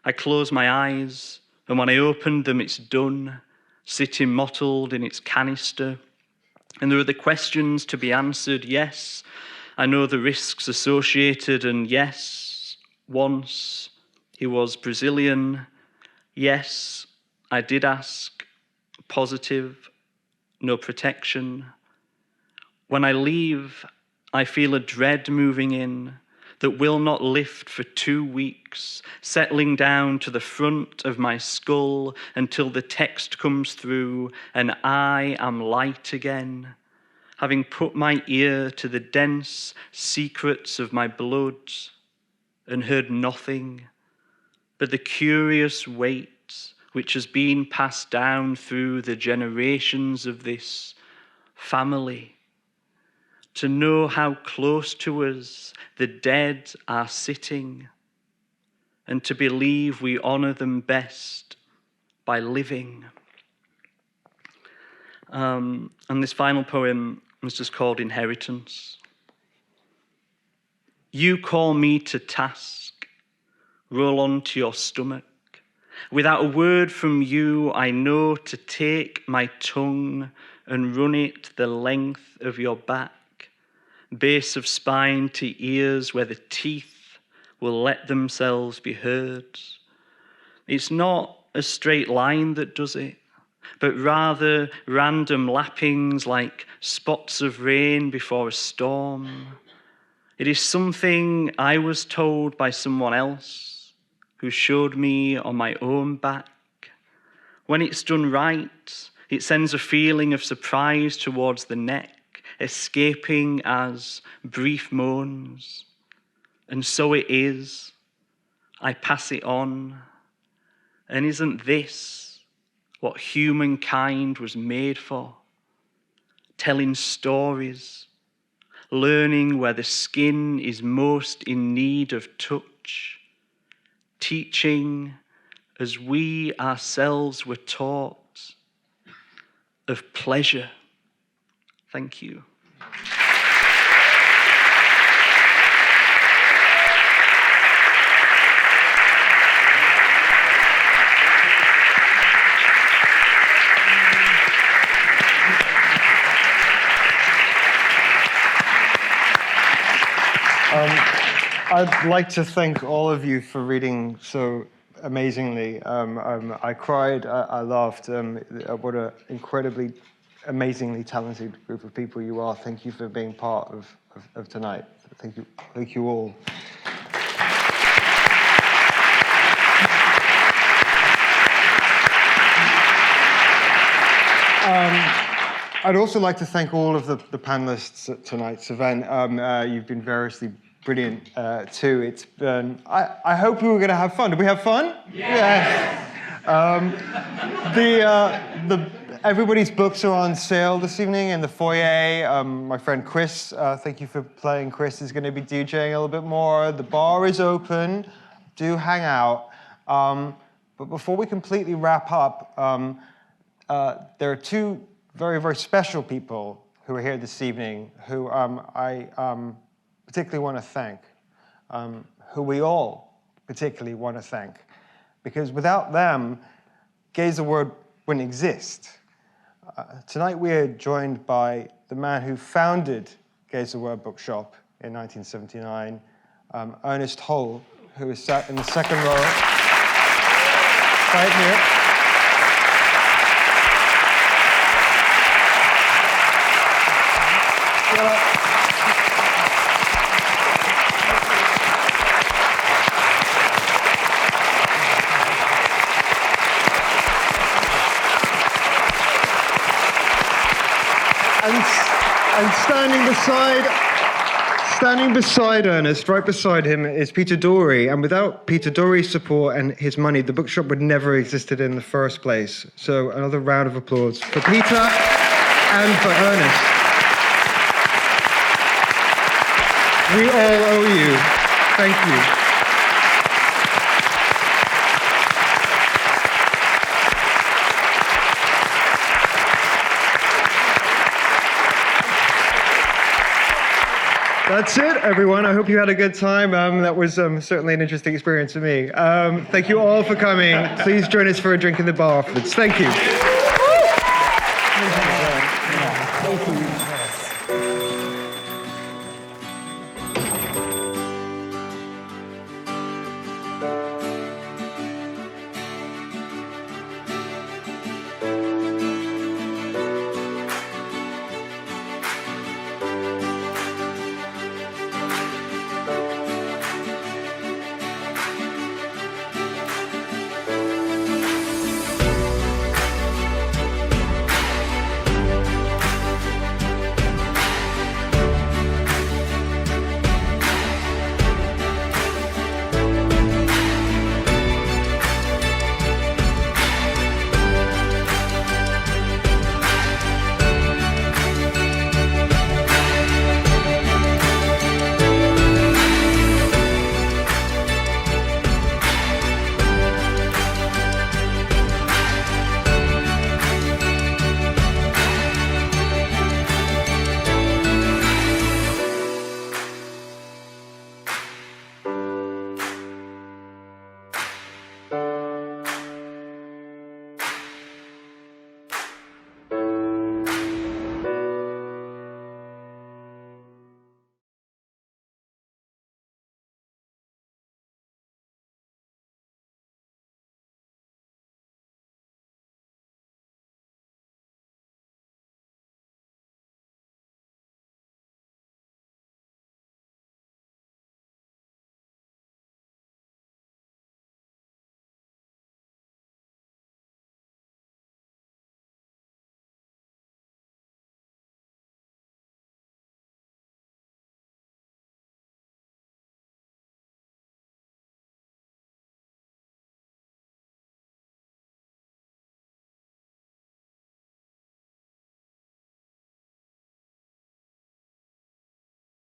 I close my eyes, and when I open them, it's done, sitting mottled in its canister. And there are the questions to be answered. Yes, I know the risks associated, and yes, once he was Brazilian. Yes, I did ask, positive, no protection. When I leave, I feel a dread moving in that will not lift for 2 weeks, settling down to the front of my skull until the text comes through and I am light again, having put my ear to the dense secrets of my blood and heard nothing but the curious weight which has been passed down through the generations of this family. To know how close to us the dead are sitting, and to believe we honor them best by living. And this final poem was just called Inheritance. You call me to task, roll onto your stomach. Without a word from you, I know to take my tongue and run it the length of your back, base of spine to ears where the teeth will let themselves be heard. It's not a straight line that does it, but rather random lappings like spots of rain before a storm. It is something I was told by someone else who showed me on my own back. When it's done right, it sends a feeling of surprise towards the neck, escaping as brief moans. And so it is. I pass it on. And isn't this what humankind was made for? Telling stories, learning where the skin is most in need of touch, teaching as we ourselves were taught of pleasure. Thank you. I'd like to thank all of you for reading so amazingly. I cried, I laughed. What an incredibly, amazingly talented group of people you are. Thank you for being part of tonight. Thank you all. I'd also like to thank all of the panelists at tonight's event. You've been variously brilliant too. It's been, I hope we were going to have fun. Did we have fun? Yes. Everybody's books are on sale this evening in the foyer. My friend Chris, thank you for playing. Chris is going to be DJing a little bit more. The bar is open. Do hang out. But before we completely wrap up, there are two very, very special people who are here this evening who I particularly want to thank, who we all particularly want to thank, because without them, Gaze the Word wouldn't exist. Tonight we are joined by the man who founded Gaze the Word Bookshop in 1979, Ernest Hole, who is sat in the second row, right here. And standing beside Ernest, right beside him, is Peter Dorey. And without Peter Dorey's support and his money, the bookshop would never have existed in the first place. So another round of applause for Peter and for Ernest. We all owe you. Thank you. That's it, everyone. I hope you had a good time. That was certainly an interesting experience for me. Thank you all for coming. Please join us for a drink in the bar afterwards. Thank you.